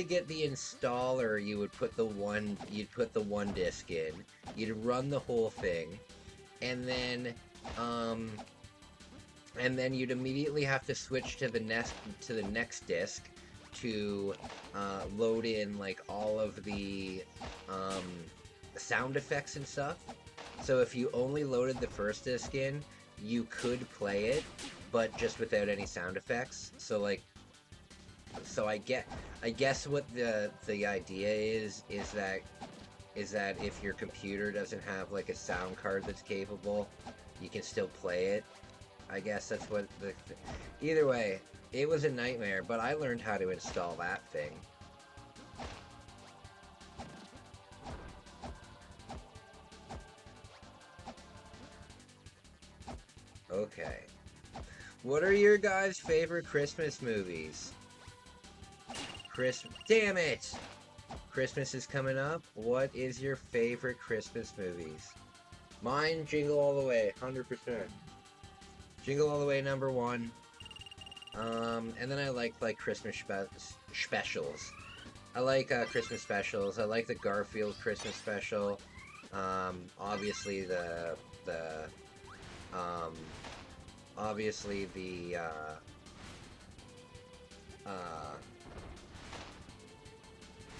get the installer, you would put the one disc in. You'd run the whole thing, and then you'd immediately have to switch to the next disc to load in like all of the sound effects and stuff. So if you only loaded the first disc in, you could play it, but just without any sound effects. So I guess what the idea is that if your computer doesn't have like a sound card that's capable, you can still play it. I guess that's what either way, it was a nightmare, but I learned how to install that thing. Okay. What are your guys' favorite Christmas movies? Damn it! Christmas is coming up. What is your favorite Christmas movies? Mine, Jingle All the Way, 100%. Jingle All the Way, #1. And then I like Christmas specials. I like Christmas specials. I like the Garfield Christmas special. Obviously the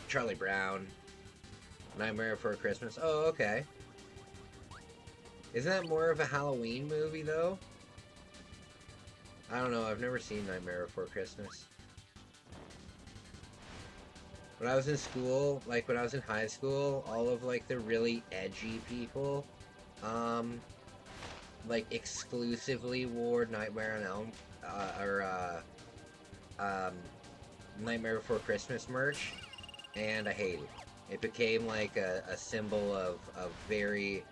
Charlie Brown, Nightmare Before Christmas. Oh, okay. Isn't that more of a Halloween movie, though? I don't know, I've never seen Nightmare Before Christmas. When I was in school, like when I was in high school, all of like the really edgy people, like exclusively wore Nightmare Before Christmas merch, and I hated it. It became like a symbol of very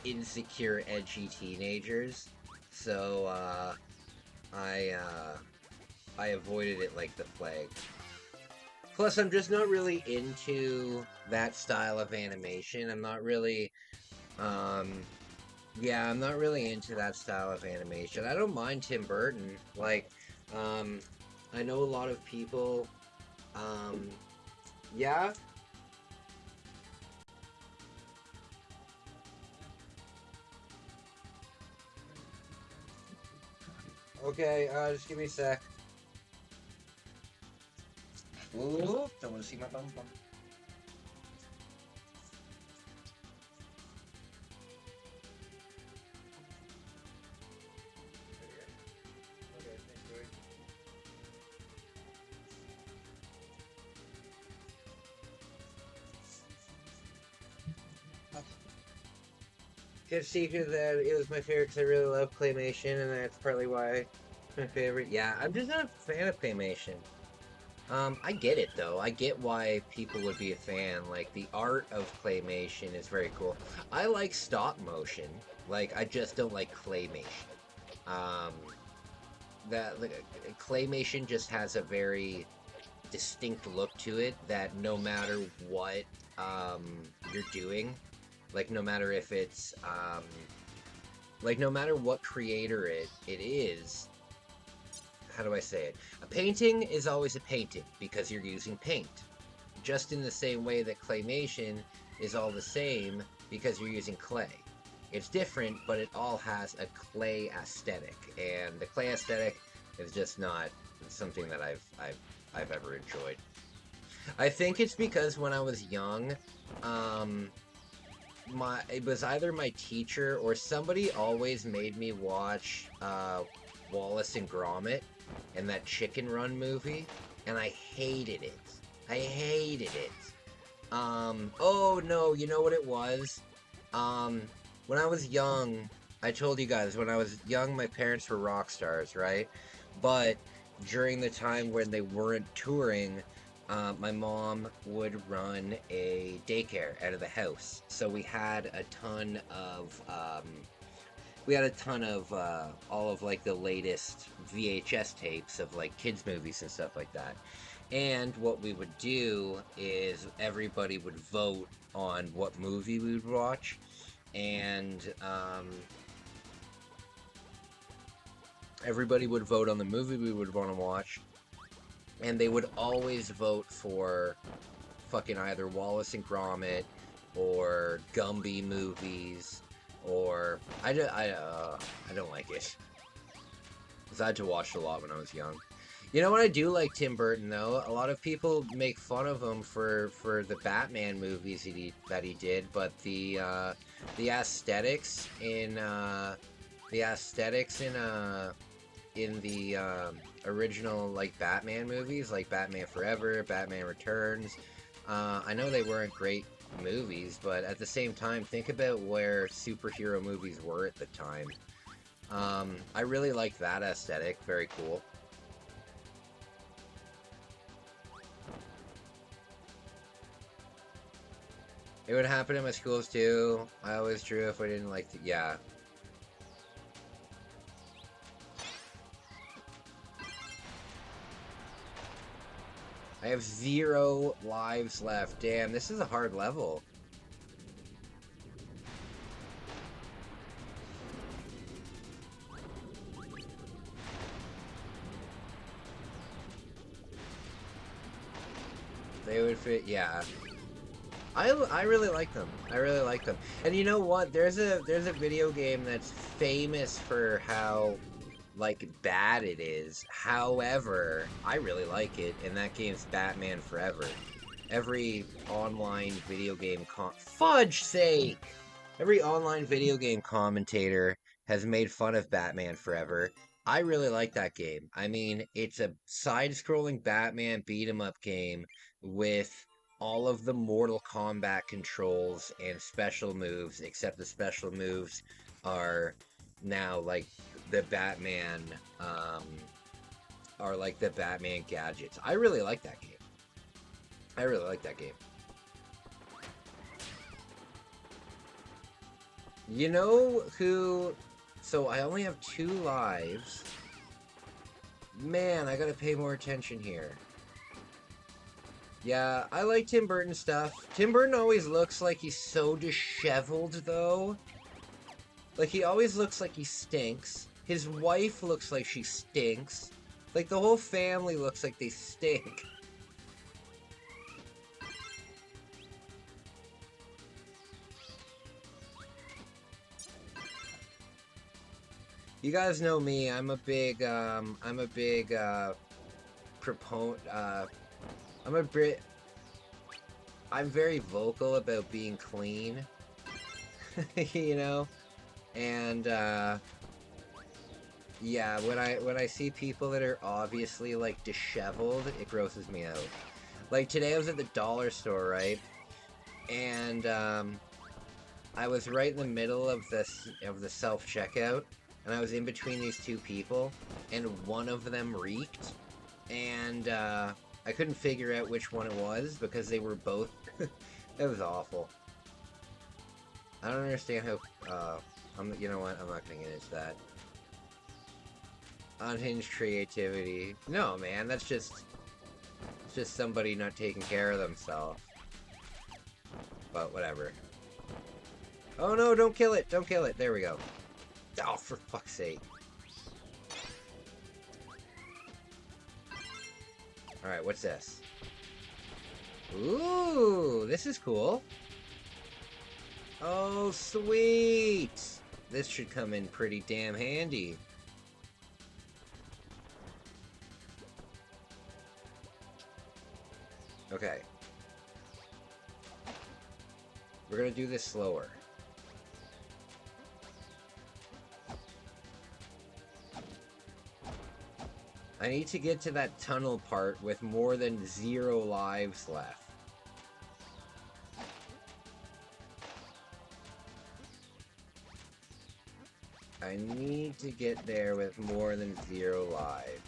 insecure, edgy teenagers. So I avoided it like the plague. Plus, I'm just not really into that style of animation. I'm not really, yeah, I'm not really into that style of animation. I don't mind Tim Burton. Like, I know a lot of people, yeah? Okay, just give me a sec. Ooh, don't want to see my bum bum. Can't secret that it was my favorite because I really love claymation, and that's partly why it's my favorite. Yeah, I'm just not a fan of claymation. I get it though. I get why people would be a fan. Like, the art of claymation is very cool. I like stop motion. Like, I just don't like claymation. Claymation just has a very distinct look to it that no matter what you're doing, like no matter if it's like no matter what creator it is, how do I say it? A painting is always a painting because you're using paint. Just in the same way that claymation is all the same because you're using clay. It's different, but it all has a clay aesthetic, and the clay aesthetic is just not something that I've ever enjoyed. I think it's because when I was young, it was either my teacher or somebody always made me watch Wallace and Gromit and that Chicken Run movie, and I hated it. I hated it. Oh no, you know what it was? When I was young, I told you guys, when I was young, my parents were rock stars, right? But during the time when they weren't touring, my mom would run a daycare out of the house. So we had a ton of, all of like the latest VHS tapes of like kids movies and stuff like that. And what we would do is everybody would vote on what movie we would watch, and everybody would vote on the movie we would want to watch, and they would always vote for fucking either Wallace and Gromit or Gumby movies, or I don't like it, because I had to watch it a lot when I was young. You know what, I do like Tim Burton though. A lot of people make fun of him for the Batman movies that he did, but the aesthetics in the original like Batman movies, like Batman Forever, Batman Returns, I know they weren't great movies, but at the same time, think about where superhero movies were at the time. I really like that aesthetic. Very cool. It would happen in my schools too. I always drew if I didn't like to, yeah. I have 0 lives left. Damn, this is a hard level. They would fit, yeah. I really like them. I really like them. And you know what? There's a video game that's famous for how like bad it is. However, I really like it, and that game's Batman Forever. Every online video game fudge sake! Every online video game commentator has made fun of Batman Forever. I really like that game. I mean, it's a side-scrolling Batman beat-em-up game with all of the Mortal Kombat controls and special moves, except the special moves are now like the Batman, are like the Batman gadgets. I really like that game. I really like that game. You know who... So I only have 2 lives. Man, I gotta pay more attention here. Yeah, I like Tim Burton stuff. Tim Burton always looks like he's so disheveled, though. Like, he always looks like he stinks. His wife looks like she stinks. Like, the whole family looks like they stink. You guys know me, I'm a big proponent, I'm very vocal about being clean, you know, and, yeah, when I see people that are obviously, like, disheveled, it grosses me out. Like, today I was at the dollar store, right, and, I was right in the middle of the self-checkout, and I was in between these 2 people, and one of them reeked, and, I couldn't figure out which one it was, because they were both... It was awful. I don't understand how... you know what? I'm not gonna get into that. Unhinged creativity. No, man, that's just... It's just somebody not taking care of themselves. But, whatever. Oh no, don't kill it! Don't kill it! There we go. Oh, for fuck's sake. Alright, what's this? Ooh, this is cool. Oh, sweet! This should come in pretty damn handy. Okay. We're gonna do this slower. I need to get to that tunnel part with more than 0 lives left. I need to get there with more than 0 lives.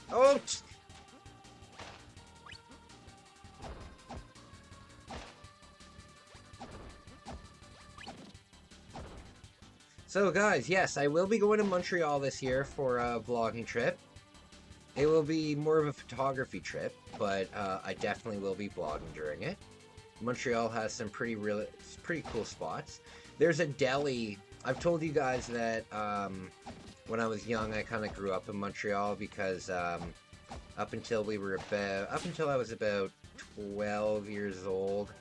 Oh! So guys, yes, I will be going to Montreal this year for a vlogging trip. It will be more of a photography trip, but I definitely will be vlogging during it. Montreal has some pretty cool spots. There's a deli. I've told you guys that when I was young, I kind of grew up in Montreal because up until I was about 12 years old,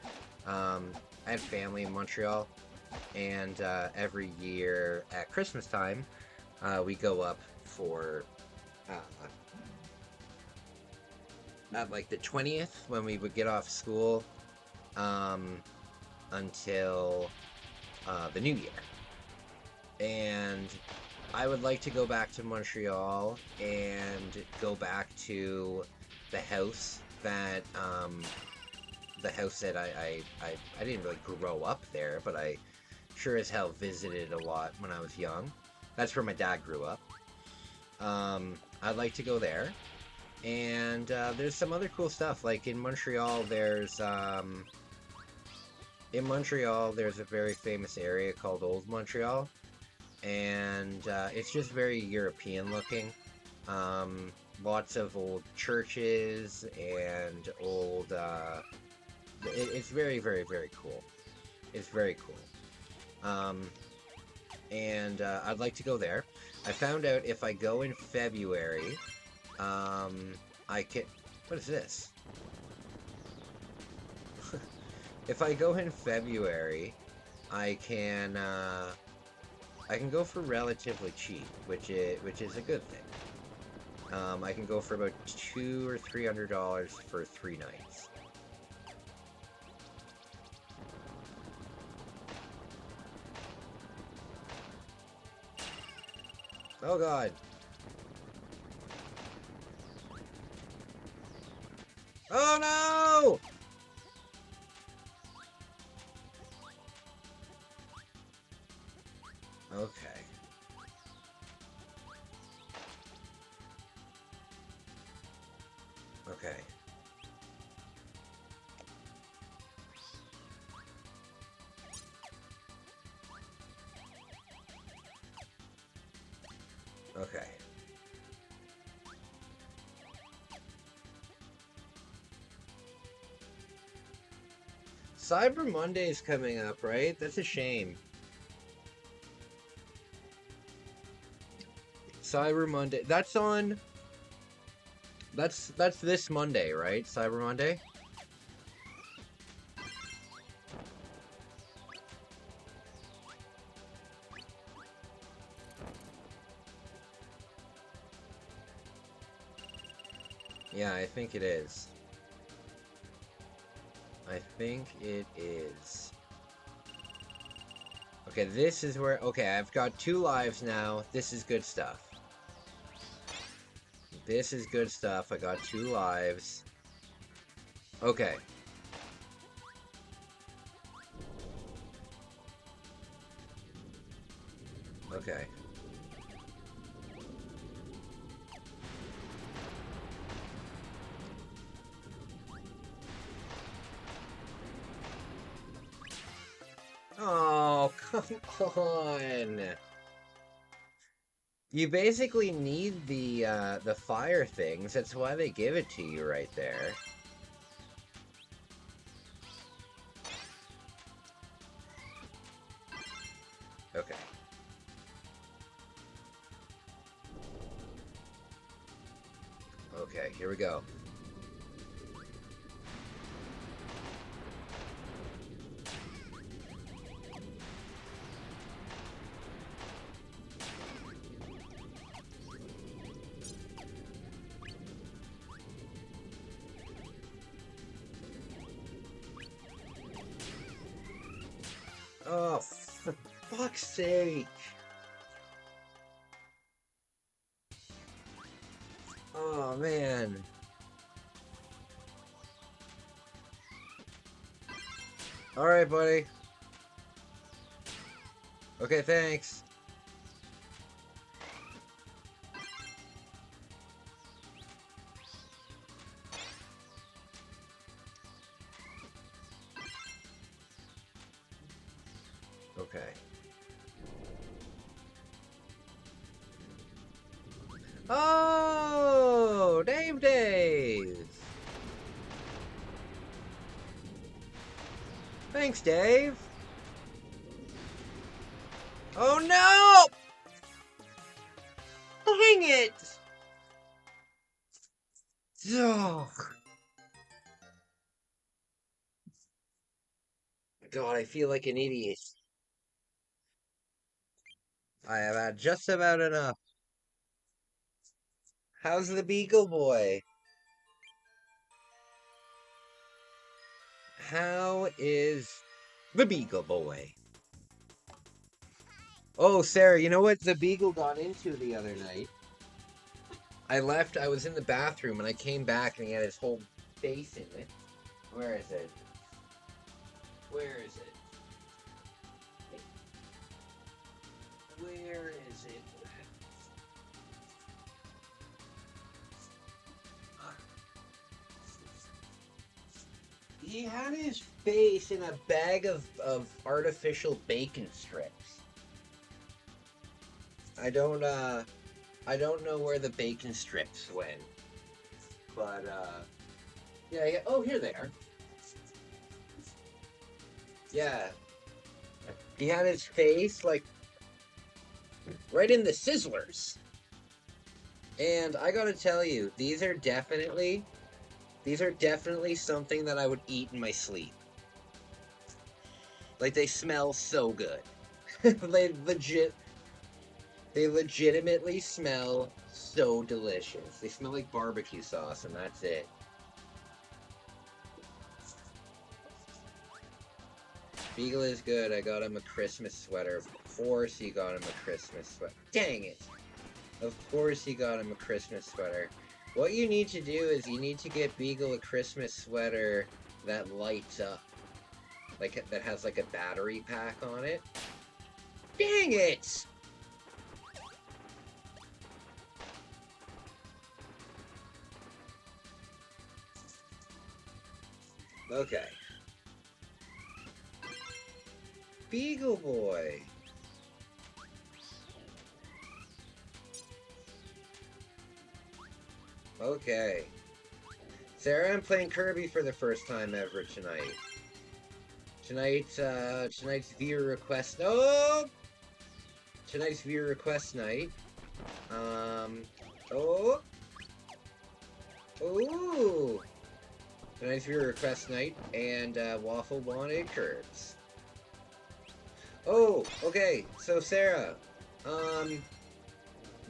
I had family in Montreal, and every year at Christmas time, we go up for at like the 20th when we would get off school until the new year. And I would like to go back to Montreal and go back to the house that I didn't really grow up there, but I sure as hell visited a lot when I was young. That's where my dad grew up. I'd like to go there. And there's some other cool stuff, like in Montreal there's a very famous area called Old Montreal, and it's just very European looking. Lots of old churches and old it's very, very, very cool. It's very cool. And I'd like to go there. I found out if I go in February, I can... What is this? If I go in February, I can go for relatively cheap, which is a good thing. I can go for about $200 or $300 for 3 nights. Oh god. Oh no! Okay. Okay. Okay. Cyber Monday is coming up, right? That's a shame. Cyber Monday. That's on... That's this Monday, right? Cyber Monday? Yeah, I think it is. I think it is. Okay, this is where... Okay, I've got 2 lives now. This is good stuff. This is good stuff. I got 2 lives. Okay. Okay. Oh, come on. You basically need the fire things. That's why they give it to you right there. Okay. Okay, here we go. Oh, for fuck's sake. Oh, man. Alright, buddy. Okay, thanks. Okay. Oh, Dave! Thanks, Dave. Oh no! Dang it! Oh. God, I feel like an idiot. I have had just about enough. How's the Beagle Boy? How is the Beagle Boy? Oh, Sarah, you know what the Beagle got into the other night? I was in the bathroom, and I came back, and he had his whole face in it. Where is it? Where is it? Where is it? He had his face in a bag of artificial bacon strips. I don't know where the bacon strips went. But, yeah, oh, here they are. Yeah. He had his face, like, right in the sizzlers. And I gotta tell you, these are definitely something that I would eat in my sleep. Like, they smell so good. They legitimately smell so delicious. They smell like barbecue sauce, and that's it. Beagle is good. I got him a Christmas sweater. Of course he got him a Christmas sweater. Dang it! Of course he got him a Christmas sweater. What you need to do is you need to get Beagle a Christmas sweater that lights up. Like, that has like a battery pack on it. Dang it! Okay. Beagle Boy. Okay. Sarah, I'm playing Kirby for the first time ever tonight. Tonight's viewer request. Oh! Tonight's viewer request night. Oh! Ooh! Tonight's viewer request night, and Waffle wanted Curbs. Oh, okay. So Sarah,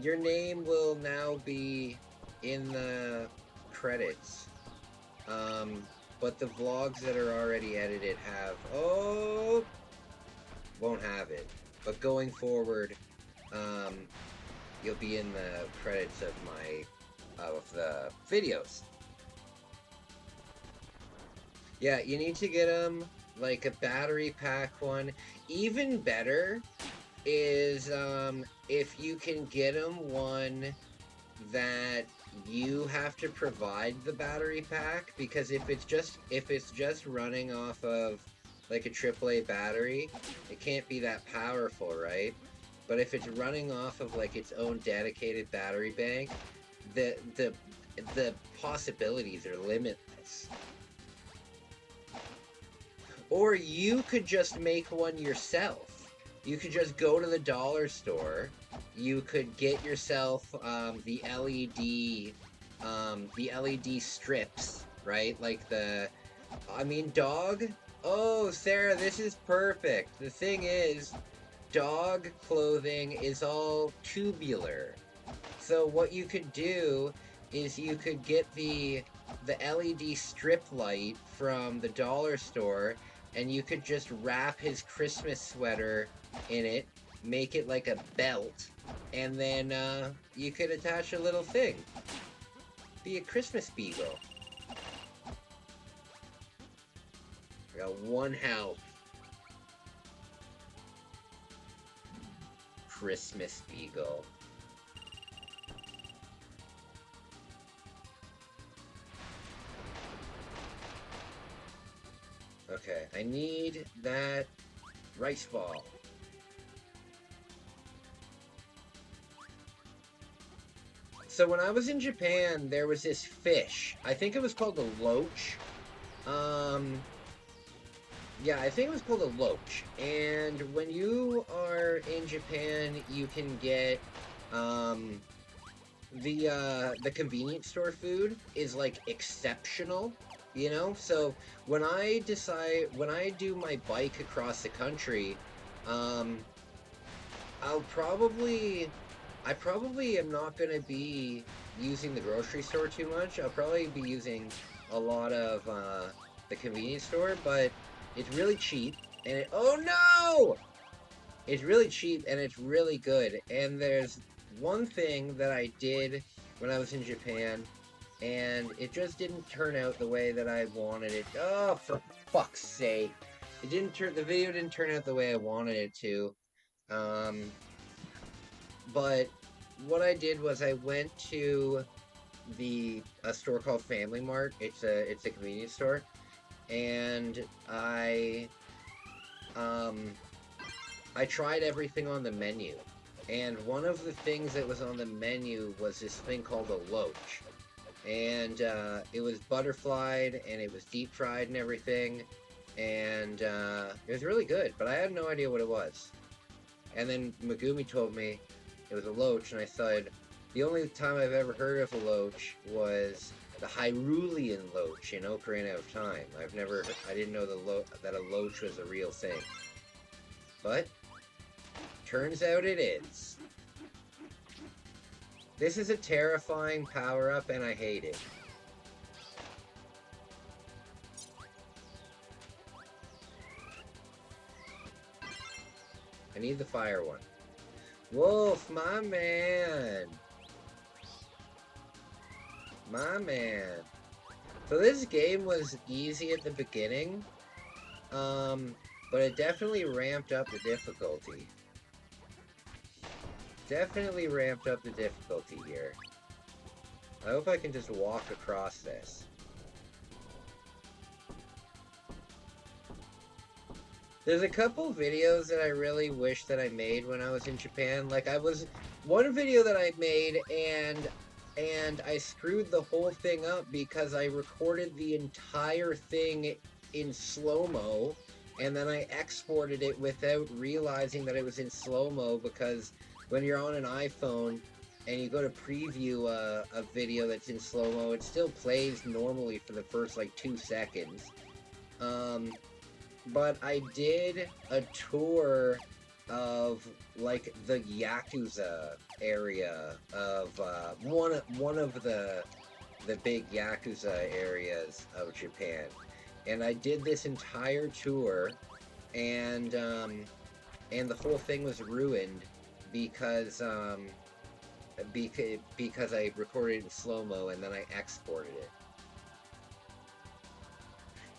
your name will now be in the credits. But the vlogs that are already edited won't have it. But going forward, you'll be in the credits of the videos. Yeah, you need to get them like a battery pack one. Even better is if you can get them one that you have to provide the battery pack, because if it's just running off of like a AAA battery, it can't be that powerful, right? But if it's running off of like its own dedicated battery bank, the possibilities are limitless. Or you could just make one yourself. You could just go to the dollar store. You could get yourself the LED strips, right? Like dog. Oh, Sarah, this is perfect. The thing is, dog clothing is all tubular. So what you could do is you could get the LED strip light from the dollar store, and you could just wrap his Christmas sweater in it, make it like a belt, and then you could attach a little thing. Be a Christmas beagle. I got 1 health. Christmas beagle. Okay, I need that rice ball. So when I was in Japan, there was this fish. I think it was called a loach. Yeah, I think it was called a loach. And when you are in Japan, you can get, the convenience store food is, like, exceptional, you know? So when I do my bike across the country, I probably am not going to be using the grocery store too much. I'll probably be using a lot of the convenience store, but it's really cheap, and oh no! It's really cheap, and it's really good. And there's one thing that I did when I was in Japan, and it just didn't turn out the way that I wanted it. Oh, for fuck's sake. The video didn't turn out the way I wanted it to. But what I did was I went to a store called Family Mart. It's a convenience store, and I tried everything on the menu, and one of the things that was on the menu was this thing called a loach, and it was butterflied, and it was deep fried and everything, and it was really good, but I had no idea what it was. And then Megumi told me it was a loach, and I said, the only time I've ever heard of a loach was the Hyrulean loach in Ocarina of Time. I didn't know that a loach was a real thing. But, turns out it is. This is a terrifying power-up, and I hate it. I need the fire one. Wolf, my man! My man. So this game was easy at the beginning, but it definitely ramped up the difficulty. Definitely ramped up the difficulty here. I hope I can just walk across this. There's a couple videos that I really wish that I made when I was in Japan. Like, one video that I made, and I screwed the whole thing up because I recorded the entire thing in slow-mo, and then I exported it without realizing that it was in slow-mo, because when you're on an iPhone and you go to preview a video that's in slow-mo, it still plays normally for the first, like, 2 seconds. But I did a tour of, like, the Yakuza area of, one of the big Yakuza areas of Japan. And I did this entire tour, and the whole thing was ruined because I recorded it in slow-mo and then I exported it.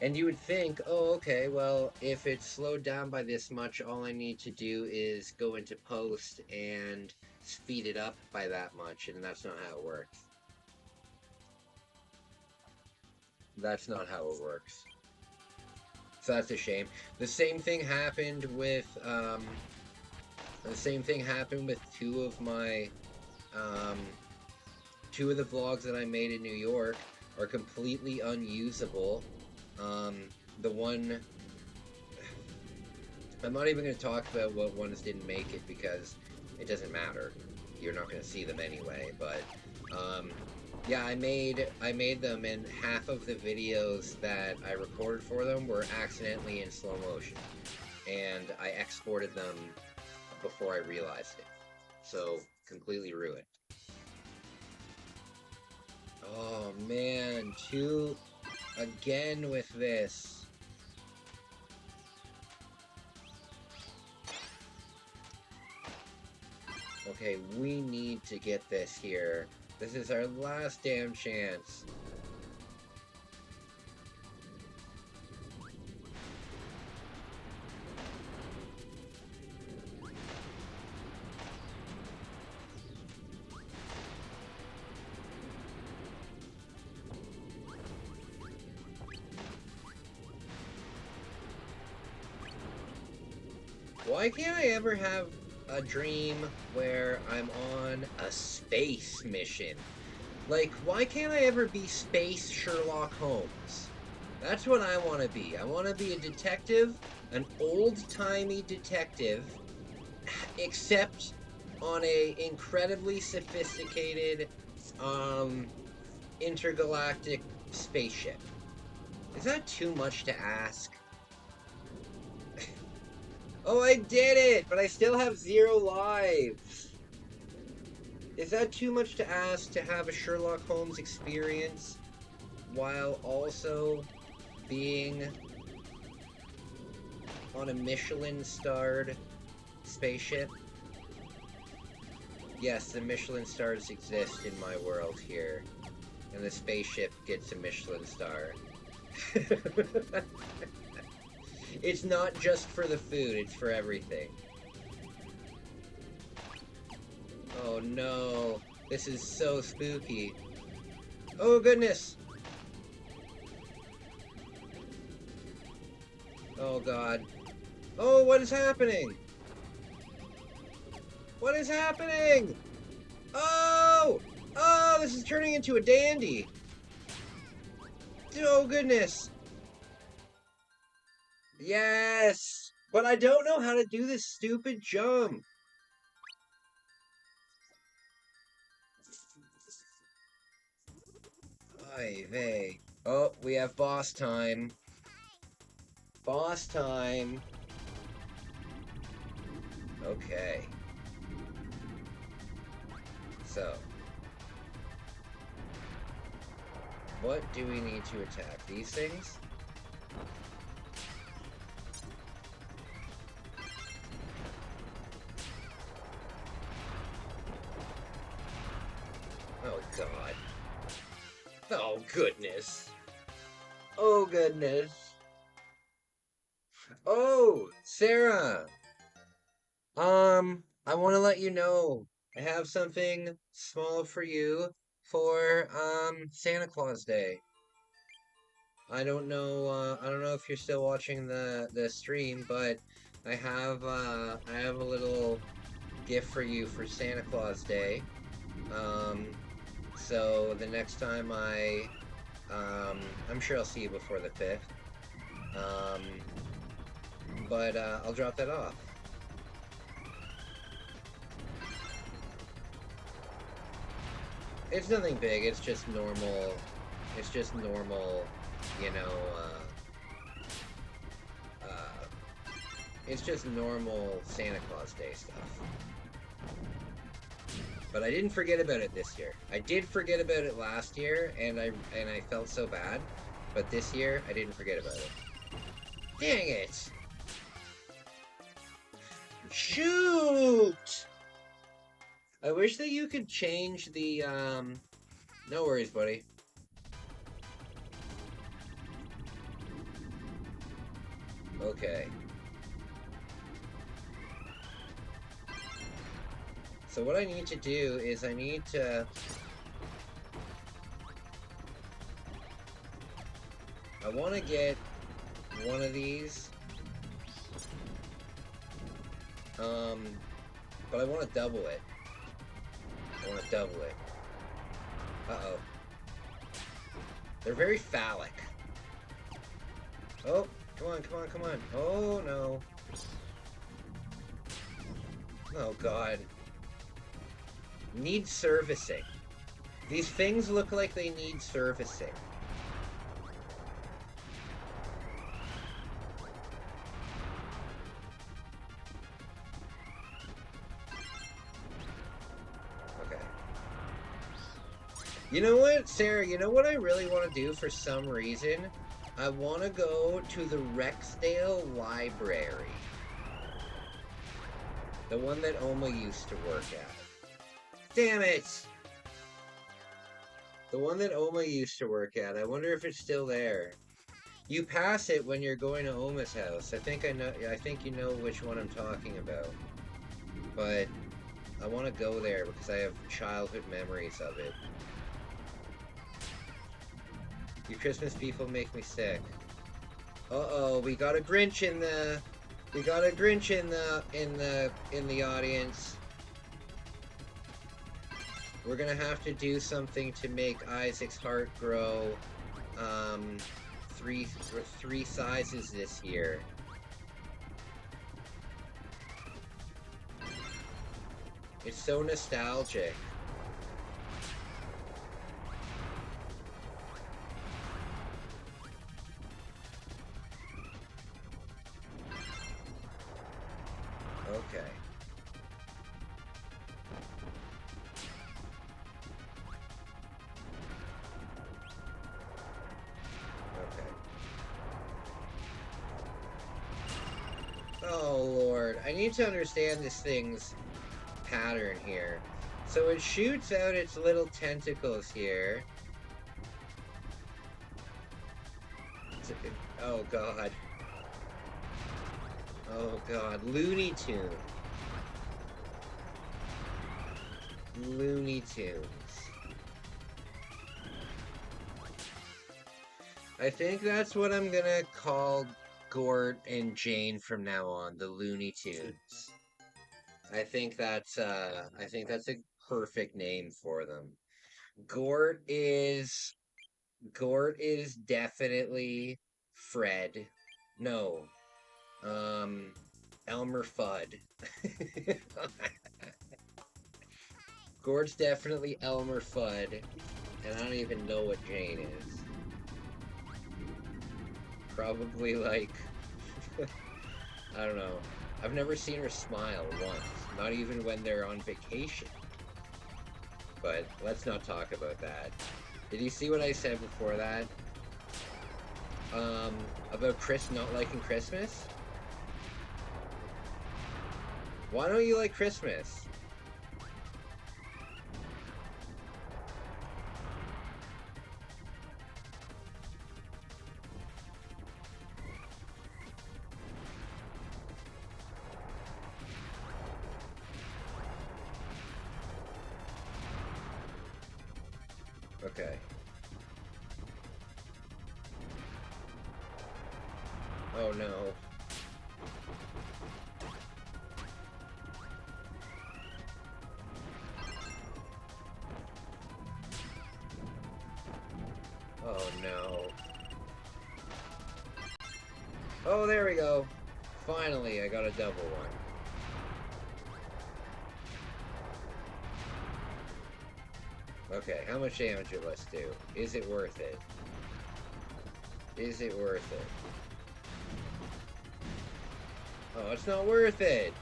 And you would think, oh, okay, well, if it's slowed down by this much, all I need to do is go into post and speed it up by that much, and that's not how it works. That's not how it works. So that's a shame. The same thing happened with, two of my, two of the vlogs that I made in New York are completely unusable. The one, I'm not even going to talk about what ones didn't make it because it doesn't matter. You're not going to see them anyway, but, yeah, I made them, and half of the videos that I recorded for them were accidentally in slow motion, and I exported them before I realized it, so completely ruined. Oh man, again with this. Okay, we need to get this here. This is our last damn chance. Why can't I ever have a dream where I'm on a space mission? Like, why can't I ever be Space Sherlock Holmes? That's what I want to be. I want to be a detective, an old-timey detective, except on a incredibly sophisticated, intergalactic spaceship. Is that too much to ask? Oh, I did it! But I still have 0 lives! Is that too much to ask to have a Sherlock Holmes experience while also being on a Michelin-starred spaceship? Yes, the Michelin stars exist in my world here, and the spaceship gets a Michelin star. It's not just for the food, it's for everything. Oh no, this is so spooky. Oh goodness! Oh god. Oh, what is happening? What is happening? Oh! Oh, this is turning into a dandy! Oh goodness! Yes! But I don't know how to do this stupid jump. Ay vey. Oh, we have boss time. Boss time. Okay. So. What do we need to attack? These things? Oh god. Oh goodness. Oh goodness. Oh, Sarah. I want to let you know I have something small for you for Santa Claus Day. I don't know if you're still watching the stream, but I have a little gift for you for Santa Claus Day. So the next time I'm sure I'll see you before the 5th. But I'll drop that off. It's nothing big, it's just normal, you know, it's just normal Santa Claus Day stuff. But I didn't forget about it this year. I did forget about it last year, and I felt so bad. But this year, I didn't forget about it. Dang it! Shoot! I wish that you could change the, no worries, buddy. Okay. So what I need to do is I need to... I want to get one of these. But I want to double it. Uh-oh. They're very phallic. Oh, come on. Oh, no. Oh, God. Need servicing. These things look like they need servicing. Okay. You know what, Sarah? You know what I really want to do for some reason? I want to go to the Rexdale Library. The one that Oma used to work at. Damn it! The one that Oma used to work at. I wonder if it's still there. You pass it when you're going to Oma's house. I think you know which one I'm talking about. But I want to go there because I have childhood memories of it. You Christmas people make me sick. Uh-oh, we got a Grinch in the audience. We're gonna have to do something to make Isaac's heart grow three sizes this year. It's so nostalgic. Okay. Oh Lord, I need to understand this thing's pattern here. So it shoots out its little tentacles here. Oh God. Oh God, Looney Tunes. Looney Tunes. I think that's what I'm gonna call Gort and Jane from now on, the Looney Tunes. I think that's a perfect name for them. Gort is definitely Fred. No. Elmer Fudd. Gort's definitely Elmer Fudd, and I don't even know what Jane is. Probably like, I don't know. I've never seen her smile once, not even when they're on vacation. But let's not talk about that. Did you see what I said before that? About Chris not liking Christmas? Why don't you like Christmas? Okay. Oh no. Oh no. Oh, there we go. Finally, I got a double one. Okay, how much damage will this do? Is it worth it? Is it worth it? Oh, it's not worth it!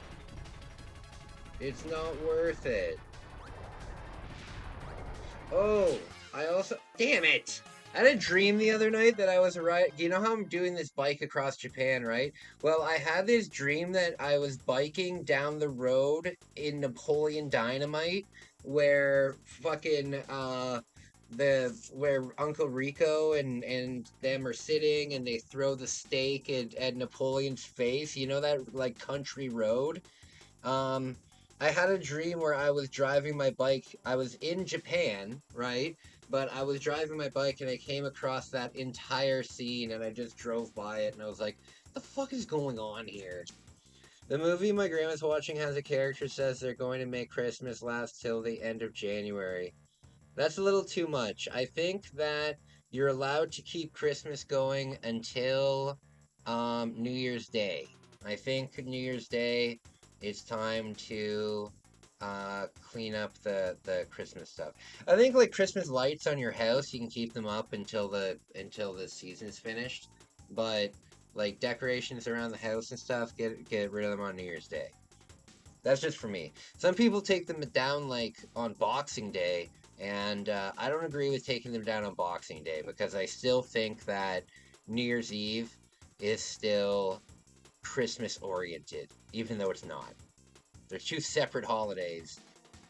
It's not worth it. Oh, I also... Damn it! I had a dream the other night that I was you know how I'm doing this bike across Japan, right? Well, I had this dream that I was biking down the road in Napoleon Dynamite, where fucking, where Uncle Rico and them are sitting and they throw the steak at Napoleon's face. You know that, like, country road? I had a dream where I was driving my bike. I was in Japan, right? But I was driving my bike and I came across that entire scene and I just drove by it and I was like, what the fuck is going on here? The movie my grandma's watching has a character says they're going to make Christmas last till the end of January. That's a little too much. I think that you're allowed to keep Christmas going until New Year's Day. I think New Year's Day, it's time to clean up the Christmas stuff. I think like Christmas lights on your house, you can keep them up until the season is finished. But like decorations around the house and stuff, get rid of them on New Year's Day. That's just for me. Some people take them down like on Boxing Day, and I don't agree with taking them down on Boxing Day because I still think that New Year's Eve is still Christmas oriented, even though it's not. They're two separate holidays,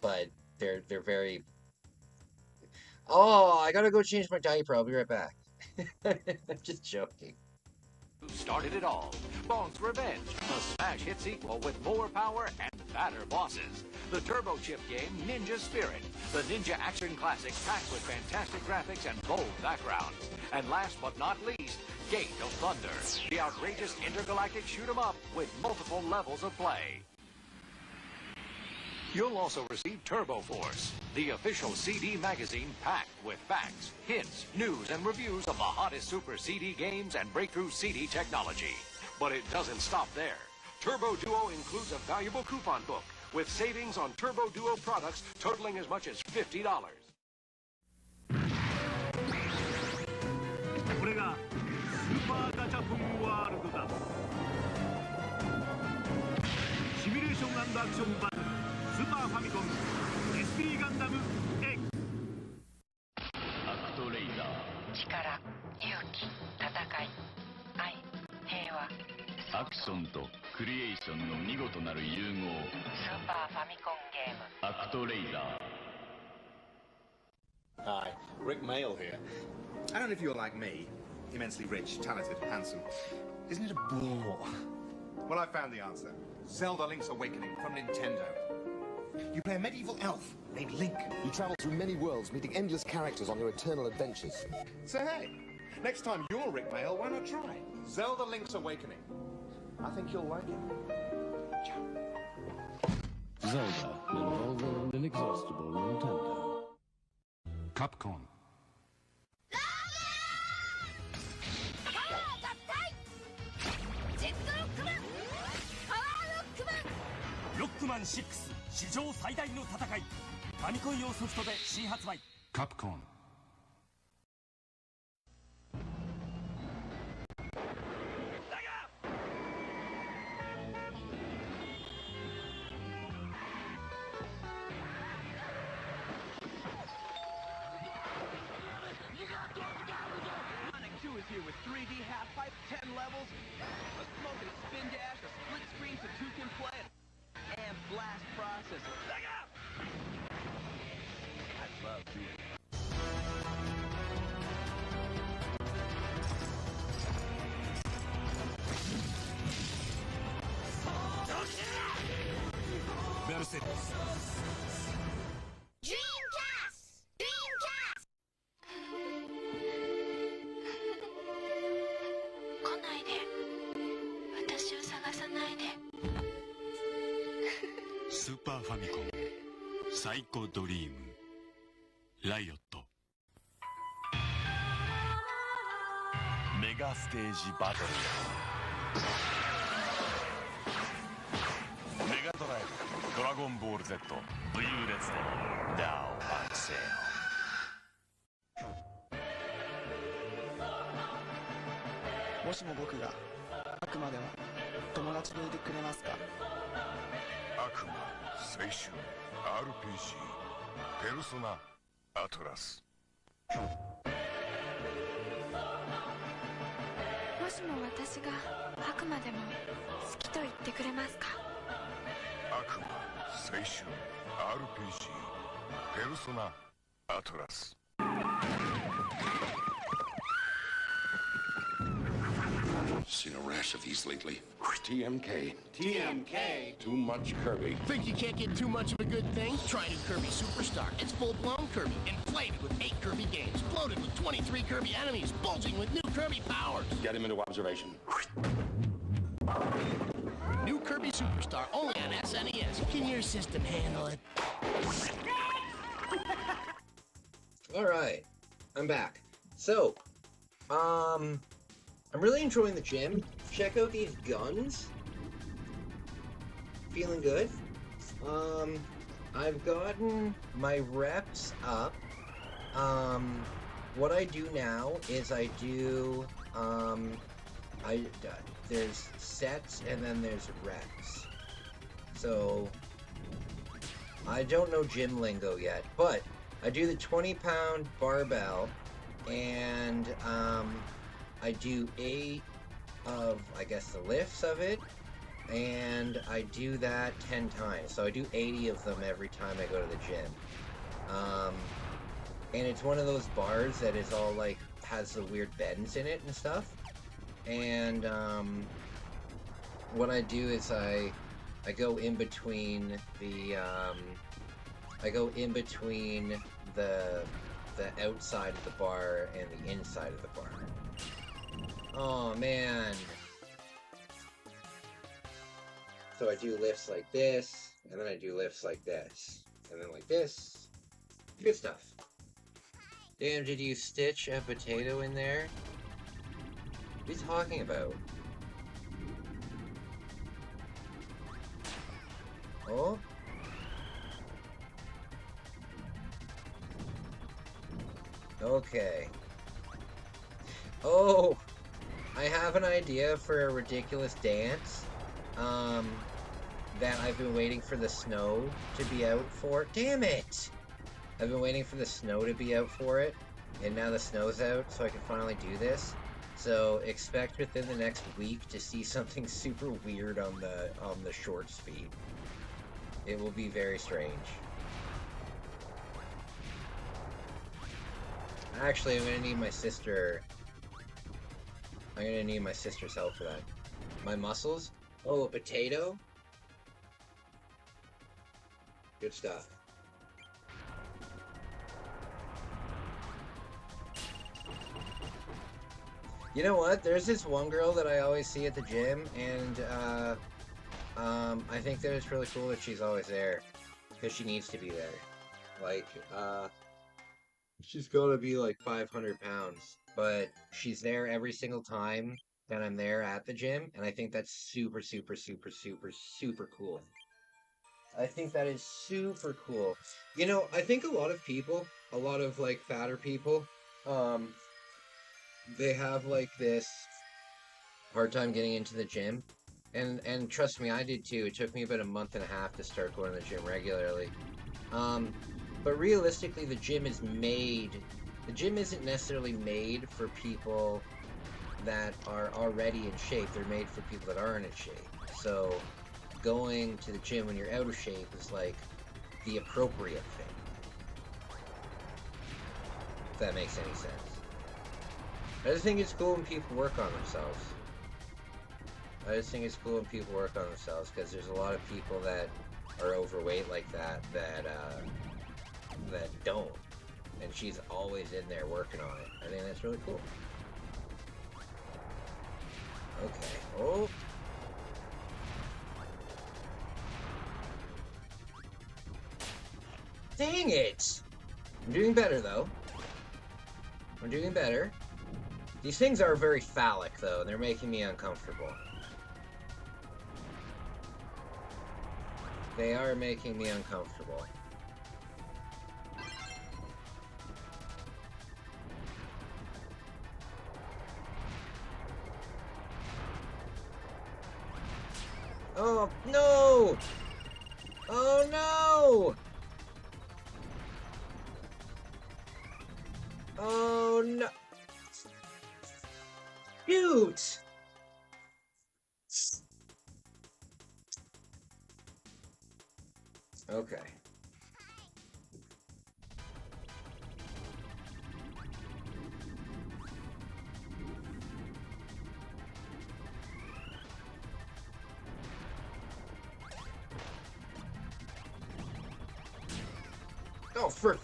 but they're very... Oh, I gotta go change my diaper. I'll be right back. I'm just joking. Who started it all? Bong's Revenge, a smash hit sequel with more power and fatter bosses. The turbo chip game Ninja Spirit, the ninja action classic packed with fantastic graphics and bold backgrounds. And last but not least, Gate of Thunder, the outrageous intergalactic shoot 'em up with multiple levels of play. You'll also receive Turbo Force, the official CD magazine packed with facts, hints, news, and reviews of the hottest Super CD games and breakthrough CD technology. But it doesn't stop there. Turbo Duo includes a valuable coupon book with savings on Turbo Duo products totaling as much as $50. これがスーパーガチャポンワールドだ。シミュレーション&アクションバトルスーパーファミコン SP ガンダム X アクトレイダー力、勇気、戦い、愛、平和アクションとクリエーションの見事なる融合スーパーファミコンゲームアクトレイダー Hi, Rick Mail here. I don't know if you're like me, immensely rich, talented, handsome. Isn't it a bore? Well, I found the answer. Zelda Link's Awakening from Nintendo. You play a medieval elf named Link. You travel through many worlds, meeting endless characters on your eternal adventures. So hey, next time you're Rick Mail, why not try Zelda Link's Awakening? I think you'll like it. Ciao. Zelda, an evolving and inexhaustible Nintendo. Capcom. Rockman 6史上最大の戦いファミコン用ソフトで新発売 Capcom. Sonic 2 is here with 3D half-pipe, 10 levels, a smoking spin dash, a split screen so 2 can play it, and blast processor. I love you. Dreamcast! Dreamcast! 来ないで。私を探さないで。スーパーファミコンサイコドリームライオットメガステージバトルメガドライブドラゴンボール Z 武勇列伝 Now on sale もしも僕が悪魔でも友達でいてくれますか悪魔青春 RPG ペルソナアトラスもしも私が悪魔でも好きと言ってくれますか悪魔青春 RPG ペルソナアトラス Seen a rash of these lately. TMK. TMK? Too much Kirby. Think you can't get too much of a good thing? Try new Kirby Superstar. It's full-blown Kirby, inflated with 8 Kirby games, loaded with 23 Kirby enemies, bulging with new Kirby powers. Get him into observation. New Kirby Superstar, only on SNES. Can your system handle it? Alright, I'm back. So, I'm really enjoying the gym. Check out these guns. Feeling good. I've gotten my reps up. What I do now is I do, there's sets and then there's reps. So, I don't know gym lingo yet, but I do the 20-pound barbell, and, I do 8 of, I guess, the lifts of it, and I do that 10 times. So I do 80 of them every time I go to the gym. And it's one of those bars that is all like, has the weird bends in it and stuff. And what I do is I go in between the the outside of the bar and the inside of the bar. Oh man. So I do lifts like this, and then I do lifts like this, and then like this. Good stuff. Damn, did you stitch a potato in there? What are you talking about? Oh? Okay. Oh! I have an idea for a ridiculous dance. That I've been waiting for the snow to be out for. Damn it! I've been waiting for the snow to be out for it, and now the snow's out, so I can finally do this. So expect within the next week to see something super weird on the shorts feed. It will be very strange. Actually, I'm gonna need my sister. I'm gonna need my sister's help for that. My muscles? Oh, a potato? Good stuff. You know what? There's this one girl that I always see at the gym, and I think that it's really cool that she's always there, because she needs to be there. Like, she's gotta be like 500 pounds, but she's there every single time that I'm there at the gym, and I think that's super, super, super, super, super cool. I think that is super cool. You know, I think a lot of people, a lot of like fatter people, they have like this hard time getting into the gym. And trust me, I did too. It took me about a month and a half to start going to the gym regularly. But realistically, the gym isn't necessarily made for people that are already in shape. They're made for people that aren't in shape. So going to the gym when you're out of shape is like the appropriate thing. If that makes any sense. I just think it's cool when people work on themselves. Because there's a lot of people that are overweight like that don't. And she's always in there working on it. I think that's really cool. Okay. Oh. Dang it! I'm doing better, though. I'm doing better. These things are very phallic, though, and they're making me uncomfortable. They are making me uncomfortable. Oh, no! Oh, no! Oh, no! Shoot! Okay. Oh, frick.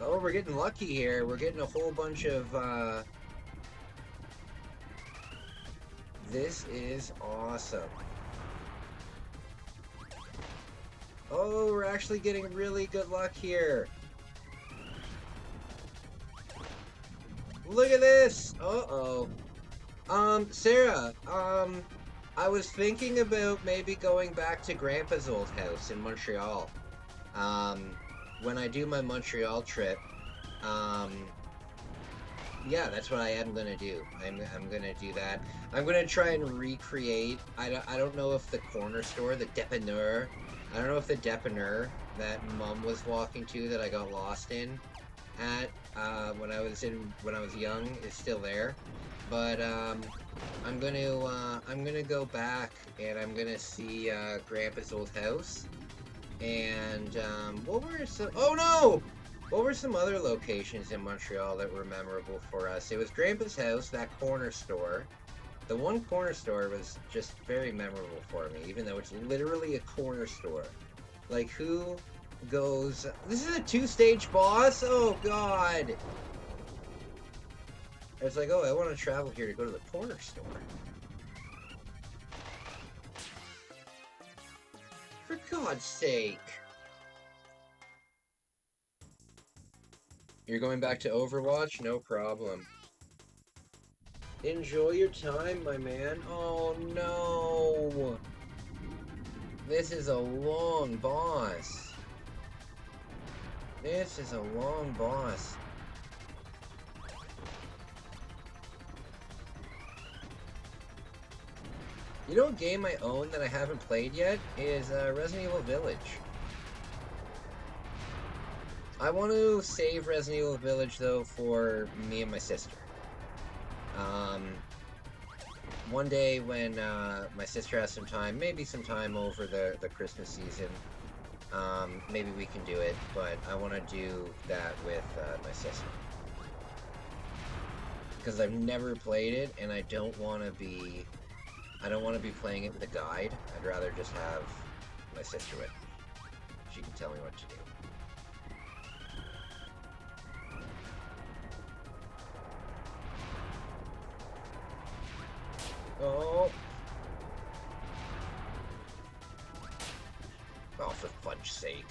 Oh, we're getting lucky here. We're getting a whole bunch of, This is awesome. Oh, we're actually getting really good luck here. Look at this! Uh-oh. Sarah, I was thinking about maybe going back to Grandpa's old house in Montreal. When I do my Montreal trip, yeah, that's what I am gonna do. I'm gonna do that. I'm gonna try and recreate. I don't know if the corner store, the dépanneur, I don't know if the dépanneur that Mom was walking to that I got lost in at when I was young is still there. But I'm gonna go back and I'm gonna see Grandpa's old house. And what were some? Oh no! What were some other locations in Montreal that were memorable for us? It was Grandpa's house, that corner store. The one corner store was just very memorable for me, even though it's literally a corner store. Like, who goes... This is a 2-stage boss? Oh, God! I was like, oh, I want to travel here to go to the corner store. For God's sake! You're going back to Overwatch? No problem. Enjoy your time, my man. Oh, no! This is a long boss. This is a long boss. You know, a game I own that I haven't played yet is Resident Evil Village. I want to save Resident Evil Village, though, for me and my sister. One day when my sister has some time, maybe some time over the Christmas season, maybe we can do it, but I want to do that with my sister. Because I've never played it, and I don't want to be playing it with a guide. I'd rather just have my sister with me. She can tell me what to do. Oh. Oh, for fudge's sake.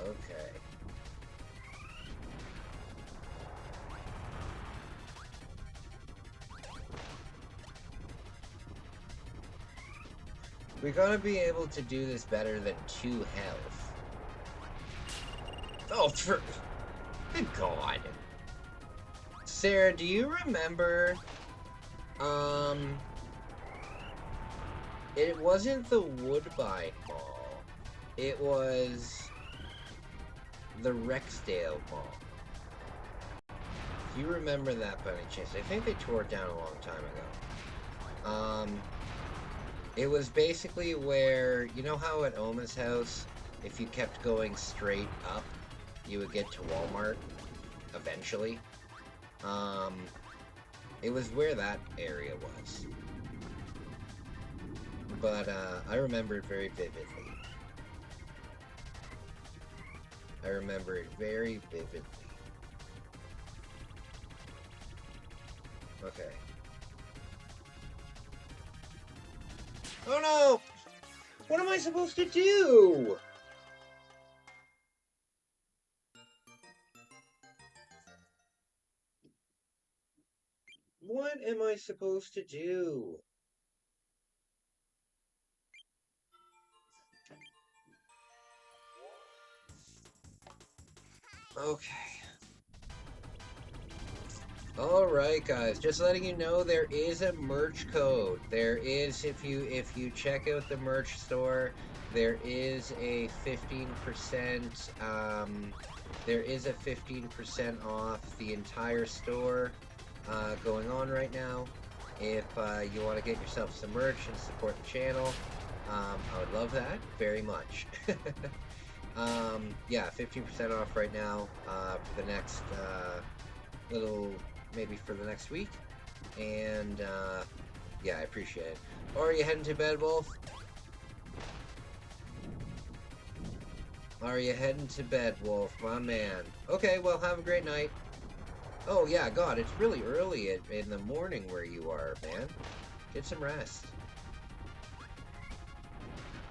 Okay. We gotta be able to do this better than 2 health. Oh, good God. Sarah, do you remember, it wasn't the Woodbine Mall. It was the Rexdale Mall. Do you remember that by any chance? I think they tore it down a long time ago. It was basically where, you know how at Oma's house, if you kept going straight up, you would get to Walmart eventually? It was where that area was. But, I remember it very vividly. I remember it very vividly. Okay. Oh no! What am I supposed to do? What am I supposed to do? Okay. Alright guys, just letting you know there is a merch code. There is, if you check out the merch store, there is a 15% there is a 15% off the entire store going on right now. If you want to get yourself some merch and support the channel, I would love that very much. Yeah, 15% off right now for the next maybe for the next week, and yeah, I appreciate it. Or are you heading to bed, Wolf? Are you heading to bed, Wolf? My man. Okay, well, have a great night. Oh, yeah, God, it's really early in the morning where you are, man. Get some rest.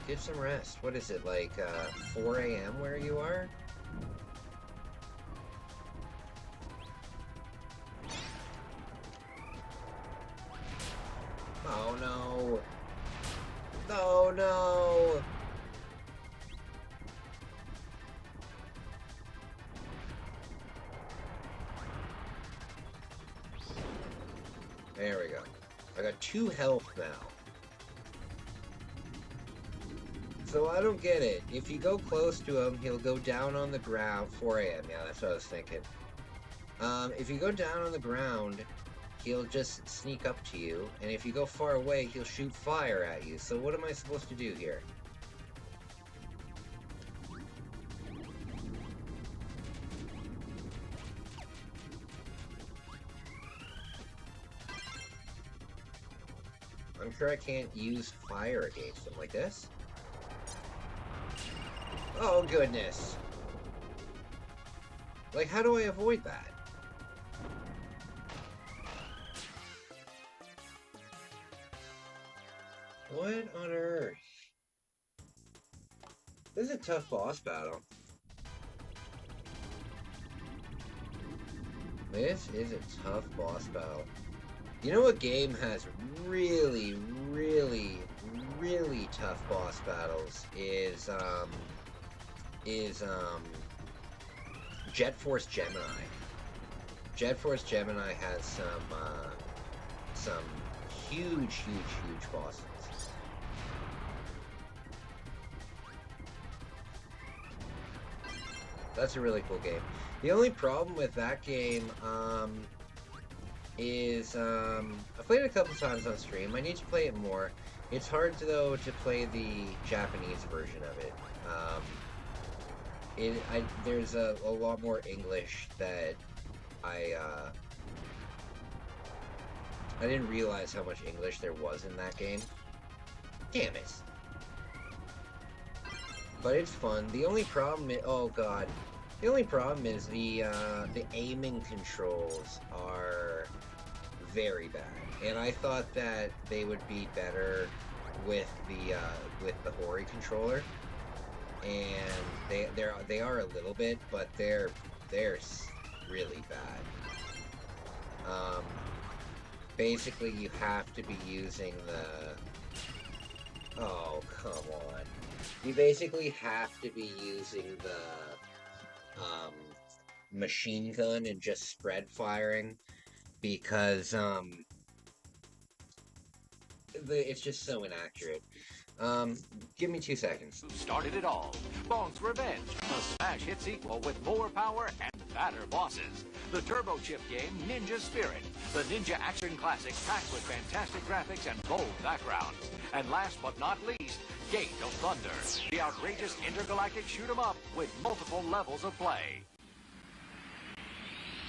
Get some rest. What is it, like, 4 a.m. where you are? Oh, no. Oh, no. There we go. I got 2 health now. So I don't get it. If you go close to him, he'll go down on the ground. 4 a.m. Yeah, that's what I was thinking. If you go down on the ground, he'll just sneak up to you. And if you go far away, he'll shoot fire at you. So what am I supposed to do here? I'm sure I can't use fire against him like this. Oh, goodness. Like, how do I avoid that? What on earth? This is a tough boss battle. This is a tough boss battle. You know what game has really, really, really tough boss battles is Jet Force Gemini. Jet Force Gemini has some huge bosses. That's a really cool game. The only problem with that game is I've played it a couple times on stream. I need to play it more. It's hard though to play the Japanese version of it. There's a lot more English that I didn't realize how much English there was in that game. Damn it. But it's fun. The only problem is, oh god, the only problem is the aiming controls are very bad, and I thought that they would be better with the Hori controller, and they are a little bit, but they're really bad. Basically, you have to be using the. Oh, come on. You basically have to be using the machine gun and just spread firing, because it's just so inaccurate. Give me 2 seconds. Who started it all? Bonk's Revenge, a smash hit sequel with more power and fatter bosses. The turbo chip game Ninja Spirit, the ninja action classic packed with fantastic graphics and bold backgrounds. And last but not least, Gate of Thunder, the outrageous intergalactic shoot 'em up with multiple levels of play.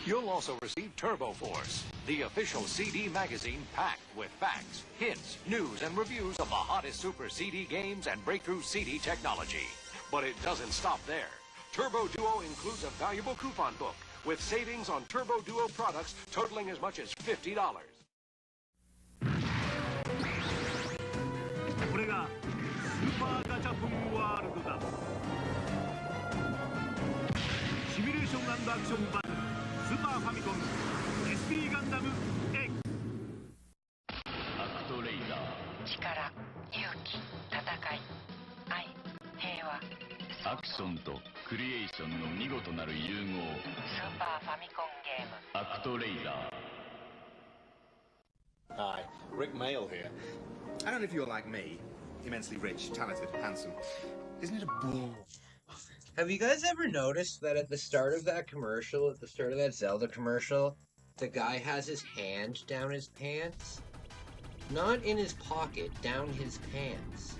You'll also receive Turbo Force, the official CD magazine packed with facts, hints, news, and reviews of the hottest Super CD games and breakthrough CD technology. But it doesn't stop there. Turbo Duo includes a valuable coupon book with savings on Turbo Duo products totaling as much as $50. これがスーパーガチャポンワールドだ。シミュレーション&アクションバトルスーパーファミコン SP ガンダム X。 アクトレイダー。力、勇気、戦い、愛、平和。アクションとクリエーションの見事なる融合。スーパーファミコンゲーム。アクトレイダー。 Hi, Rick Mail here. I don't know if you're like me, immensely rich, talented, handsome. Isn't it a bore? Have you guys ever noticed that at the start of that commercial, at the start of that Zelda commercial, the guy has his hand down his pants? Not in his pocket, down his pants.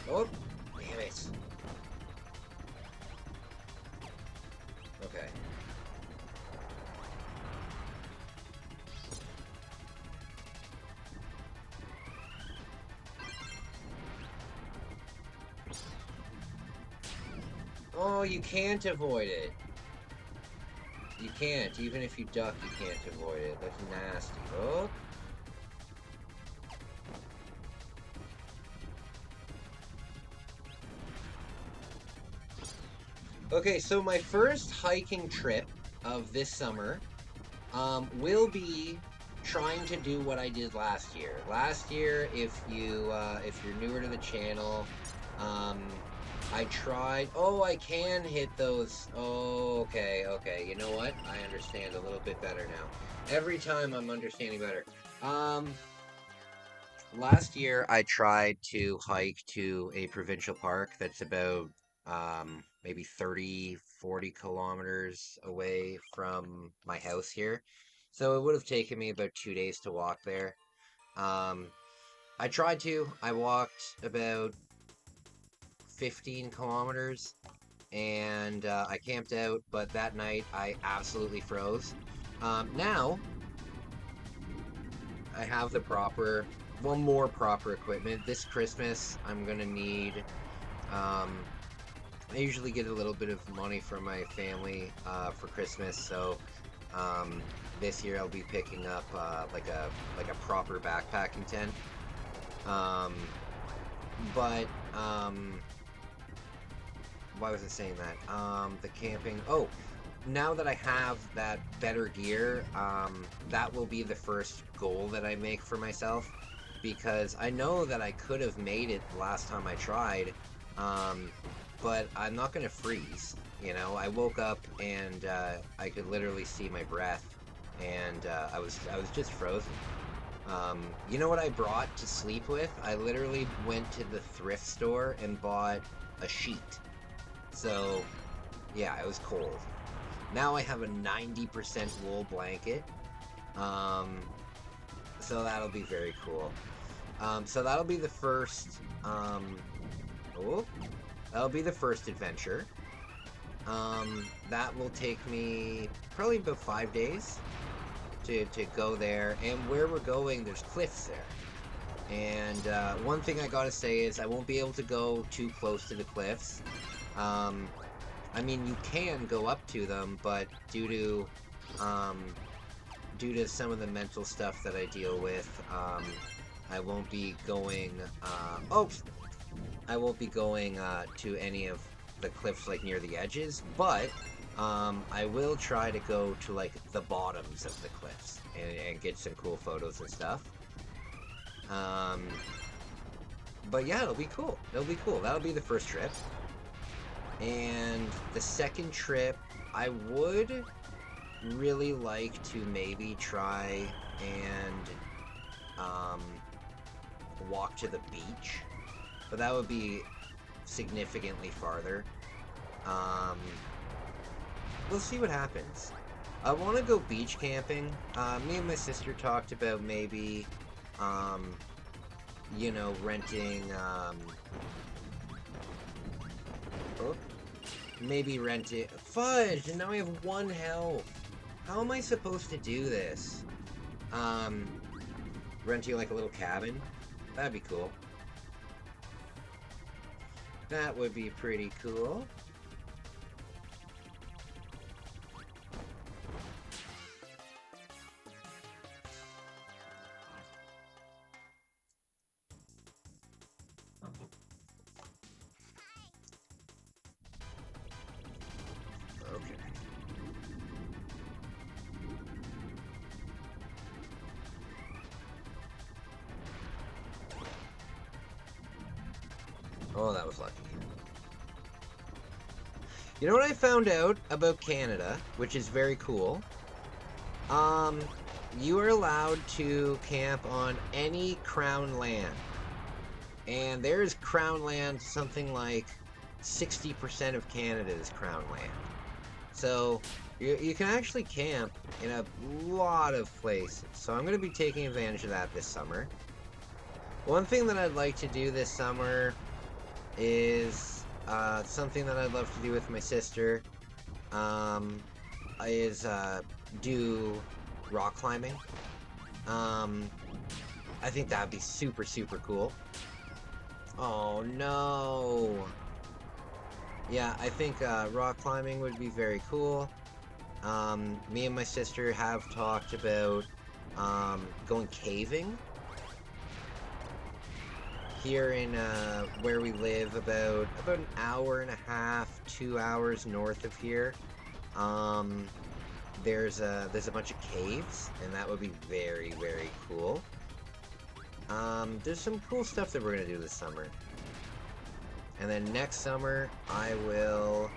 Oh, damn it. Okay. Oh, you can't avoid it. You can't. Even if you duck, you can't avoid it. That's nasty. Oh. Okay, so my first hiking trip of this summer will be trying to do what I did last year. Last year, if you're newer to the channel, I tried. Oh, I can hit those. Oh, okay. You know what? I understand a little bit better now. Every time I'm understanding better. Last year I tried to hike to a provincial park that's about maybe 30-40 kilometers away from my house here. So it would have taken me about 2 days to walk there. I tried to. I walked about 15 kilometers and I camped out, but that night I absolutely froze. Now I have the proper, well, more proper equipment. This Christmas I'm gonna need, I usually get a little bit of money from my family for Christmas, so this year I'll be picking up like a proper backpacking tent. But why was I saying that? The camping. Oh, now that I have that better gear, that will be the first goal that I make for myself, because I know that I could have made it last time I tried, but I'm not gonna freeze. You know, I woke up and I could literally see my breath, and I was just frozen. You know what I brought to sleep with? I literally went to the thrift store and bought a sheet. So, yeah, it was cold. Now I have a 90% wool blanket. So that'll be very cool. So that'll be the first, that'll be the first adventure. That will take me probably about 5 days to go there. And where we're going, there's cliffs there. And one thing I gotta say is I won't be able to go too close to the cliffs. I mean, you can go up to them, but due to some of the mental stuff that I deal with, I won't be going, I won't be going to any of the cliffs like near the edges, but I will try to go to like the bottoms of the cliffs and get some cool photos and stuff. But yeah, it'll be cool. It'll be cool. That'll be the first trip. And the second trip, I would really like to maybe try and walk to the beach, but that would be significantly farther. We'll see what happens. I want to go beach camping. Me and my sister talked about maybe, you know, renting, maybe rent it. Fudge! And now I have 1 health. How am I supposed to do this? Renting like a little cabin? That'd be cool. That would be pretty cool. Oh, that was lucky. You know what I found out about Canada, which is very cool? You are allowed to camp on any crown land. And there's crown land, something like 60% of Canada is crown land. So, you can actually camp in a lot of places. So I'm going to be taking advantage of that this summer. One thing that I'd like to do this summer is something that I'd love to do with my sister, is do rock climbing. I think that'd be super, super cool. Oh no! Yeah, I think rock climbing would be very cool. Me and my sister have talked about going caving. Here in where we live, about an hour and a half, 2 hours north of here, there's a bunch of caves, and that would be very, very cool. There's some cool stuff that we're gonna do this summer, and then next summer I will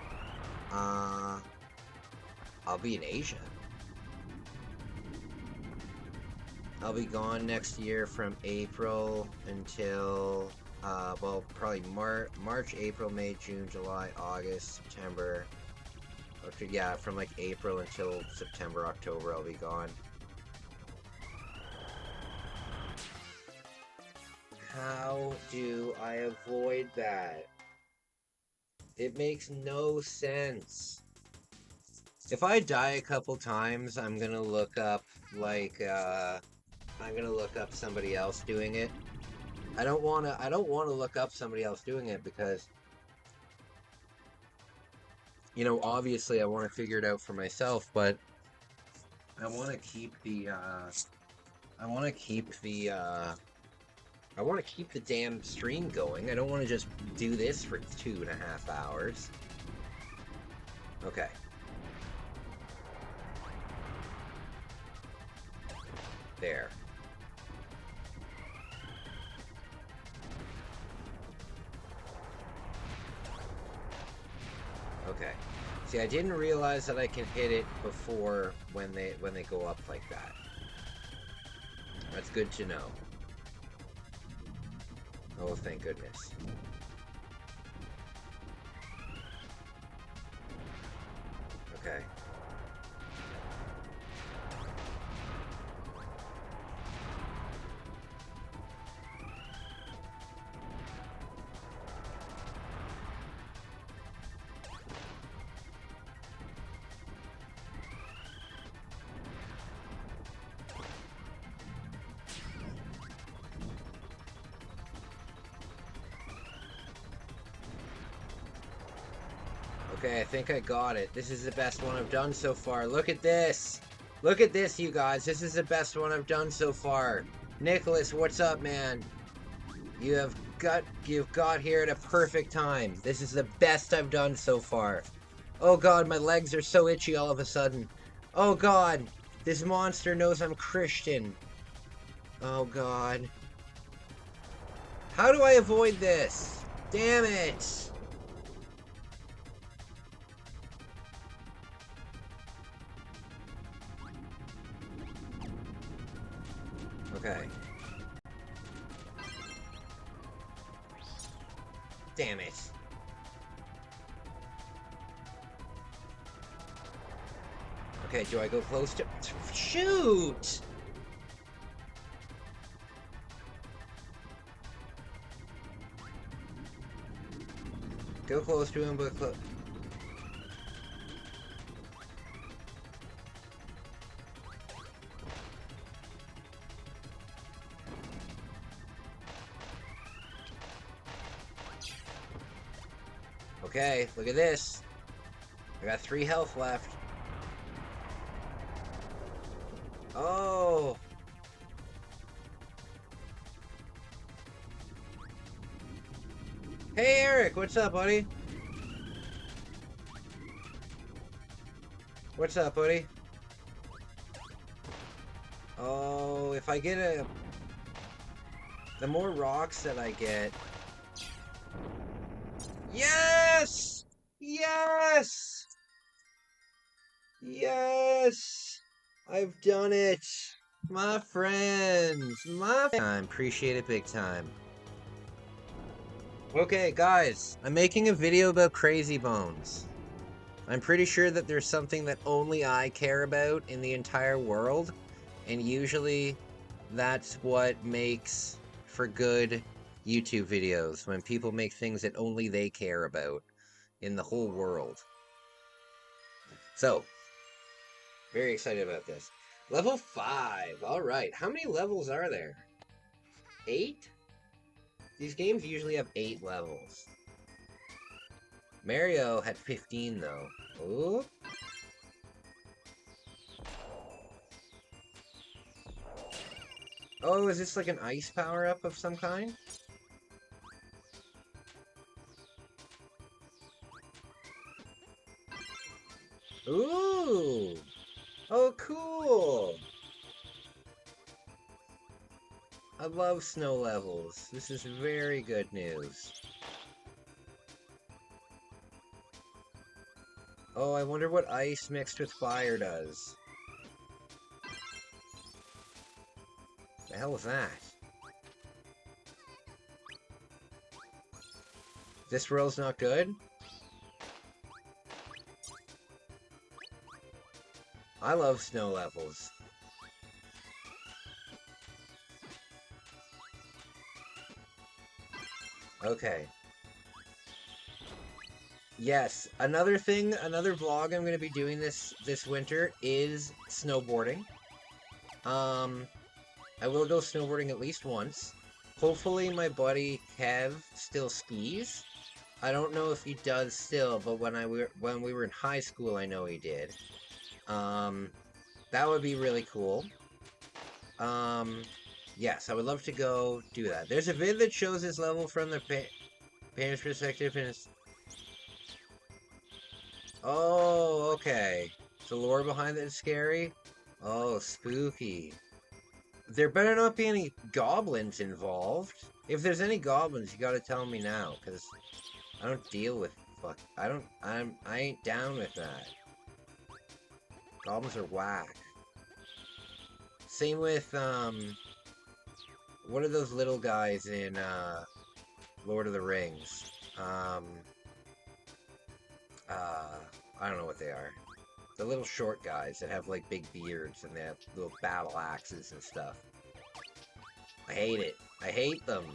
I'll be in Asia. I'll be gone next year from April until, well, probably March, April, May, June, July, August, September. Okay, yeah, from like April until September, October, I'll be gone. How do I avoid that? It makes no sense. If I die a couple times, I'm gonna look up, like, I'm gonna look up somebody else doing it. I don't wanna look up somebody else doing it because, you know, obviously I want to figure it out for myself, but I want to keep the, I want to keep the damn stream going. I don't want to just do this for 2.5 hours. Okay. There. Okay. See, I didn't realize that I can hit it before when they go up like that. That's good to know. Oh, thank goodness. Okay. Okay, I think I got it. This is the best one I've done so far. Look at this! Look at this, you guys. This is the best one I've done so far. Nicholas, what's up, man? You've got here at a perfect time. This is the best I've done so far. Oh god, my legs are so itchy all of a sudden. Oh god, this monster knows I'm Christian. Oh god. How do I avoid this? Damn it! Okay. Damn it. Okay, do I go close to... Shoot! Go close to him, but close... Okay, look at this. I got 3 health left. Oh! Hey Eric, what's up, buddy? What's up, buddy? Oh, if I get a... The more rocks that I get... Yes! Yes! Yes! I've done it! My friends! My time. Appreciate it big time. Okay, guys. I'm making a video about Crazy Bones. I'm pretty sure that there's something that only I care about in the entire world. And usually, that's what makes for good YouTube videos, when people make things that only they care about in the whole world. So, very excited about this. Level 5, alright. How many levels are there? 8? These games usually have 8 levels. Mario had 15 though. Ooh. Oh, is this like an ice power-up of some kind? Ooh! Oh, cool! I love snow levels. This is very good news. Oh, I wonder what ice mixed with fire does. The hell was that? This roll's not good? I love snow levels. Okay. Yes, another thing, another vlog I'm going to be doing this winter is snowboarding. I will go snowboarding at least once. Hopefully my buddy Kev still skis. I don't know if he does still, but when we were in high school, I know he did. That would be really cool. Yes, I would love to go do that. There's a vid that shows this level from the painter's perspective, and it's... Oh, okay. The lore behind it is scary? Oh, spooky. There better not be any goblins involved. If there's any goblins, you gotta tell me now, because I don't deal with I ain't down with that. Goblins are whack. Same with, what are those little guys in, Lord of the Rings? I don't know what they are. The little short guys that have, like, big beards and they have little battle axes and stuff. I hate it. I hate them.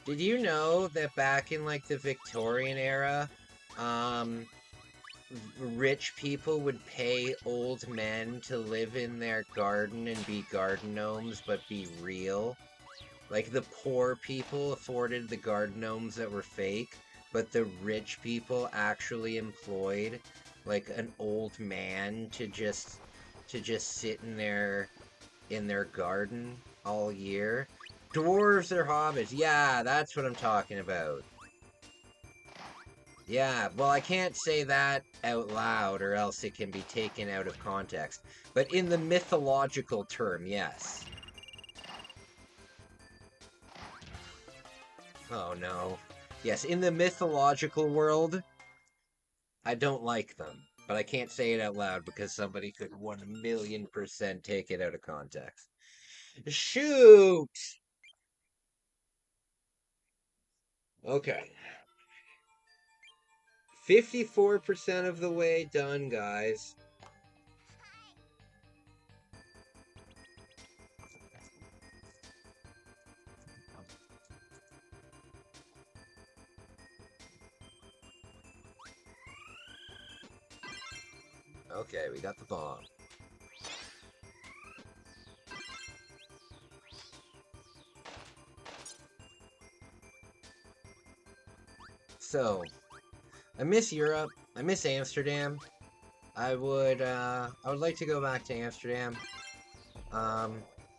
Did you know that back in, like, the Victorian era, rich people would pay old men to live in their garden and be garden gnomes, but be real? Like, the poor people afforded the garden gnomes that were fake, but the rich people actually employed, like, an old man to just sit in their garden all year. Dwarves or hobbits, yeah, that's what I'm talking about. Yeah, well, I can't say that out loud or else it can be taken out of context. But in the mythological term, yes. Oh no. Yes, in the mythological world, I don't like them. But I can't say it out loud because somebody could 1,000,000% take it out of context. Shoot! Okay. 54% of the way done, guys. Okay, we got the bomb. So, I miss Europe. I miss Amsterdam. I would like to go back to Amsterdam.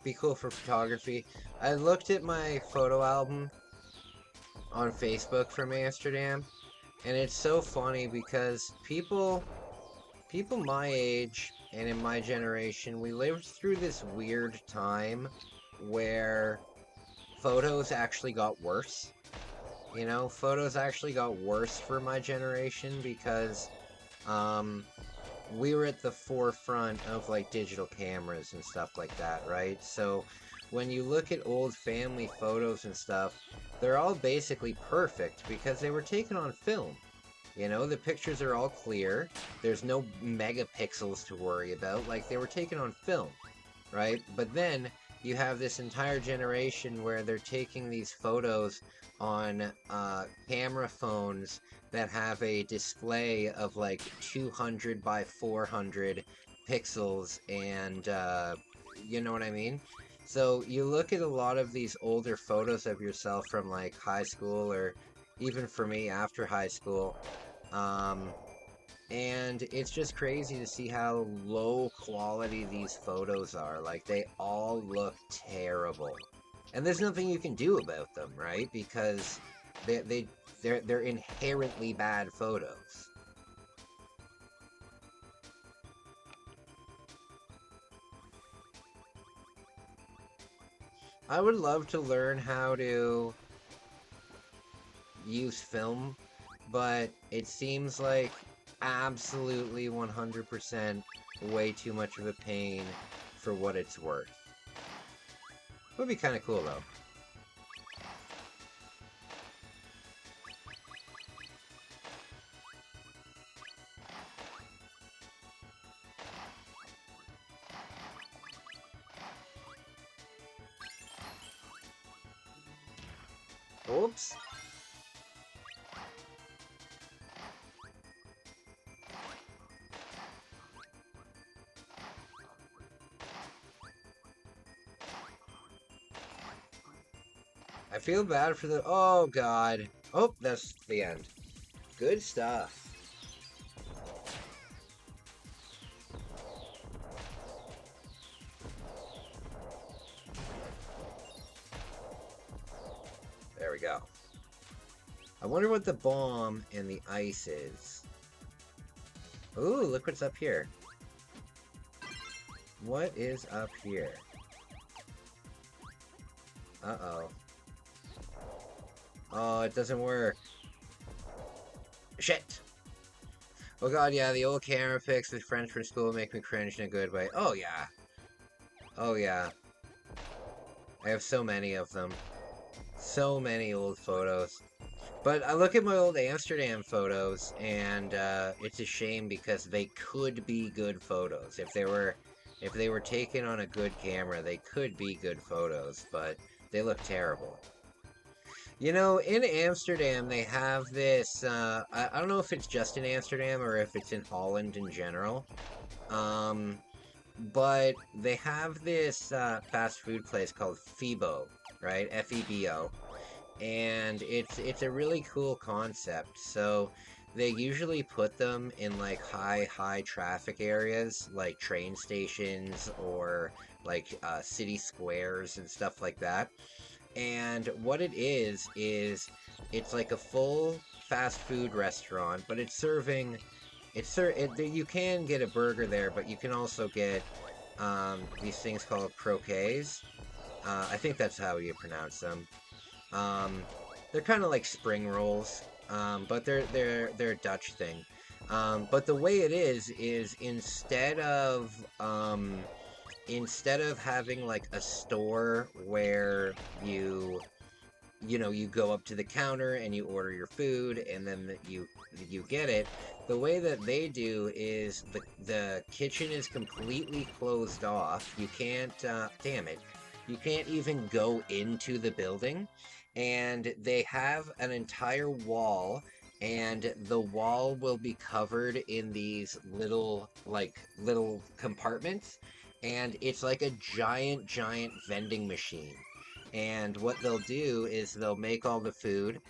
Be cool for photography. I looked at my photo album on Facebook from Amsterdam, and it's so funny because people my age and in my generation, we lived through this weird time where photos actually got worse. You know, photos actually got worse for my generation because we were at the forefront of, like, digital cameras and stuff like that, right? So when you look at old family photos and stuff, they're all basically perfect because they were taken on film. You know, the pictures are all clear. There's no megapixels to worry about. Like, they were taken on film, right? But then you have this entire generation where they're taking these photos on camera phones that have a display of like 200 by 400 pixels and you know what I mean? So you look at a lot of these older photos of yourself from like high school, or even for me after high school, and it's just crazy to see how low quality these photos are. Like, they all look terrible. And there's nothing you can do about them, right? Because they're inherently bad photos. I would love to learn how to use film, but it seems like absolutely 100% way too much of a pain for what it's worth. Would be kind of cool though. Oops. I feel bad for the... Oh, God. Oh, that's the end. Good stuff. There we go. I wonder what the bomb and the ice is. Ooh, look what's up here. What is up here? Uh-oh. Oh, it doesn't work. Shit! Oh god, yeah, the old camera pics with friends from school make me cringe in a good way. Oh yeah. Oh yeah. I have so many of them. So many old photos. But I look at my old Amsterdam photos, and it's a shame because they could be good photos. If they were taken on a good camera, they could be good photos, but they look terrible. You know, in Amsterdam, they have this, I don't know if it's just in Amsterdam or if it's in Holland in general, but they have this fast food place called Febo, right? F-E-B-O. And it's a really cool concept. So they usually put them in like high traffic areas, like train stations or like city squares and stuff like that. And what it is it's like a full fast food restaurant, but it's serving, you can get a burger there, but you can also get these things called croquets. I think that's how you pronounce them. They're kind of like spring rolls, but they're a Dutch thing. But the way it is instead of having like a store where you go up to the counter and you order your food and then you get it, the way that they do is the kitchen is completely closed off. You can't, damn it, you can't even go into the building, and they have an entire wall, and the wall will be covered in these little compartments, and it's like a giant vending machine. And what they'll do is they'll make all the food,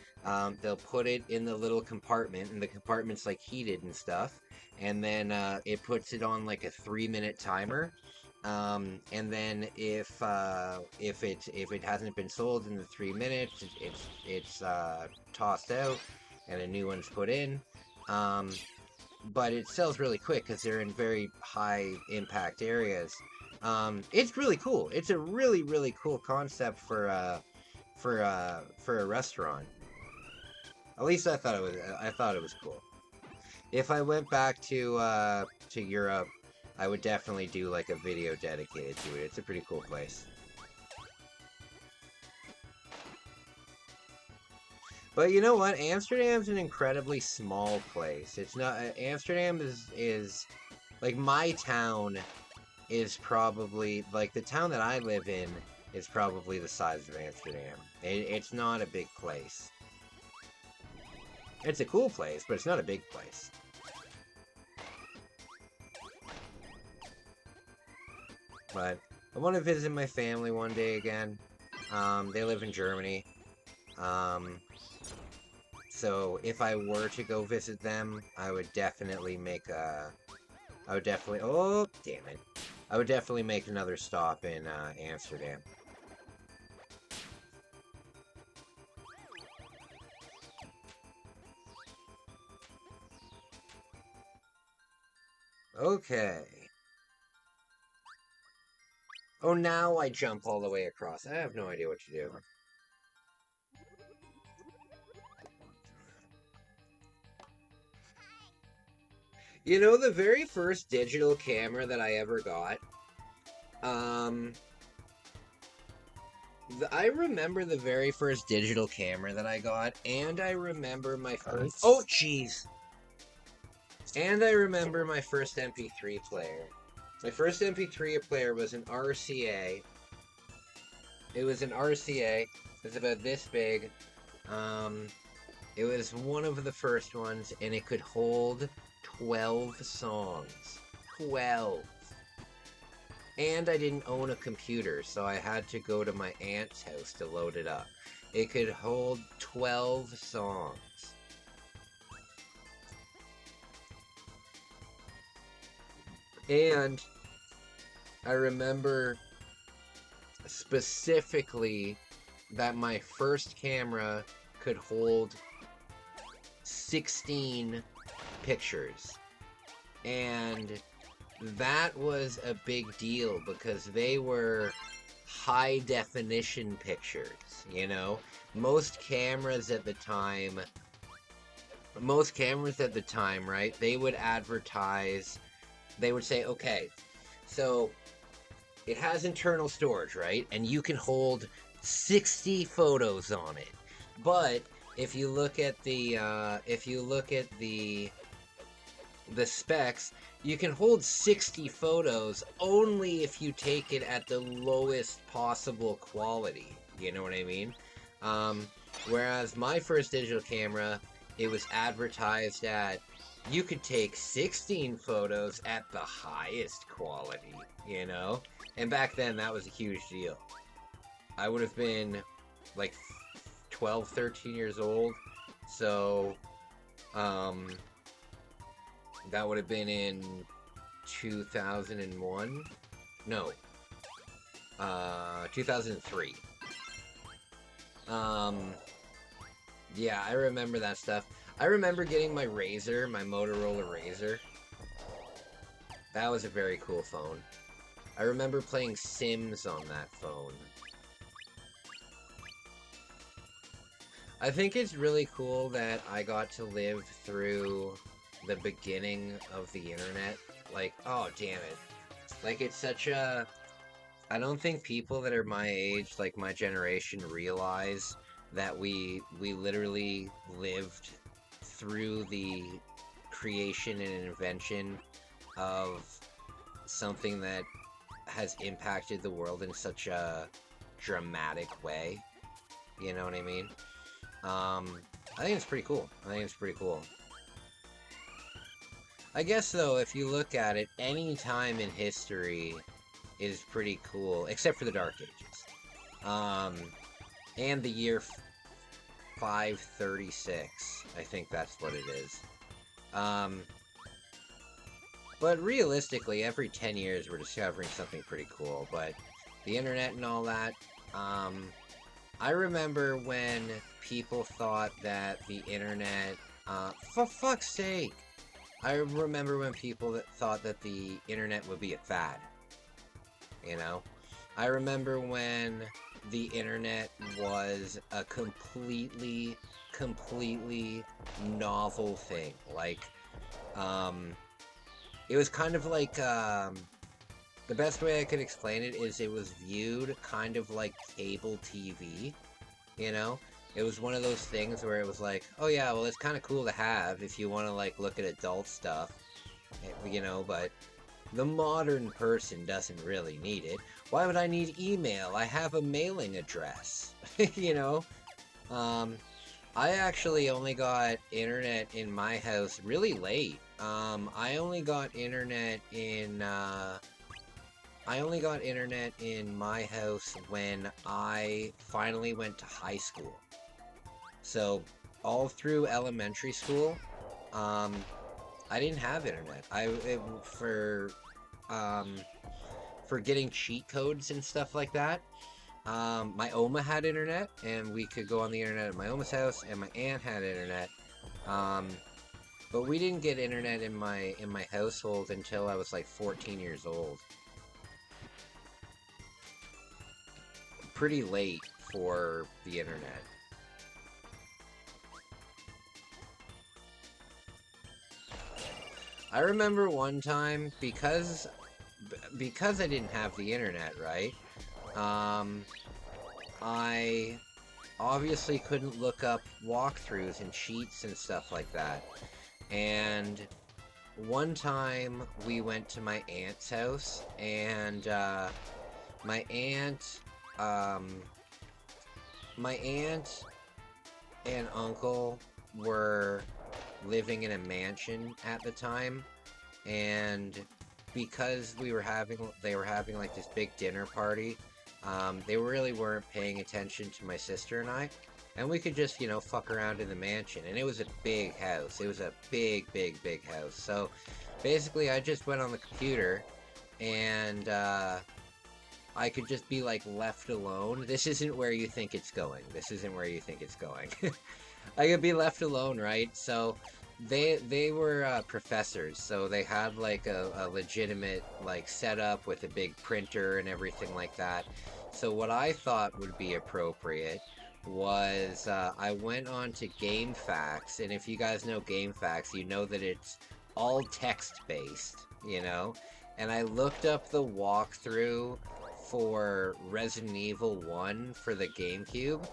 they'll put it in the little compartment, and the compartment's like heated and stuff, and then it puts it on like a 3-minute timer, and then if it hasn't been sold in the 3 minutes, it's tossed out and a new one's put in. But it sells really quick because they're in very high impact areas. It's really cool. It's a really cool concept for a restaurant. At least I thought it was cool. If I went back to Europe, I would definitely do like a video dedicated to it. It's a pretty cool place. But you know what? Amsterdam's an incredibly small place. It's not... Amsterdam is like, my town is probably... Like, the town that I live in is probably the size of Amsterdam. It's not a big place. It's a cool place, but it's not a big place. But I want to visit my family one day again. They live in Germany. So if I were to go visit them, I would definitely make a... oh, damn it. I would definitely make another stop in Amsterdam. Okay. Oh, now I jump all the way across. I have no idea what to do. You know, the very first digital camera that I ever got, I remember the very first digital camera that I got, and I remember my first... Oh, jeez! And I remember my first MP3 player. My first MP3 player was an RCA. It was an RCA. It was about this big. It was one of the first ones, and it could hold 12 songs. 12. And I didn't own a computer, so I had to go to my aunt's house to load it up. It could hold 12 songs. And I remember specifically that my first camera could hold 16 pictures. And that was a big deal because they were high definition pictures, you know? Most cameras at the time, right, they would advertise, they would say, okay, so it has internal storage, right? And you can hold 60 photos on it. But if you look at the specs, you can hold 60 photos only if you take it at the lowest possible quality. You know what I mean? Whereas my first digital camera, it was advertised at, you could take 16 photos at the highest quality, you know? And back then, that was a huge deal. I would have been like 12, 13 years old, so that would have been in 2001? No. 2003. Yeah, I remember that stuff. I remember getting my Razor, my Motorola Razor. That was a very cool phone. I remember playing Sims on that phone. I think it's really cool that I got to live through the beginning of the internet. Like, oh, damn it. Like, it's such a... I don't think people that are my age, like my generation, realize that we literally lived through the creation and invention of something that has impacted the world in such a dramatic way. You know what I mean? I think it's pretty cool. I guess, though, if you look at it, any time in history is pretty cool, except for the Dark Ages. And the year 536, I think that's what it is. But realistically, every 10 years we're discovering something pretty cool, but the internet and all that, I remember when people thought that the internet, for fuck's sake, I remember when people thought that the internet would be a fad, you know? I remember when the internet was a completely novel thing, like, it was kind of like, the best way I could explain it is it was viewed kind of like cable TV, you know? It was one of those things where it was like, oh yeah, well, it's kind of cool to have if you want to, like, look at adult stuff, you know, but the modern person doesn't really need it. Why would I need email? I have a mailing address, you know? I actually only got internet in my house really late. I only got internet in, I only got internet in my house when I finally went to high school. So all through elementary school, I didn't have internet. For getting cheat codes and stuff like that. My Oma had internet, and we could go on the internet at my Oma's house, and my aunt had internet. But we didn't get internet in my household until I was like 14 years old. Pretty late for the internet. I remember one time, because I didn't have the internet, right? I obviously couldn't look up walkthroughs and cheats and stuff like that. And one time we went to my aunt's house, and my aunt and uncle were living in a mansion at the time, and because they were having like this big dinner party, they really weren't paying attention to my sister and I, and we could just, you know, fuck around in the mansion, and it was a big house. It was a big house. So basically I just went on the computer, and I could just be like left alone. This isn't where you think it's going. This isn't where you think it's going. I could be left alone, right? So they were professors, so they had like a legitimate like setup with a big printer and everything like that. So what I thought would be appropriate was I went on to GameFAQs, and if you guys know GameFAQs, you know that it's all text-based, you know? And I looked up the walkthrough for Resident Evil 1 for the GameCube.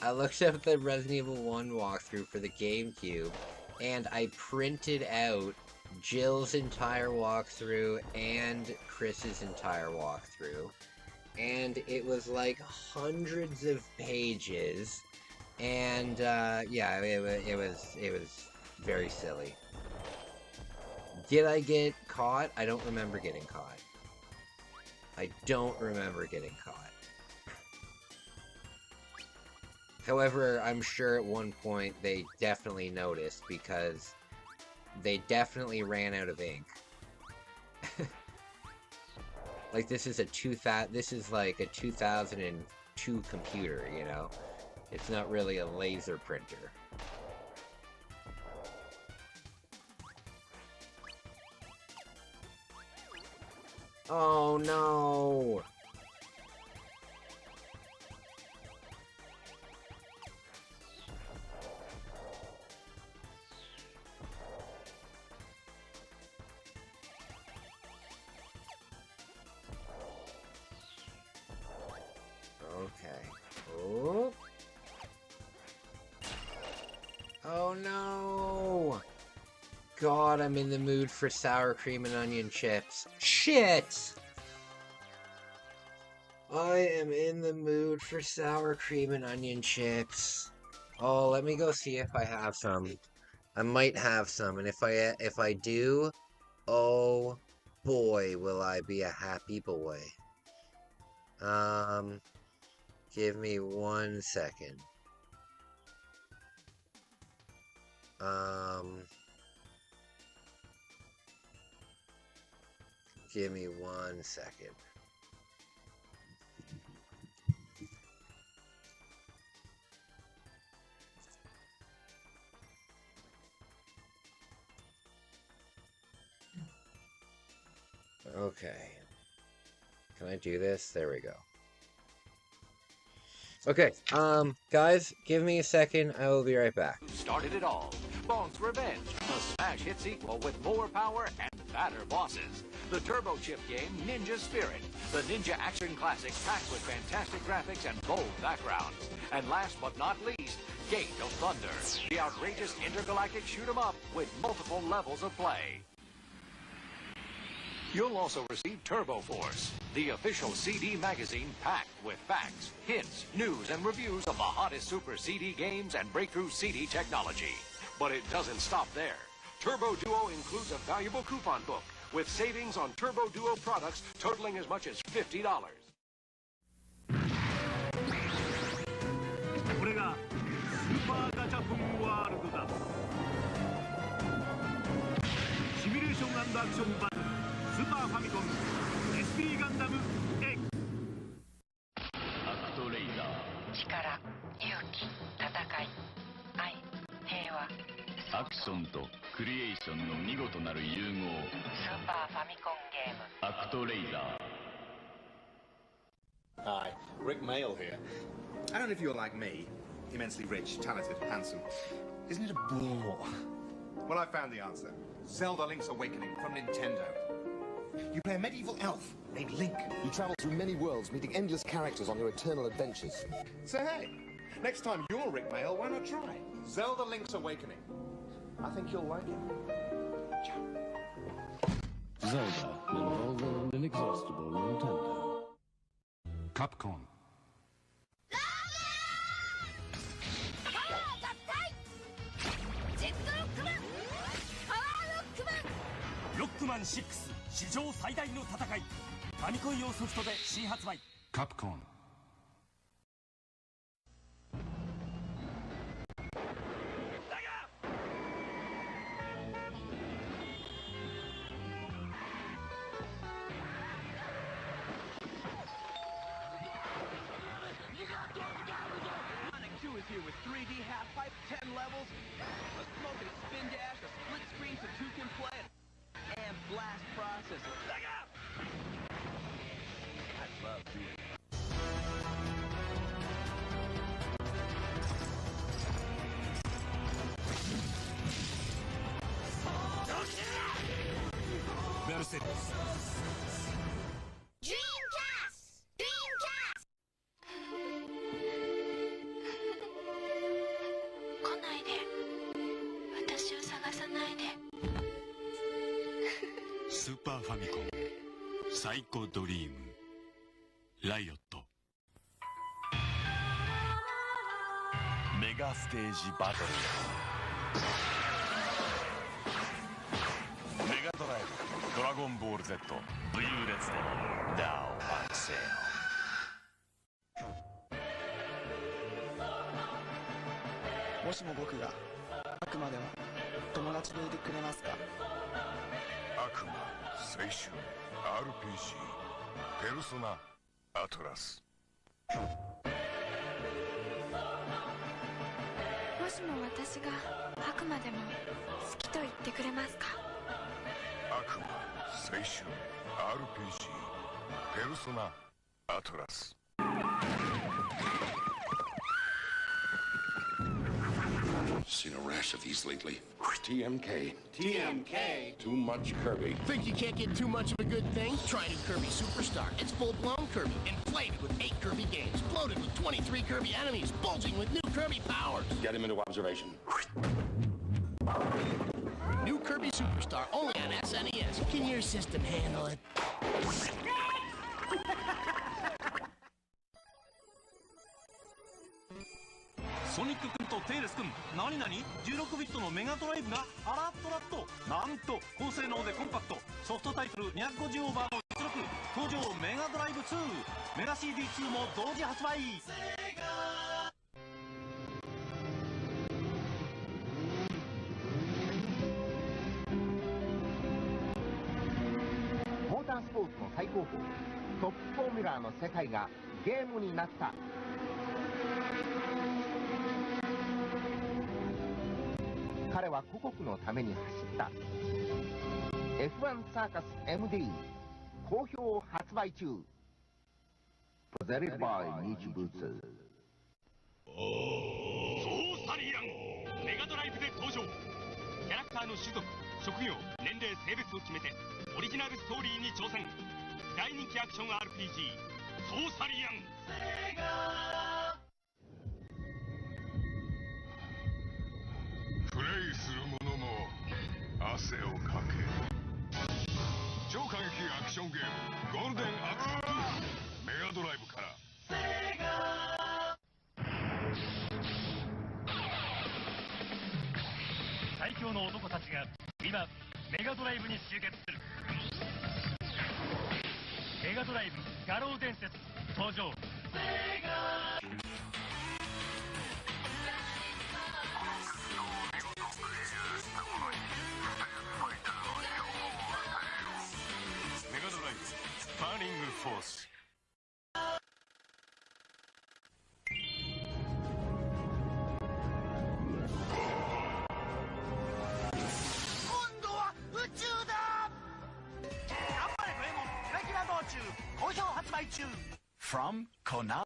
I looked up the Resident Evil 1 walkthrough for the GameCube, and I printed out Jill's entire walkthrough and Chris's entire walkthrough. And it was like hundreds of pages, and yeah, it was very silly. Did I get caught? I don't remember getting caught. I don't remember getting caught. However, I'm sure at one point they definitely noticed, because they definitely ran out of ink. Like, this is like a 2002 computer, you know? It's not really a laser printer. Oh no! Okay. Oh. Oh no! God, I'm in the mood for sour cream and onion chips. Shit! I am in the mood for sour cream and onion chips. Oh, let me go see if I have some. I might have some, and if I do, oh boy, will I be a happy boy. Give me 1 second. Give me 1 second. Okay. Can I do this? There we go. Okay, guys, give me a second. I will be right back. Started it all. Bond's Revenge, a smash hit sequel with more power and fatter bosses. The Turbo Chip game Ninja Spirit, the Ninja action classic packed with fantastic graphics and bold backgrounds. And last but not least, Gate of Thunder, the outrageous intergalactic shoot-'em-up with multiple levels of play. You'll also receive Turbo Force, the official CD magazine packed with facts, hints, news, and reviews of the hottest Super CD games and breakthrough CD technology. But it doesn't stop there. Turbo Duo includes a valuable coupon book with savings on Turbo Duo products totaling as much as $50. これがスーパーガチャポンワールドだ。シミュレーション&アクションバトルスーパーファミコン SP ガンダム X。 アクトレイザー。力、勇気、戦い、愛、平和。アクションとクリエーションの見事なる融合。スーパーファミコンゲームアクトレイザー。 Hi, Rick Mail here. I don't know if you're like me, immensely rich, talented, handsome. Isn't it a bore? Well, I found the answer. Zelda Link's Awakening from Nintendo. You play a medieval elf named Link. You travel through many worlds, meeting endless characters on your eternal adventures. So hey, next time you're Rick Mail, why not try Zelda Link's Awakening? I think you'll like it. Ciao. Zelda, involving an inexhaustible Nintendo. Capcom. Rockman 6史上最大の戦い。ファミコン用ソフトで新発売。 Capcom. Is here with 3D half pipe, 10 levels, a smoking spin dash, a split screen so two can play, and blast processing. I'd love to. Mercedes. Dreamcast! Dreamcast! 来ないで。私を探さないで。スーパーファミコンサイコドリームライオット。メガステージバトル。メガドライブドラゴンボール Z 武勇列伝ダーオ惑星。もしも僕が悪魔でも友達でいてくれますか？悪魔、青春、RPG、ペルソナ、アトラス。もしも私が悪魔でも好きと言ってくれますか？悪魔、青春、RPG、ペルソナ、アトラス。Seen a rash of these lately. TMK. TMK. Too much Kirby. Think you can't get too much of a good thing? Try new Kirby Superstar. It's full-blown Kirby, inflated with 8 Kirby games, bloated with 23 Kirby enemies, bulging with new Kirby powers. Get him into observation. New Kirby Superstar, only on SNES. Can your system handle it? ソニック君とテイレス君、何々16ビットのメガドライブがアラットラット、なんと高性能でコンパクト、ソフトタイトル250オーバーの実力、登場メガドライブ2、メガ CD2 も同時発売。モータースポーツの最高峰トップフォーミュラーの世界がゲームになった。彼は故国のために走った。 F1 サーカス MD 好評発売中。 Presented by 日物。ソーサリアンメガドライブで登場。キャラクターの種族、職業、年齢、性別を決めてオリジナルストーリーに挑戦。大人気アクション RPG ソーサリアン。プレイする者も汗をかけ。超過激アクションゲームゴールデンアクション2メガドライブから。最強の男たちが今メガドライブに集結する。メガドライブ画廊伝説登場。メガドライブバーニングフォース。今度は宇宙だ。頑張れドエモンキラキラ道中好評発売中。 From Konami.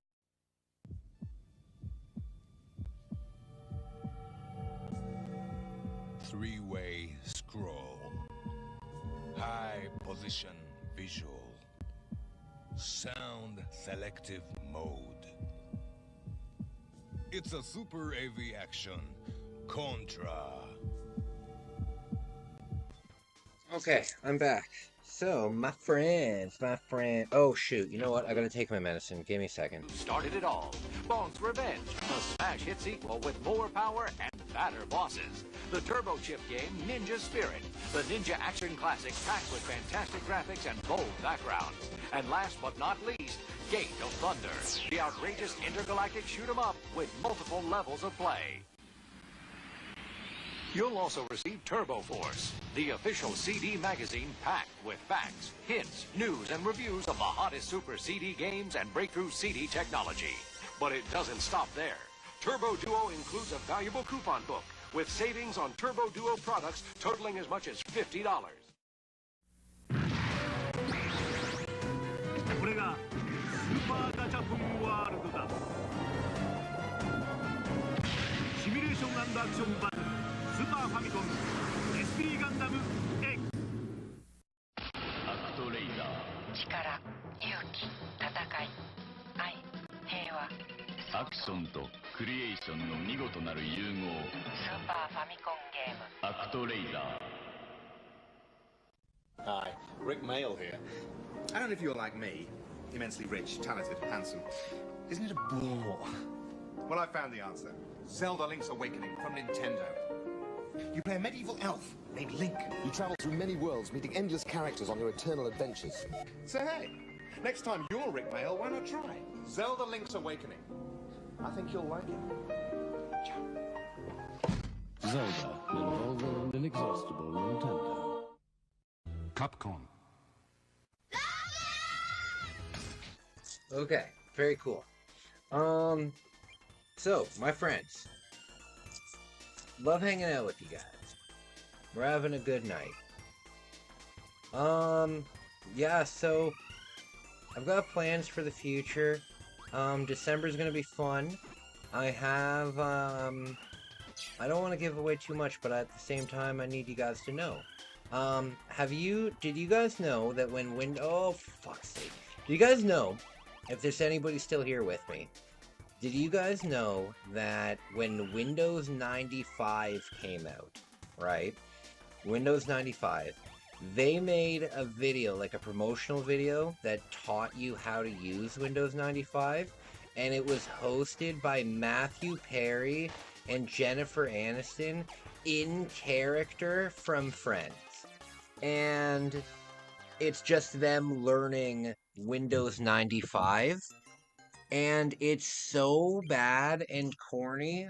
Three-way scroll. High position visual. Sound selective mode. It's a super AV action. Contra. Okay, I'm back. So, my friend. Oh, shoot. You know what? I gotta take my medicine. Give me a second. Started it all. Bond's Revenge, a smash hit sequel with more power and fatter bosses. The turbo chip game Ninja Spirit, the ninja action classic packed with fantastic graphics and bold backgrounds. And last but not least, Gate of Thunder, the outrageous intergalactic shoot 'em up with multiple levels of play. You'll also receive Turbo Force, the official CD magazine packed with facts, hints, news, and reviews of the hottest Super CD games and breakthrough CD technology. But it doesn't stop there. Turbo Duo includes a valuable coupon book with savings on Turbo Duo products totaling as much as $50. これがスーパーガチャポンワールドだ。シミュレーション&アクションバトルスーパーファミコン SP ガンダム X。 アクトレイダー。力、勇気、戦い、愛、平和。アクションとクリエーションの見事なる融合。スーパーファミコンゲーム。アクトレイダー。 Hi, Rick Mail here. I don't know if you're like me, immensely rich, talented, handsome. Isn't it a bore? Well, I found the answer. Zelda Link's Awakening from Nintendo. You play a medieval elf named Link. You travel through many worlds, meeting endless characters on your eternal adventures. So hey, next time you're Rick Mail, why not try Zelda Link's Awakening? I think you'll like it. Zelda, an evolving and inexhaustible Nintendo. Capcom. Okay, very cool. So, my friends. Love hanging out with you guys. We're having a good night. Yeah, so I've got plans for the future. December's gonna be fun. I have, I don't want to give away too much, but at the same time, I need you guys to know. Did you guys know that when oh, fuck's sake. Do you guys know, if there's anybody still here with me, did you guys know that when Windows 95 came out, right? Windows 95, they made a video, like a promotional video, that taught you how to use Windows 95, and it was hosted by Matthew Perry and Jennifer Aniston in character from Friends. And it's just them learning Windows 95. And it's so bad and corny,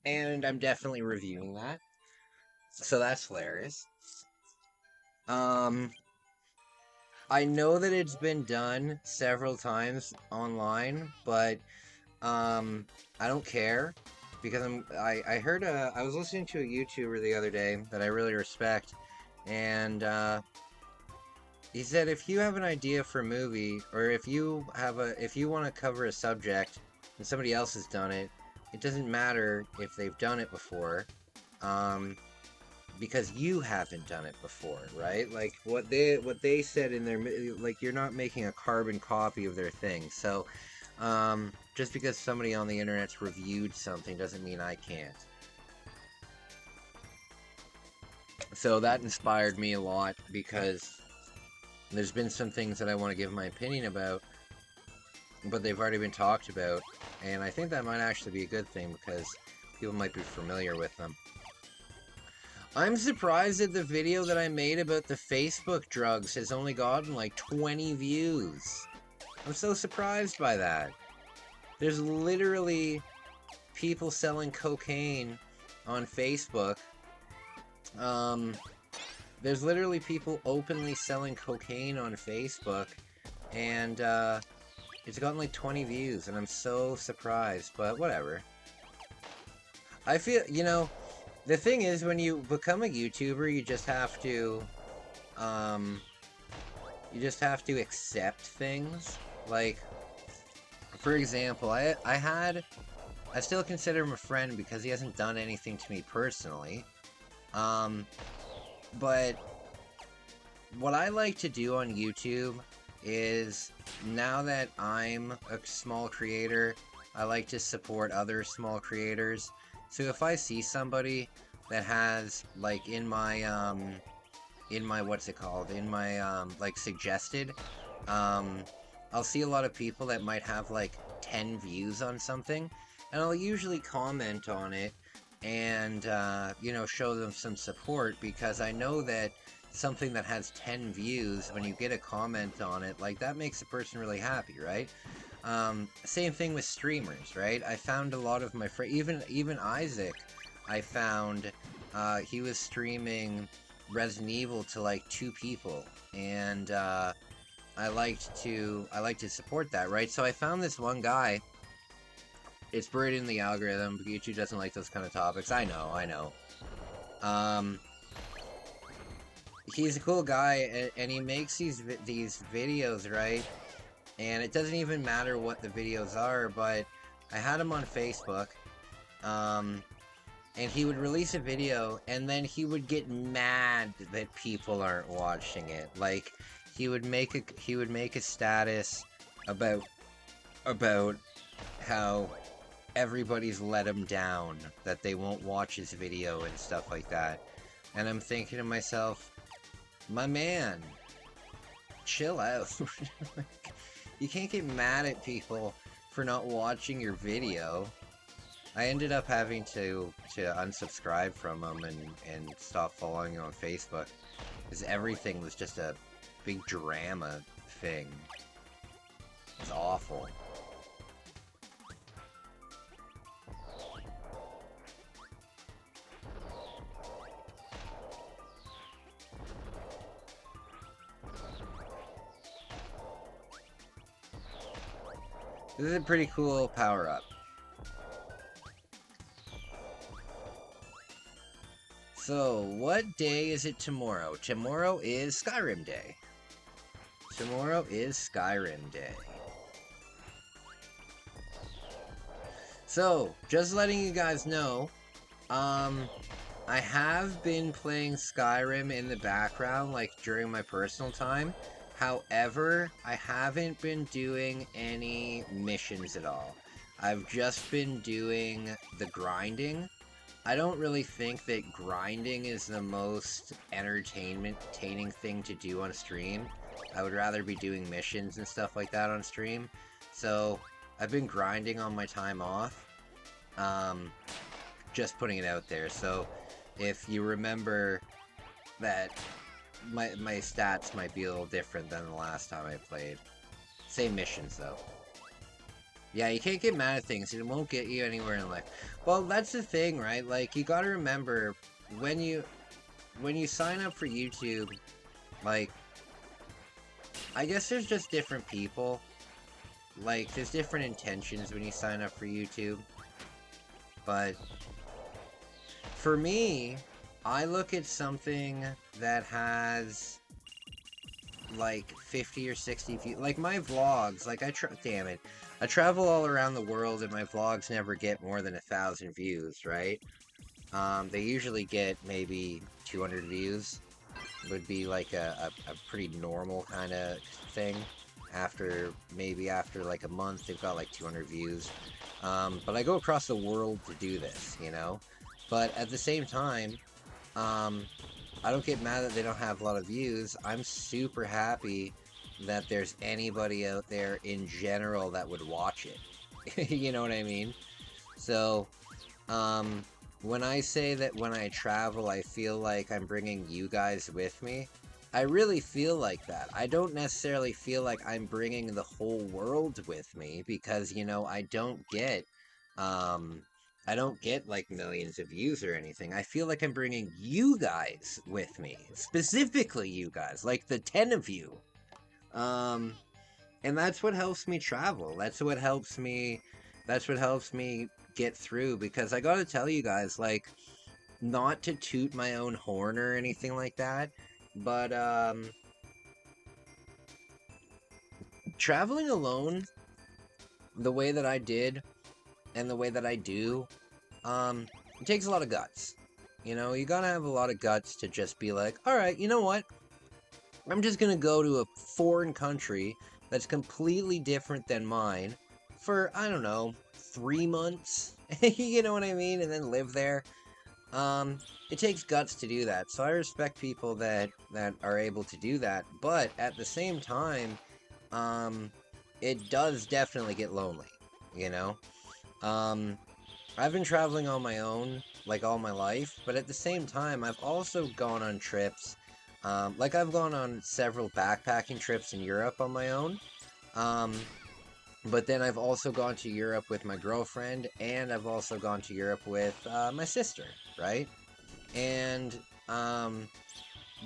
and I'm definitely reviewing that. So that's hilarious. I know that it's been done several times online, but I don't care, because I heard I was listening to a YouTuber the other day that I really respect, and he said if you have an idea for a movie, or if you want to cover a subject and somebody else has done it, it doesn't matter if they've done it before, because you haven't done it before, right? Like what they said in their, like, you're not making a carbon copy of their thing. So just because somebody on the internet's reviewed something doesn't mean I can't. So that inspired me a lot, because there's been some things that I want to give my opinion about, but they've already been talked about, and I think that might actually be a good thing, because people might be familiar with them. I'm surprised that the video that I made about the Facebook drugs has only gotten like 20 views. I'm so surprised by that. There's literally people selling cocaine on Facebook. There's literally people openly selling cocaine on Facebook, and it's gotten like 20 views, and I'm so surprised, but whatever. I feel, you know, the thing is, when you become a YouTuber, you just have to accept things. Like, for example, I still consider him a friend because he hasn't done anything to me personally. But what I like to do on YouTube is, now that I'm a small creator, I like to support other small creators. So if I see somebody that has, like, in my what's it called, in my, like, suggested, I'll see a lot of people that might have, like, 10 views on something, and I'll usually comment on it, and, you know, show them some support, because I know that something that has 10 views, when you get a comment on it, like, that makes a person really happy, right? Same thing with streamers, right? I found a lot of my friends, even Isaac, I found, he was streaming Resident Evil to, like, 2 people, and, I like to support that, right? So I found this one guy. It's buried in the algorithm. YouTube doesn't like those kind of topics. I know. He's a cool guy, and he makes these videos, right? And it doesn't even matter what the videos are, but I had him on Facebook, and he would release a video, and then he would get mad that people aren't watching it. Like, he would make a status about how everybody's let him down, that they won't watch his video and stuff like that. And I'm thinking to myself, my man, chill out. You can't get mad at people for not watching your video. I ended up having to unsubscribe from him and stop following him on Facebook, because everything was just a big drama thing. It's awful. This is a pretty cool power-up. So, what day is it tomorrow? Tomorrow is Skyrim Day. Tomorrow is Skyrim Day. So, just letting you guys know, I have been playing Skyrim in the background, like, during my personal time. However, I haven't been doing any missions at all. I've just been doing the grinding. I don't really think that grinding is the most entertaining thing to do on stream. I would rather be doing missions and stuff like that on stream. So, I've been grinding on my time off. Just putting it out there. So, if you remember that my stats might be a little different than the last time I played. Same missions, though. Yeah, you can't get mad at things. It won't get you anywhere in life. Well, that's the thing, right? Like, you gotta remember, when you sign up for YouTube, like, I guess there's just different people. Like, there's different intentions when you sign up for YouTube. But, for me, I look at something that has, like, 50 or 60 views. Like, my vlogs, like, damn it. I travel all around the world, and my vlogs never get more than 1,000 views, right? They usually get maybe 200 views. Would be, like, a pretty normal kind of thing. After like a month, they've got, like, 200 views. But I go across the world to do this, you know? But at the same time, I don't get mad that they don't have a lot of views. I'm super happy that there's anybody out there in general that would watch it. You know what I mean? So, when I say that when I travel, I feel like I'm bringing you guys with me, I really feel like that. I don't necessarily feel like I'm bringing the whole world with me because, you know, I don't get like millions of views or anything. I feel like I'm bringing you guys with me, specifically you guys, like the 10 of you. And that's what helps me travel. That's what helps me get through, because I gotta tell you guys, like, not to toot my own horn or anything like that, but traveling alone the way that I did and the way that I do, it takes a lot of guts. You know, you gotta have a lot of guts to just be like, alright, you know what? I'm just gonna go to a foreign country that's completely different than mine for, I don't know, 3 months? You know what I mean? And then live there. It takes guts to do that, so I respect people that are able to do that, but at the same time, it does definitely get lonely, you know? I've been traveling on my own, like, all my life, but at the same time, I've also gone on trips, like, I've gone on several backpacking trips in Europe on my own, but then I've also gone to Europe with my girlfriend, and I've also gone to Europe with, my sister, right? And,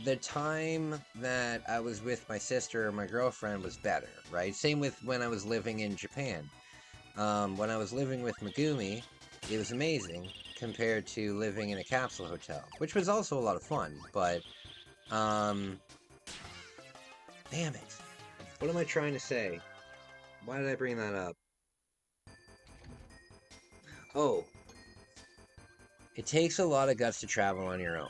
the time that I was with my sister or my girlfriend was better, right? Same with when I was living in Japan. When I was living with Megumi, it was amazing compared to living in a capsule hotel, which was also a lot of fun, but, damn it. What am I trying to say? Why did I bring that up? Oh. It takes a lot of guts to travel on your own.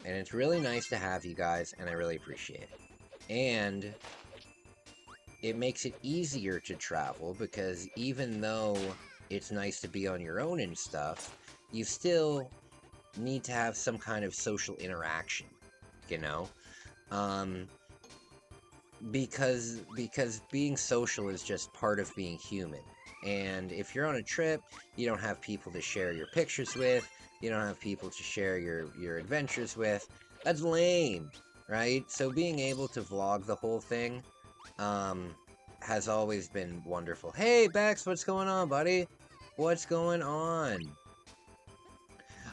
And it's really nice to have you guys, and I really appreciate it. And it makes it easier to travel, because even though it's nice to be on your own and stuff, you still need to have some kind of social interaction, you know? Because being social is just part of being human. And if you're on a trip, you don't have people to share your pictures with, you don't have people to share your adventures with, that's lame, right? So being able to vlog the whole thing, has always been wonderful. Hey, Bex, what's going on, buddy? What's going on?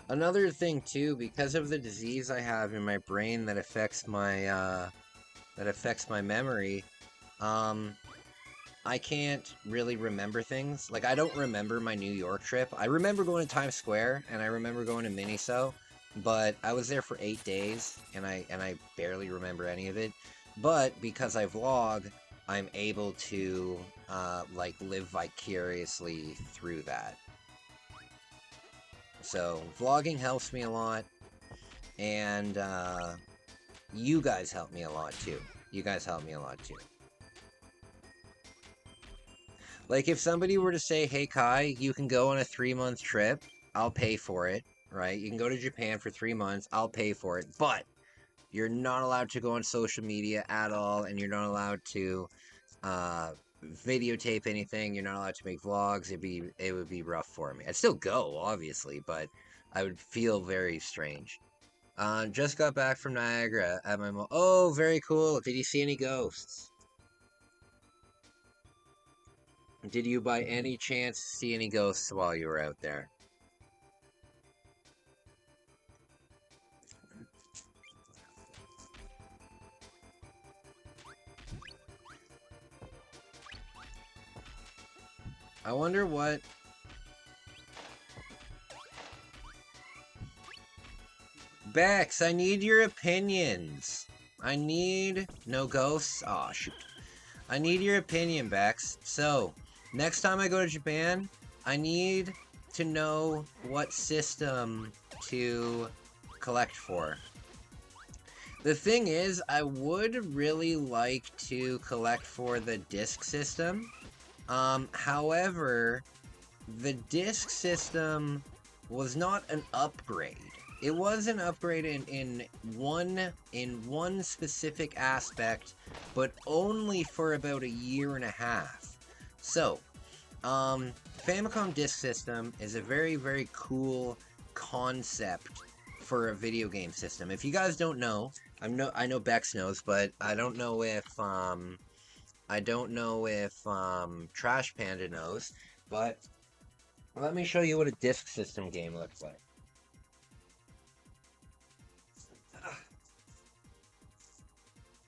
Another thing, too, because of the disease I have in my brain that affects my memory, I can't really remember things. Like, I don't remember my New York trip. I remember going to Times Square, and I remember going to Miniso, but I was there for 8 days, and I barely remember any of it. But because I vlog, I'm able to, like, live vicariously through that. So, vlogging helps me a lot, and, you guys help me a lot, too. You guys help me a lot, too. Like, if somebody were to say, hey, Kai, you can go on a 3-month trip, I'll pay for it, right? You can go to Japan for 3 months, I'll pay for it, but you're not allowed to go on social media at all, and you're not allowed to, videotape anything, you're not allowed to make vlogs, it would be rough for me. I'd still go, obviously, but I would feel very strange. Just got back from Niagara at my mall. Oh, very cool. Did you see any ghosts? Did you by any chance see any ghosts while you were out there? I wonder what... Bex, I need your opinions. I need... No ghosts? Aw, shoot. I need your opinion, Bex. So, next time I go to Japan, I need to know what system to collect for. The thing is, I would really like to collect for the disc system. However, the disc system was not an upgrade. It was an upgrade in one specific aspect, but only for about 1.5 years. So, Famicom Disk System is a very, very cool concept for a video game system. If you guys don't know, I know Bex knows, but I don't know if Trash Panda knows. But let me show you what a disc system game looks like.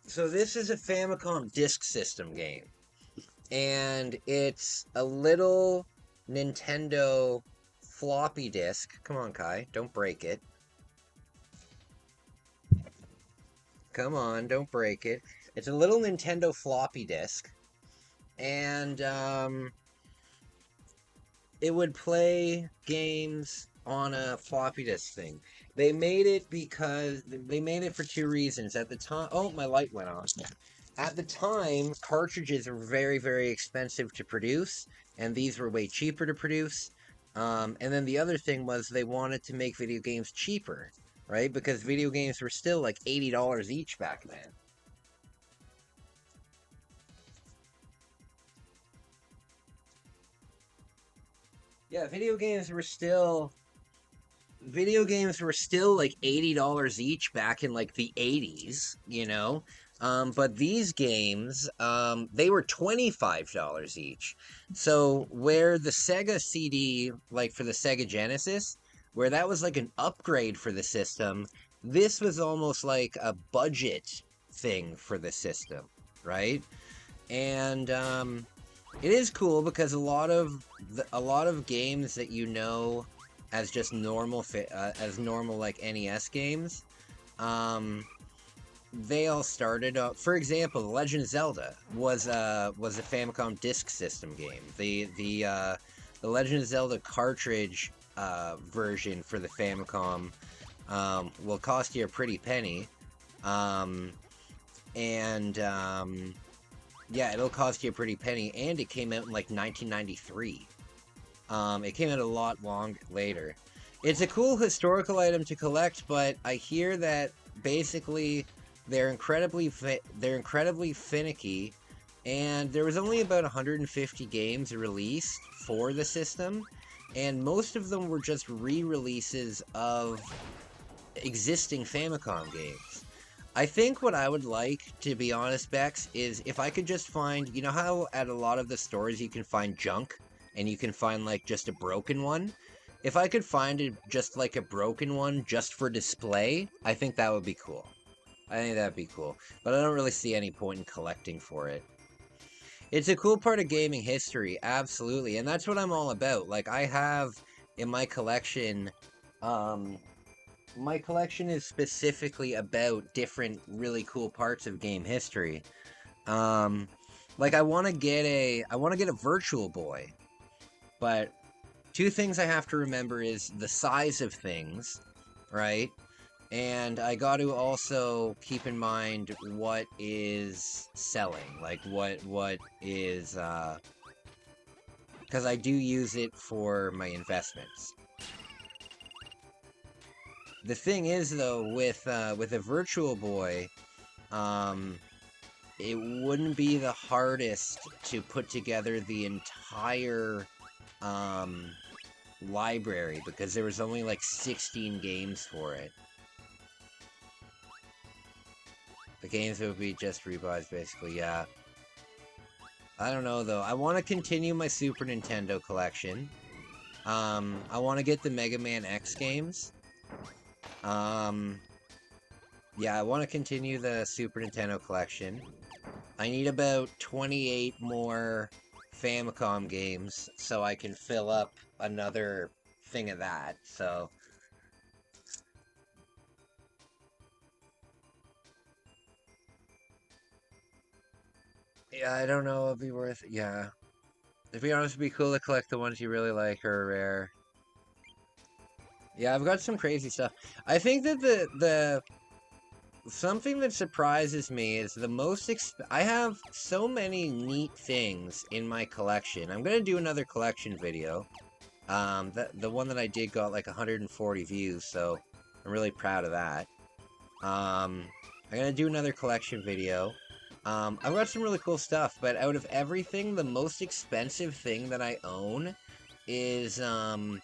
So this is a Famicom Disk System game, and it's a little Nintendo floppy disk. Come on, Kai, don't break it. Come on, don't break it. It's a little Nintendo floppy disk, and it would play games on a floppy disk thing. They made it for two reasons. At the time, oh, my light went on. At the time, cartridges were very, very expensive to produce, and these were way cheaper to produce. And then the other thing was they wanted to make video games cheaper, right? Because video games were still like $80 each back then. Yeah, video games were still like $80 each back in like the 80s, you know? But these games, they were $25 each. So where the Sega CD, like for the Sega Genesis, where that was like an upgrade for the system, this was almost like a budget thing for the system, right? And it is cool because a lot of games that you know as just normal like NES games, they all started up. For example, The Legend of Zelda was a Famicom Disk System game. The Legend of Zelda cartridge version for the Famicom will cost you a pretty penny, yeah, it'll cost you a pretty penny, and it came out in like 1993. It came out a lot later. It's a cool historical item to collect, but I hear that basically they're incredibly finicky, and there was only about 150 games released for the system, and most of them were just re-releases of existing Famicom games. I think what I would like, to be honest, Bex, is if I could just find, you know how at a lot of the stores you can find junk, and you can find like just a broken one? If I could find just like a broken one just for display, I think that would be cool. I think that'd be cool. But I don't really see any point in collecting for it. It's a cool part of gaming history, absolutely, and that's what I'm all about. Like, I have in my collection, my collection is specifically about different really cool parts of game history. Like I want to get a Virtual Boy, but two things I have to remember is the size of things, right? And I got to also keep in mind what is selling, like what is, because I do use it for my investments. The thing is, though, with a Virtual Boy, it wouldn't be the hardest to put together the entire library, because there was only like 16 games for it. The games would be just rebuys, basically, yeah. I don't know, though. I want to continue my Super Nintendo collection. I want to get the Mega Man X games. Yeah, I want to continue the Super Nintendo collection. I need about 28 more Famicom games so I can fill up another thing of that, so... Yeah, I don't know, it'd be worth it, yeah. To be honest, it'd be cool to collect the ones you really like or are rare. Yeah, I've got some crazy stuff. I think that something that surprises me is the most I have so many neat things in my collection. I'm gonna do another collection video. The one that I did got like 140 views, so I'm really proud of that. I'm gonna do another collection video. I've got some really cool stuff, but out of everything, the most expensive thing that I own is the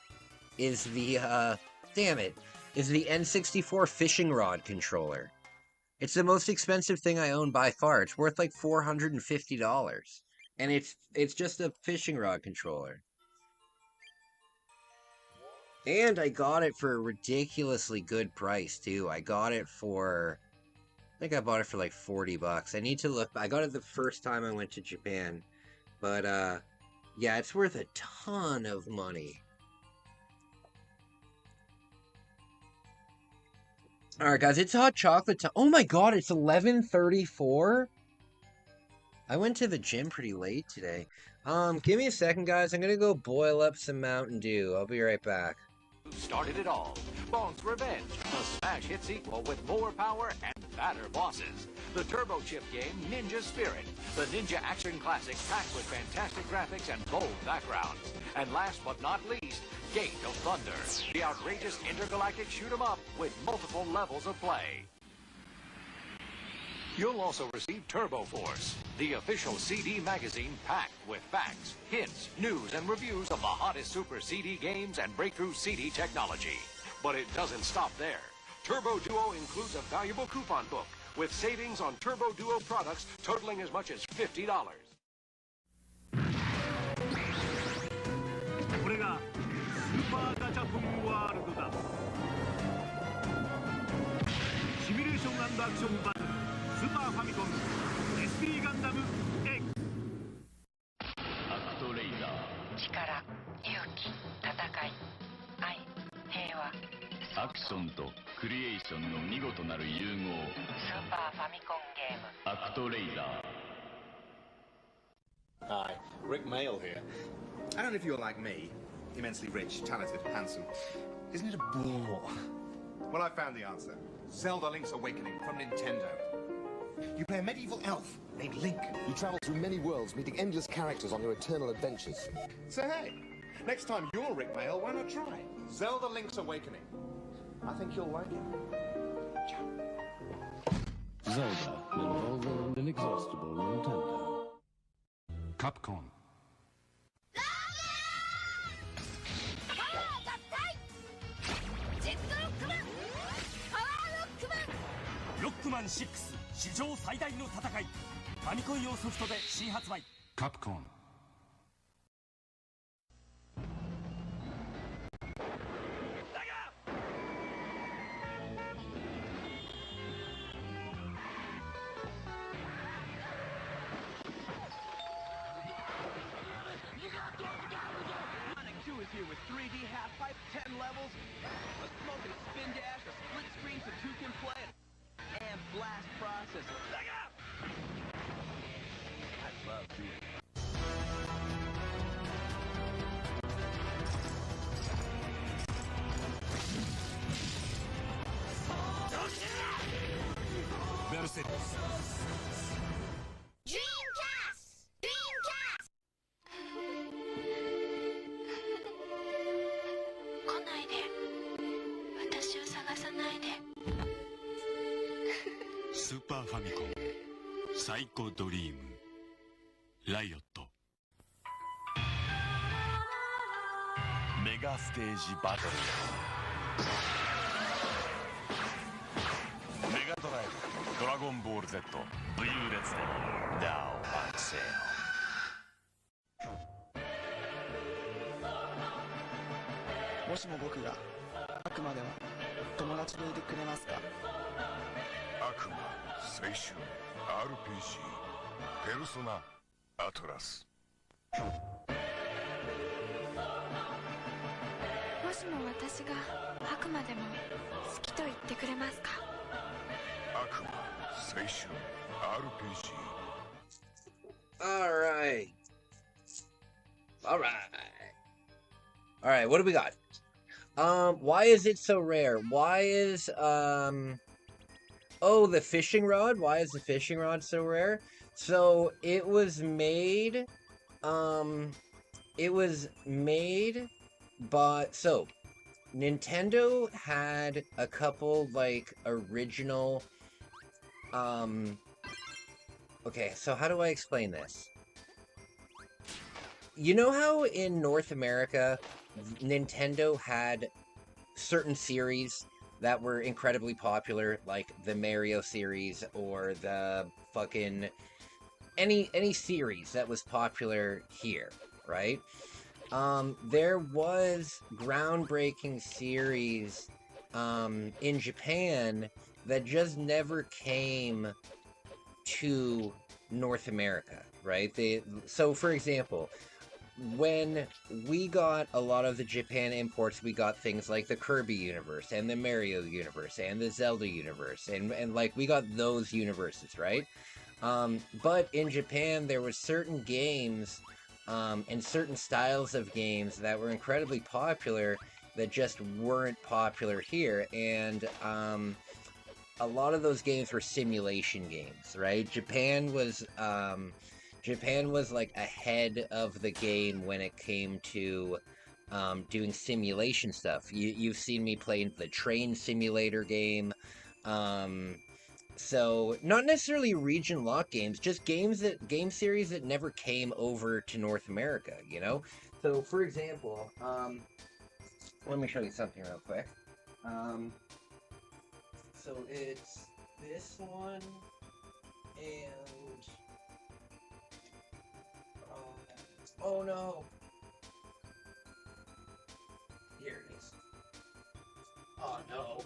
damn it, is the N64 fishing rod controller. It's the most expensive thing I own by far. It's worth like $450. And it's just a fishing rod controller. And I got it for a ridiculously good price, too. I got it for... I think I bought it for like $40. I need to look... I got it the first time I went to Japan. But, yeah, it's worth a ton of money. Alright, guys, it's hot chocolate time. Oh my god, it's 11:34? I went to the gym pretty late today. Give me a second, guys. I'm gonna go boil up some Mountain Dew. I'll be right back. Started it all. Bong's Revenge, a smash hit sequel with more power and fatter bosses. The turbo chip game Ninja Spirit, the ninja action classic packed with fantastic graphics and bold backgrounds. And last but not least, Gate of Thunder, the outrageous intergalactic shoot 'em up with multiple levels of play. You'll also receive Turbo Force, the official CD magazine packed with facts, hints, news, and reviews of the hottest Super CD games and breakthrough CD technology. But it doesn't stop there. Turbo Duo includes a valuable coupon book with savings on Turbo Duo products totaling as much as $50. これがスーパーガチャポンワールドだ。シミュレーション&アクションバトルスーパーファミコン SP ガンダム X アクトレイダー力、勇気、戦い、愛、平和アクションとクリエーションの見事なる融合スーパーファミコンゲームアクトレイダー Hi, Rick Mail here. I don't know if you're like me, immensely rich, talented, handsome. Isn't it a bore? Well, I found the answer. Zelda Link's Awakening from Nintendo. You play a medieval elf named Link. You travel through many worlds, meeting endless characters on your eternal adventures. So hey, next time you're Rick Mail, why not try Zelda Link's Awakening? I think you'll like it. Ciao. Zelda, an evolving and inexhaustible Nintendo. Capcom. Rockman 6史上最大の戦いファミコン用ソフトで新発売 Capcom. Is here with 3D half pipe, 10 levels, a smoking spin dash, a split screen so two can play it, and blast processing. I love doing Mercedes. Dreamcast! Dreamcast! 来ないで。私を探さないで。スーパーファミコンサイコドリームライオットメガステージバトルメガドライブドラゴンボール Z 武勇列伝 Now on sale もしも僕が悪魔でも友達でいてくれますか？悪魔青春 RPG ペルソナアトラスもしも私が悪魔でも好きと言ってくれますか？悪魔青春 RPG Alright. Alright, what do we got? Why is it so rare? Why is, oh, the fishing rod? Why is the fishing rod so rare? So, it was made by, so, Nintendo had a couple, like, original, okay, so how do I explain this? You know how in North America, Nintendo had certain series that were incredibly popular, like the Mario series or the fucking any series that was popular here, right? There was groundbreaking series in Japan that just never came to North America, right? So for example, when we got a lot of the Japan imports, we got things like the Kirby universe and the Mario universe and the Zelda universe, and like we got those universes, right? But in Japan, there were certain games and certain styles of games that were incredibly popular that just weren't popular here, and a lot of those games were simulation games, right? Japan was like ahead of the game when it came to doing simulation stuff. You've seen me playing the train simulator game. So not necessarily region lock games, just game series that never came over to North America, you know? So for example, let me show you something real quick. So it's this one and oh no. Here it is. Oh no,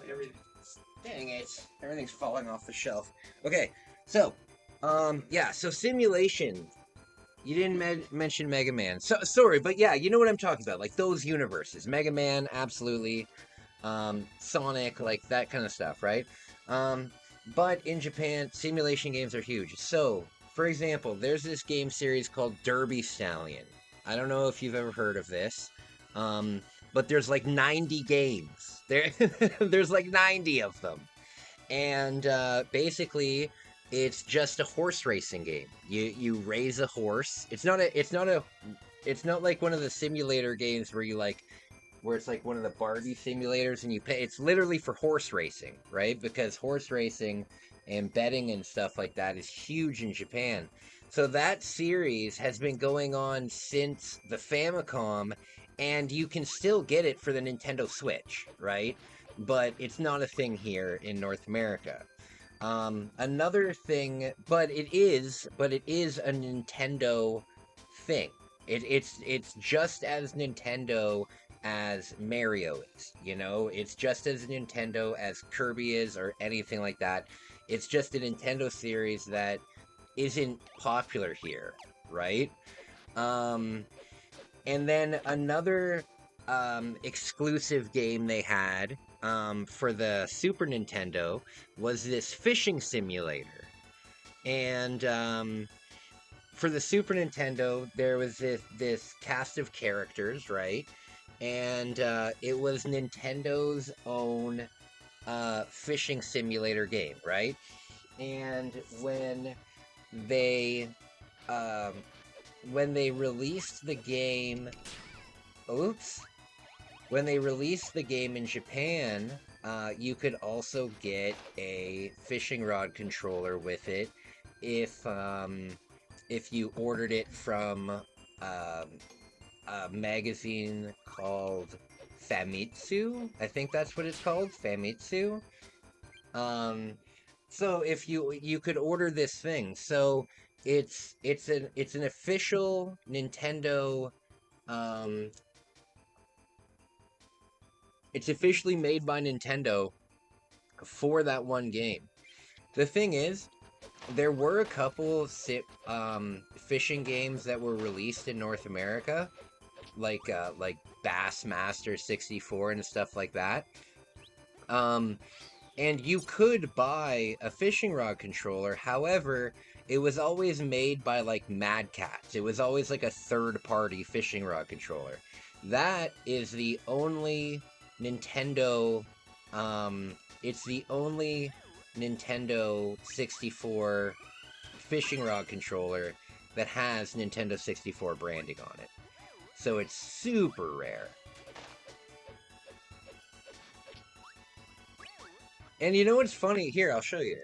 dang it. Everything's falling off the shelf. Okay, so, yeah, so simulation. You didn't mention Mega Man. So, sorry, but yeah, you know what I'm talking about. Like, those universes. Mega Man, absolutely. Sonic, like, that kind of stuff, right? But in Japan, simulation games are huge. So, for example, there's this game series called Derby Stallion. I don't know if you've ever heard of this. But there's like 90 games. There's like 90 of them. And basically, it's just a horse racing game. You raise a horse. It's not like one of the simulator games where it's like one of the Barbie simulators and you pay. It's literally for horse racing, right? Because horse racing and betting and stuff like that is huge in Japan. So that series has been going on since the Famicom, and you can still get it for the Nintendo Switch, right? But it's not a thing here in North America. Another thing, but it is a Nintendo thing. It's just as Nintendo as Mario is, you know? It's just as Nintendo as Kirby is or anything like that. It's just a Nintendo series that isn't popular here, right? And then another exclusive game they had for the Super Nintendo was this fishing simulator. And for the Super Nintendo, there was this cast of characters, right? And it was Nintendo's own fishing simulator game, right? And when they released the game, when they released the game in Japan, you could also get a fishing rod controller with it if you ordered it from a magazine called Famitsu. I think that's what it's called, Famitsu. So if you could order this thing, so it's an official Nintendo. It's officially made by Nintendo for that one game. The thing is, there were a couple fishing games that were released in North America, like Bassmaster 64 and stuff like that. And you could buy a fishing rod controller. However, it was always made by like Mad Catz. It was always like a third-party fishing rod controller. That is the only Nintendo. It's the only Nintendo 64 fishing rod controller that has Nintendo 64 branding on it. So it's super rare. And you know what's funny? Here, I'll show you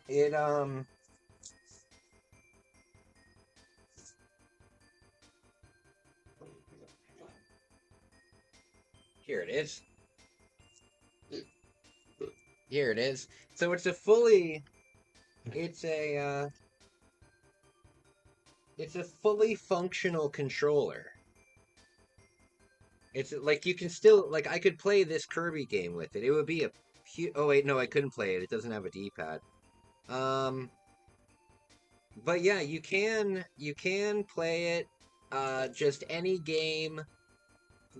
it. Here it is. Here it is. So it's a fully... It's a functional controller. It's like you can still, like, I could play this Kirby game with it. It would be a oh wait, no, I couldn't play it. It doesn't have a D-pad. But yeah, you can play it, just any game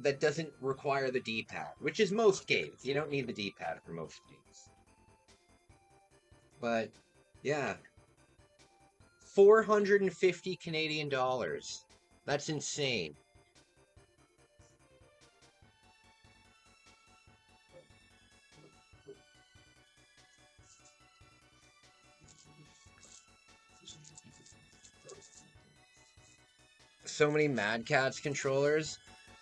that doesn't require the D-pad, which is most games. You don't need the D-pad for most games. But, yeah. 450 Canadian dollars. That's insane. So many Mad Catz controllers.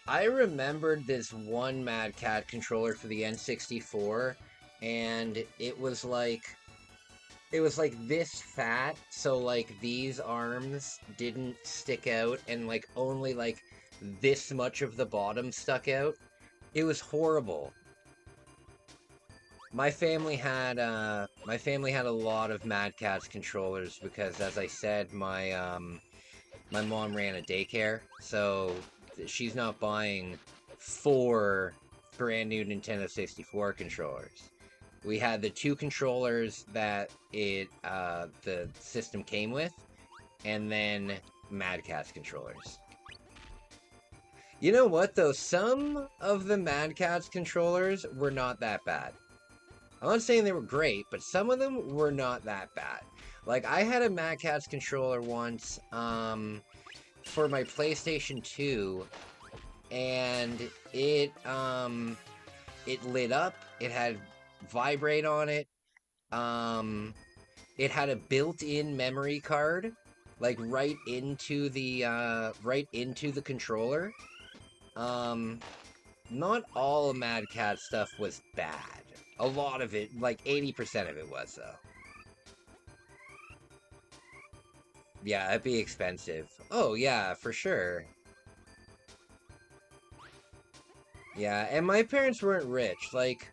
I remembered this one Mad Cat controller for the N64, and it was like this fat, so like these arms didn't stick out, and like only like this much of the bottom stuck out. It was horrible. My family had a lot of Mad Catz controllers because, as I said, my mom ran a daycare, so she's not buying 4 brand new Nintendo 64 controllers. We had the 2 controllers that the system came with, and then Mad Catz controllers. You know what, though? Some of the Mad Catz controllers were not that bad. I'm not saying they were great, but some of them were not that bad. Like, I had a Mad Catz controller once, for my PlayStation 2, and it lit up, it had vibrate on it, it had a built-in memory card, like, right into the controller. Not all of Mad Catz stuff was bad. A lot of it, like 80% of it was, though. Yeah, it'd be expensive. Oh, yeah, for sure. Yeah, and my parents weren't rich. Like,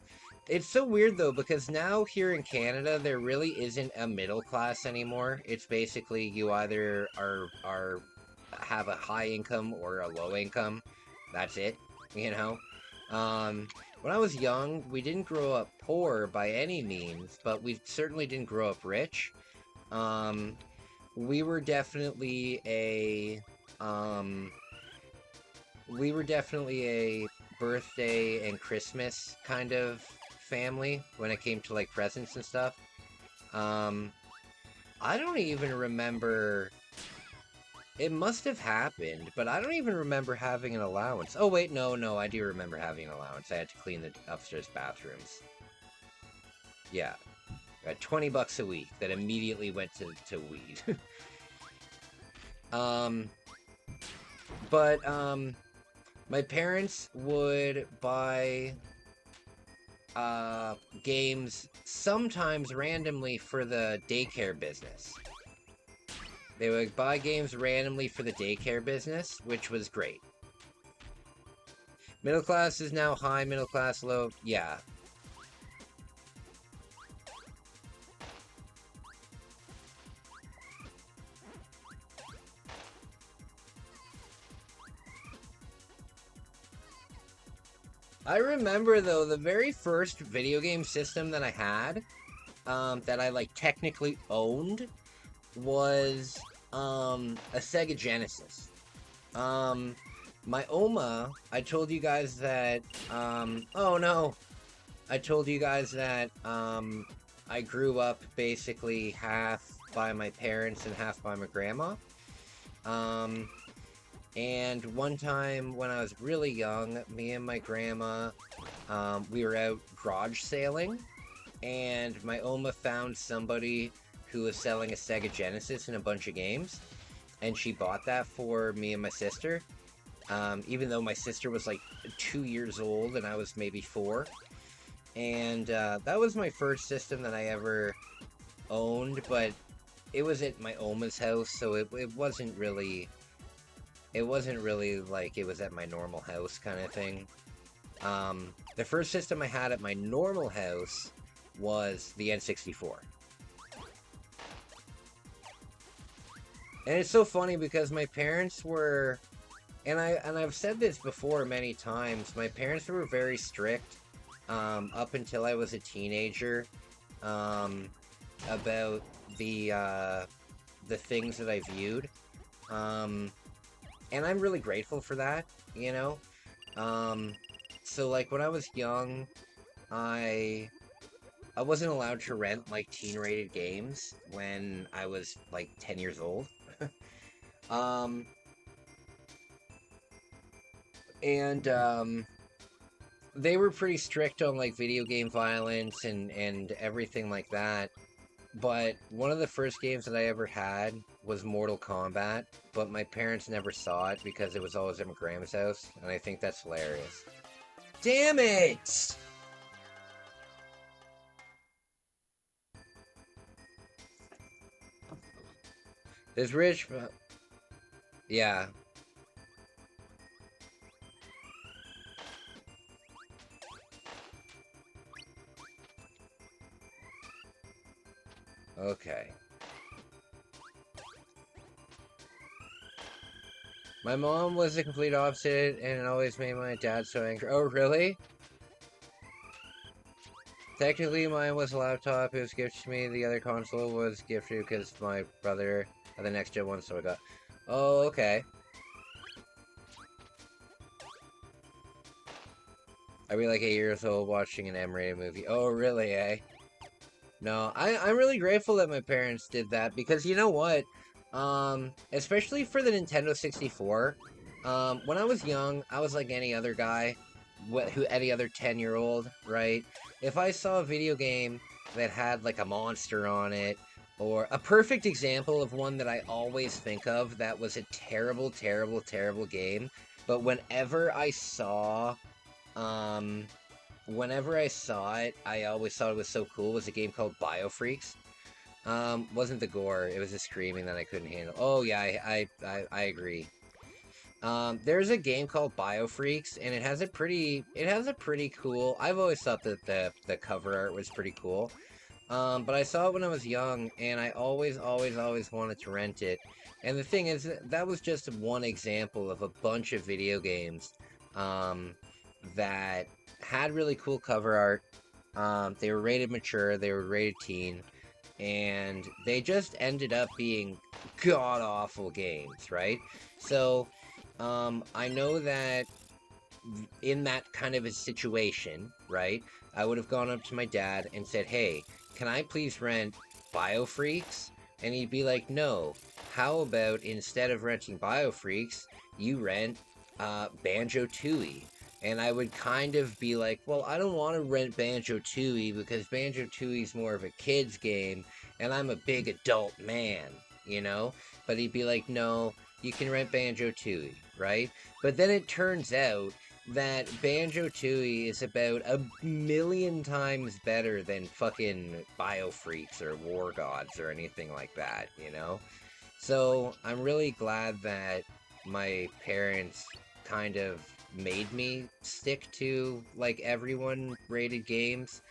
it's so weird, though, because now here in Canada, there really isn't a middle class anymore. It's basically you either have a high income or a low income. That's it, you know? When I was young, we didn't grow up poor by any means, but we certainly didn't grow up rich. We were definitely a birthday and Christmas kind of family when it came to, like, presents and stuff. I don't even remember... It must have happened, but I don't even remember having an allowance. Oh, wait, no, I do remember having an allowance. I had to clean the upstairs bathrooms. Yeah. Got 20 bucks a week that immediately went to weed. My parents would buy games sometimes randomly for the daycare business. They would buy games randomly for the daycare business, which was great. Middle class is now high, middle class low, yeah. I remember, though, the very first video game system that I had, that I, like, technically owned, was, a Sega Genesis. My Oma, I told you guys that, oh no! I told you guys that, I grew up basically half by my parents and half by my grandma. And one time when I was really young, me and my grandma, we were out garage sailing, and my Oma found somebody who was selling a Sega Genesis and a bunch of games, and she bought that for me and my sister, even though my sister was like 2 years old and I was maybe 4. And that was my first system that I ever owned, but it was at my Oma's house, so it wasn't really... It wasn't really like it was at my normal house kind of thing. The first system I had at my normal house was the N64. And it's so funny because my parents were, and I've said this before many times, my parents were very strict up until I was a teenager about the things that I viewed. And I'm really grateful for that, you know? So like when I was young, I wasn't allowed to rent like teen-rated games when I was like 10 years old. They were pretty strict on like video game violence and everything like that. But one of the first games that I ever had was Mortal Kombat, but my parents never saw it because it was always at my grandma's house, and I think that's hilarious. Damn it! This rich... Yeah. Okay. My mom was the complete opposite, and it always made my dad so angry. Oh, really? Technically, mine was a laptop. It was gifted to me. The other console was gifted because my brother had the next gen one, so I got... Oh, okay. I'd be like 8 years old watching an M-rated movie. Oh, really, eh? No, I'm really grateful that my parents did that, because you know what? Especially for the Nintendo 64, when I was young, I was like any other guy, any other 10-year-old, right? If I saw a video game that had like a monster on it, or a perfect example of one that I always think of that was a terrible, terrible, terrible game, but whenever I saw it, I always thought it was so cool, was a game called Biofreaks. Wasn't the gore, it was the screaming that I couldn't handle. Oh yeah, I agree. There's a game called Biofreaks, and it has a pretty cool, I've always thought that the cover art was pretty cool. But I saw it when I was young, and I always wanted to rent it. And the thing is, that was just one example of a bunch of video games, that had really cool cover art. They were rated mature, they were rated teen, and they just ended up being god-awful games, right? So, I know that in that kind of a situation, right, I would have gone up to my dad and said, hey, can I please rent Biofreaks? And he'd be like, no, how about instead of renting Biofreaks, you rent Banjo-Tooie? And I would kind of be like, well, I don't want to rent Banjo-Tooie because Banjo-Tooie's more of a kid's game, and I'm a big adult man, you know? But he'd be like, no, you can rent Banjo-Tooie, right? But then it turns out that Banjo-Tooie is about 1,000,000 times better than fucking Biofreaks or War Gods or anything like that, you know? So I'm really glad that my parents kind of made me stick to like everyone rated games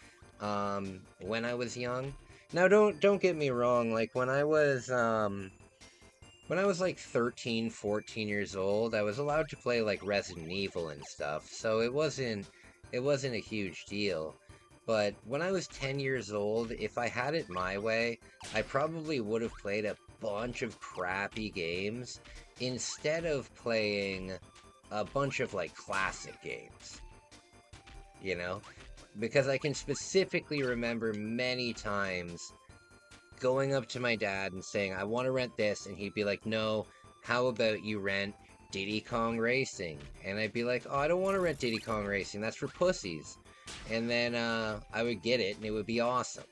when I was young. Now don't get me wrong, like when I was like 13, 14 years old, I was allowed to play like Resident Evil and stuff, so it wasn't a huge deal. But when I was 10 years old, if I had it my way, I probably would have played a bunch of crappy games instead of playing a bunch of like classic games, you know? Because I can specifically remember many times going up to my dad and saying, I want to rent this, and he'd be like, no, how about you rent Diddy Kong Racing? And I'd be like, oh, I don't want to rent Diddy Kong Racing, that's for pussies. And then I would get it, and it would be awesome.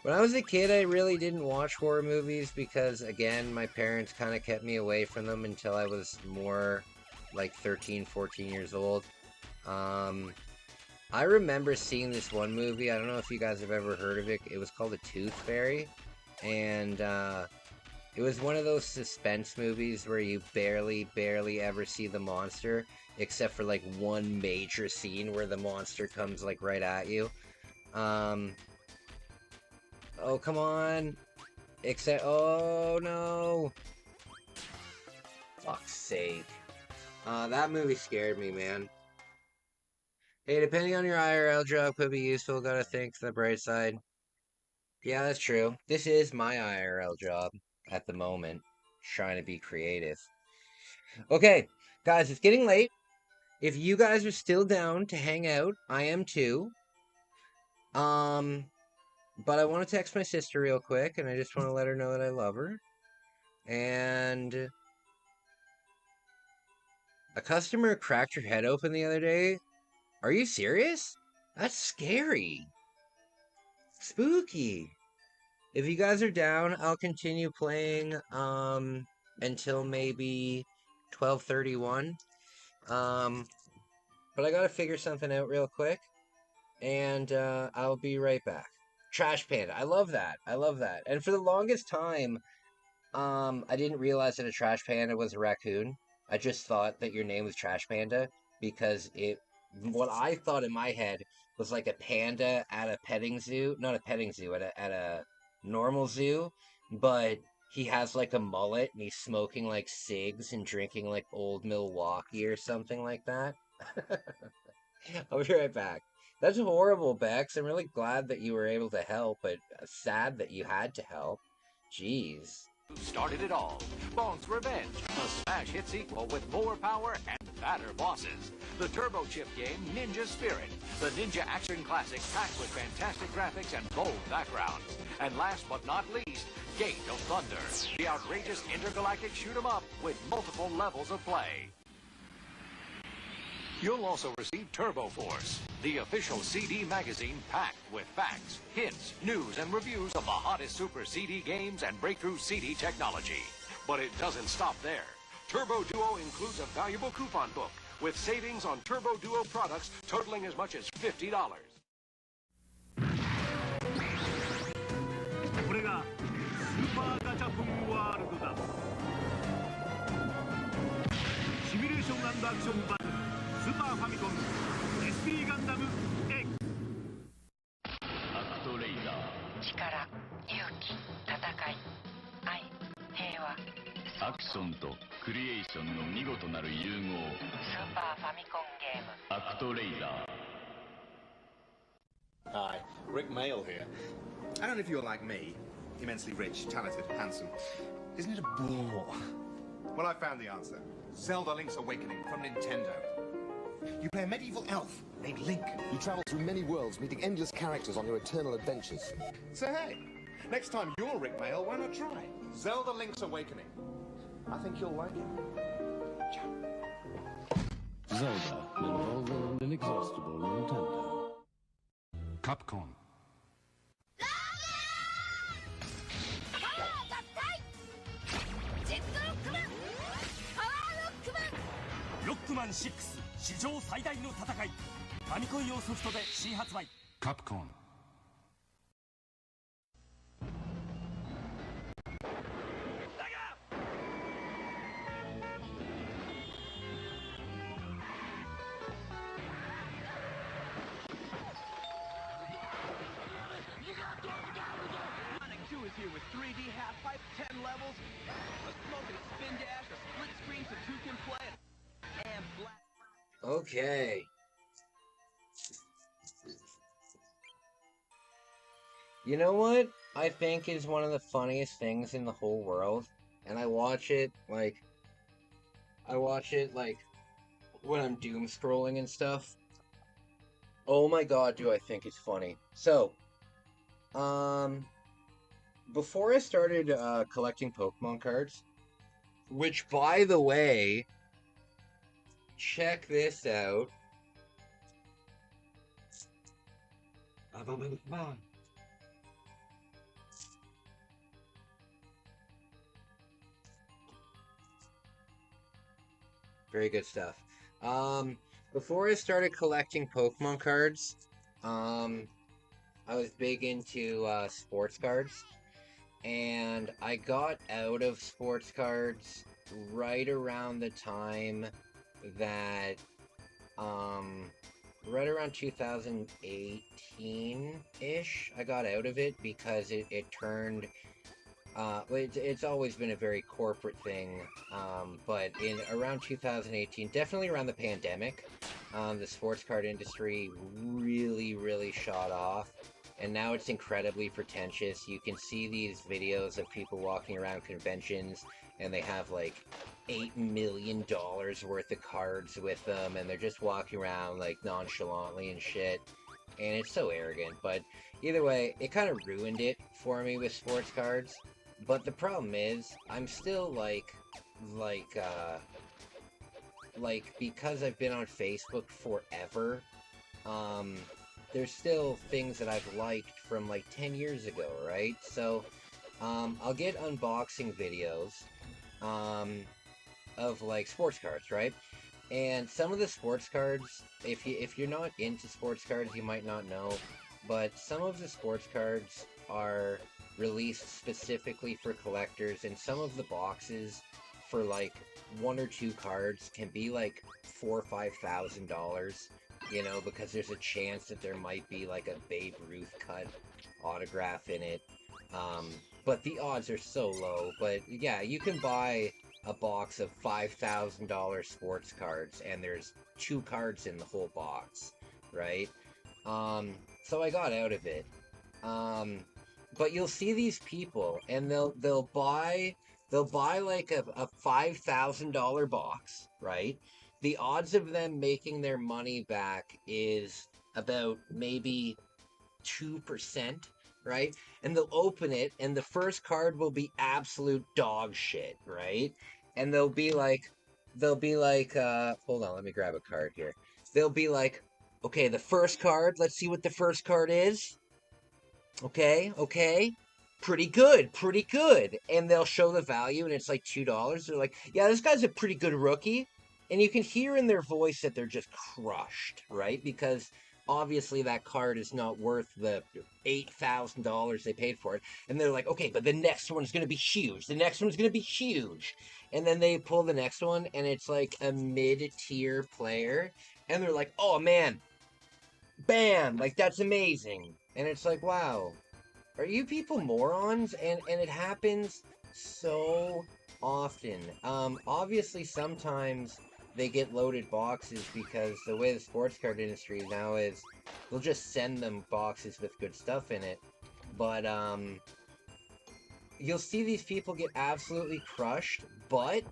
When I was a kid, I really didn't watch horror movies because, again, my parents kind of kept me away from them until I was more like 13, 14 years old. I remember seeing this one movie, I don't know if you guys have ever heard of it, it was called The Tooth Fairy, and it was one of those suspense movies where you barely ever see the monster, except for like one major scene where the monster comes like right at you. Oh, come on. Except, oh no. Fuck's sake. That movie scared me, man. Hey, depending on your IRL job, could be useful. Gotta think the bright side. Yeah, that's true. This is my IRL job at the moment. Trying to be creative. Okay, guys, it's getting late. If you guys are still down to hang out, I am too. But I want to text my sister real quick, and I just want to let her know that I love her. And a customer cracked her head open the other day. Are you serious? That's scary. Spooky. If you guys are down, I'll continue playing until maybe 12:31. But I gotta figure something out real quick, and I'll be right back. Trash Panda. I love that. I love that. And for the longest time, I didn't realize that a Trash Panda was a raccoon. I just thought that your name was Trash Panda because what I thought in my head was like a panda at a petting zoo. Not a petting zoo, at a normal zoo, but he has like a mullet and he's smoking like cigs and drinking like Old Milwaukee or something like that. I'll be right back. That's horrible, Bex. I'm really glad that you were able to help, but sad that you had to help. Jeez. Who started it all? Bond's Revenge, a smash hit sequel with more power and fatter bosses. The turbo chip game Ninja Spirit, the ninja action classic packed with fantastic graphics and bold backgrounds. And last but not least, Gate of Thunder, the outrageous intergalactic shoot 'em up with multiple levels of play. You'll also receive Turbo Force, the official CD magazine packed with facts, hints, news, and reviews of the hottest Super CD games and breakthrough CD technology. But it doesn't stop there. Turbo Duo includes a valuable coupon book with savings on Turbo Duo products totaling as much as $50. これがスーパーガチャポンワールドだ。シミュレーション&アクションバトルスーパーファミコン SP ガンダム X アクトレイダー力、勇気、戦い、愛、平和アクションとクリエーションの見事なる融合スーパーファミコンゲームアクトレイダー Hi, Rick Mail here. I don't know if you're like me, immensely rich, talented, handsome. Isn't it a bore? Well, I found the answer. Zelda Link's Awakening from Nintendo. You play a medieval elf named Link. You travel through many worlds, meeting endless characters on your eternal adventures. So hey, next time you're Rick Mail, why not try Zelda Link's Awakening? I think you'll like it. Ciao. Zelda, an involving and inexhaustible Nintendo. Capcom. Rockman 6史上最大の戦いファミコン用ソフトで新発売 Capcom. Sonic 2 is here with 3D half pipe, 10 levels, a smoking spin dash, a split screen so two can play it. Okay. You know what I think is one of the funniest things in the whole world? And I watch it like when I'm doom scrolling and stuff. Oh my god, do I think it's funny. So, before I started collecting Pokemon cards, which by the way, check this out. Very good stuff. Before I started collecting Pokemon cards, I was big into sports cards, and I got out of sports cards right around the time that, right around 2018-ish, I got out of it because it turned, it's always been a very corporate thing, but in around 2018, definitely around the pandemic, the sports card industry really shot off, and now it's incredibly pretentious. You can see these videos of people walking around conventions, and they have like $8 million worth of cards with them, and they're just walking around like nonchalantly and shit, and it's so arrogant. But either way, it kind of ruined it for me with sports cards. But the problem is, I'm still because I've been on Facebook forever, there's still things that I've liked from like 10 years ago, right? So, I'll get unboxing videos, of like sports cards, right? And some of the sports cards, if you're not into sports cards, you might not know, but some of the sports cards are released specifically for collectors, and some of the boxes for like 1 or 2 cards can be like $4,000 or $5,000, you know, because there's a chance that there might be like a Babe Ruth cut autograph in it. But the odds are so low. But yeah, you can buy a box of $5,000 sports cards, and there's 2 cards in the whole box, right? So I got out of it. But you'll see these people, and they'll buy like a $5,000 box, right? The odds of them making their money back is about maybe 2%, right? And they'll open it, and the first card will be absolute dog shit, right? And they'll be like, hold on, let me grab a card here. They'll be like, okay, the first card, let's see what the first card is. Okay, pretty good. And they'll show the value, and it's like $2. They're like, yeah, this guy's a pretty good rookie. And you can hear in their voice that they're just crushed, right? Because obviously that card is not worth the $8,000 they paid for it. And they're like, okay, but the next one's going to be huge. And then they pull the next one, and it's like a mid-tier player. And they're like, oh, man, bam, like, that's amazing. And it's like, wow, are you people morons? And it happens so often. Obviously, sometimes they get loaded boxes because the way the sports card industry now is, they'll just send them boxes with good stuff in it. But, you'll see these people get absolutely crushed, but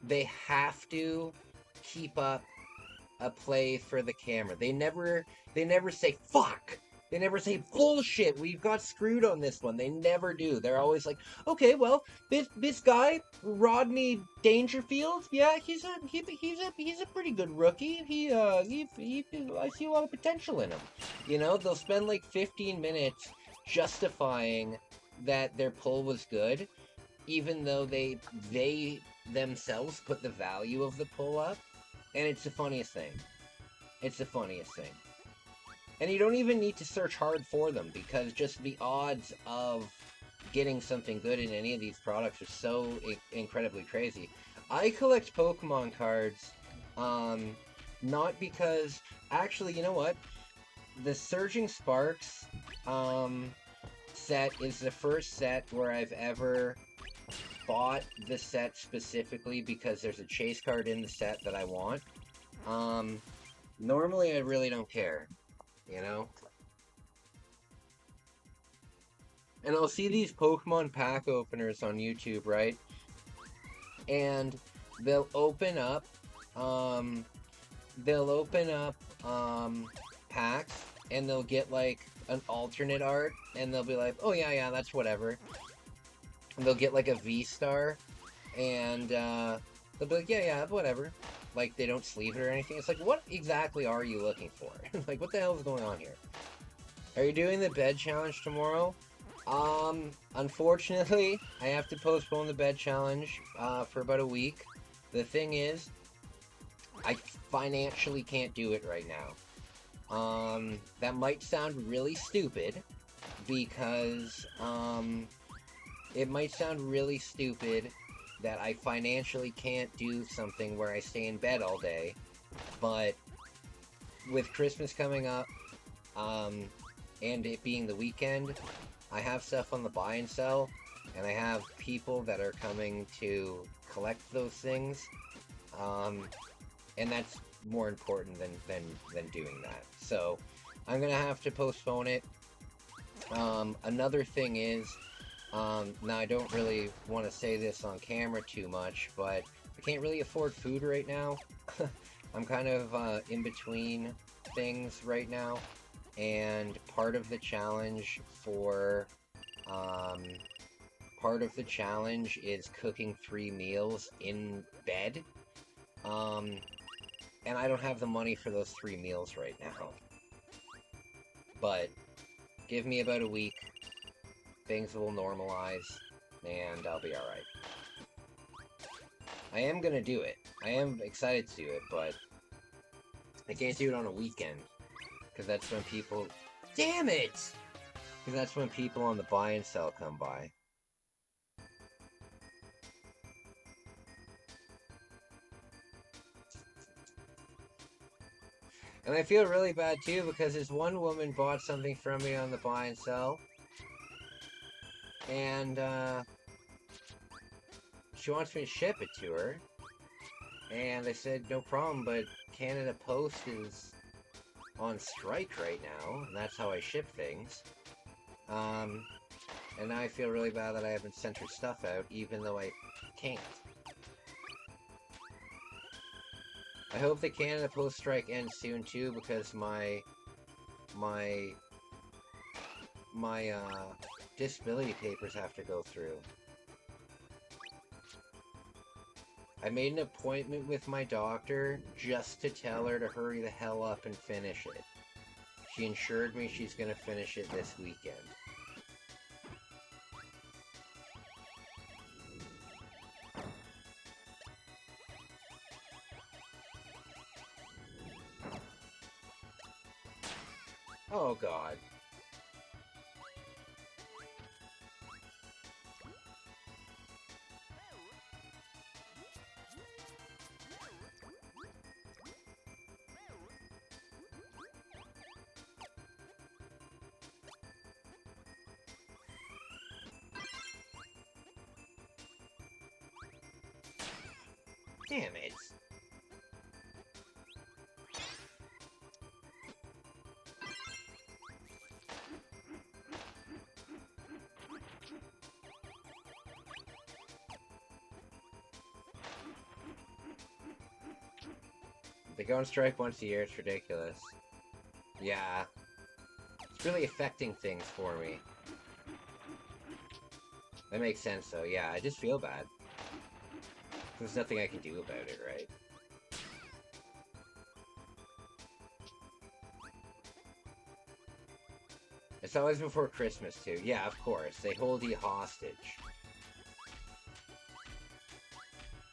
they have to keep up a play for the camera. They never say, fuck! They never say, bullshit, we got screwed on this one. They never do. They're always like, okay, well, this guy, Rodney Dangerfield, yeah, he's a pretty good rookie. I see a lot of potential in him. You know, they'll spend like 15 minutes justifying that their pull was good, even though they themselves put the value of the pull up. And it's the funniest thing. And you don't even need to search hard for them, because just the odds of getting something good in any of these products are so incredibly crazy. I collect Pokemon cards, not because... Actually, you know what? The Surging Sparks set is the first set where I've ever bought the set specifically because there's a chase card in the set that I want. Normally I really don't care, you know? And I'll see these Pokemon pack openers on YouTube, right? And they'll open up packs, and they'll get like an alternate art, and they'll be like, oh yeah, that's whatever. And they'll get like a V-Star, and they'll be like, yeah, whatever. Like, they don't sleeve it or anything. It's like, what exactly are you looking for? Like, what the hell is going on here? Are you doing the bed challenge tomorrow? Unfortunately, I have to postpone the bed challenge, for about a week. The thing is, I financially can't do it right now. That might sound really stupid, because, that I financially can't do something where I stay in bed all day, but with Christmas coming up, and it being the weekend, I have stuff on the buy and sell, and I have people that are coming to collect those things, and that's more important than doing that. So I'm gonna have to postpone it. Another thing is, now I don't really want to say this on camera too much, but I can't really afford food right now. I'm kind of in between things right now, and part of the challenge is cooking 3 meals in bed, and I don't have the money for those 3 meals right now. But give me about a week, things will normalize, and I'll be alright. I am gonna do it. I am excited to do it, but I can't do it on a weekend, because that's when people... Damn it! Because that's when people on the buy and sell come by. And I feel really bad too, because this one woman bought something from me on the buy and sell, and she wants me to ship it to her, and I said no problem, but Canada Post is on strike right now, and that's how I ship things. And now I feel really bad that I haven't sent her stuff out, even though I can't. I hope the Canada Post strike ends soon too, because my disability papers have to go through. I made an appointment with my doctor just to tell her to hurry the hell up and finish it. She assured me she's gonna finish it this weekend. Oh god. Damn it. They go on strike once a year, it's ridiculous. Yeah. It's really affecting things for me. That makes sense though, yeah, I just feel bad. There's nothing I can do about it, right? It's always before Christmas too. Yeah, of course. They hold you hostage.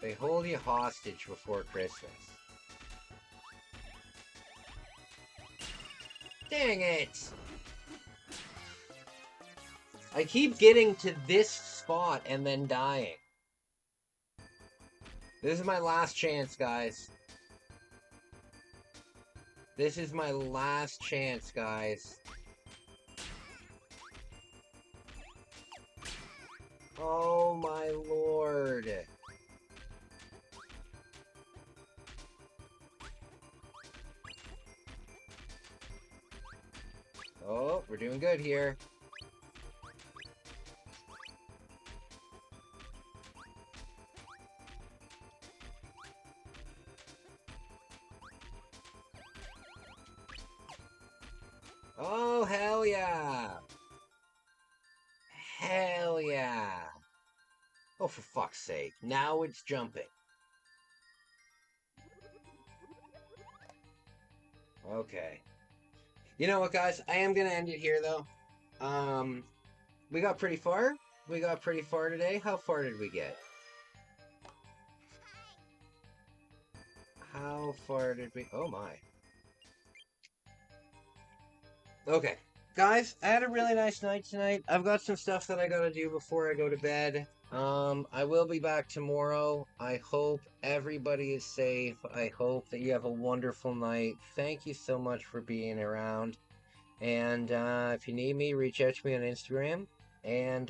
They hold you hostage before Christmas. Dang it! I keep getting to this spot and then dying. This is my last chance, guys. This is my last chance, guys. Oh my lord. Oh, we're doing good here. Oh, hell yeah! Hell yeah! Oh, for fuck's sake. Now it's jumping. Okay. You know what, guys? I am gonna end it here, though. We got pretty far. We got pretty far today. How far did we get? How far did we... Oh, my. Okay. guys, I had a really nice night tonight. I've got some stuff that I gotta do before I go to bed. I will be back tomorrow. I hope everybody is safe. I hope that you have a wonderful night. Thank you so much for being around. And if you need me, reach out to me on Instagram. And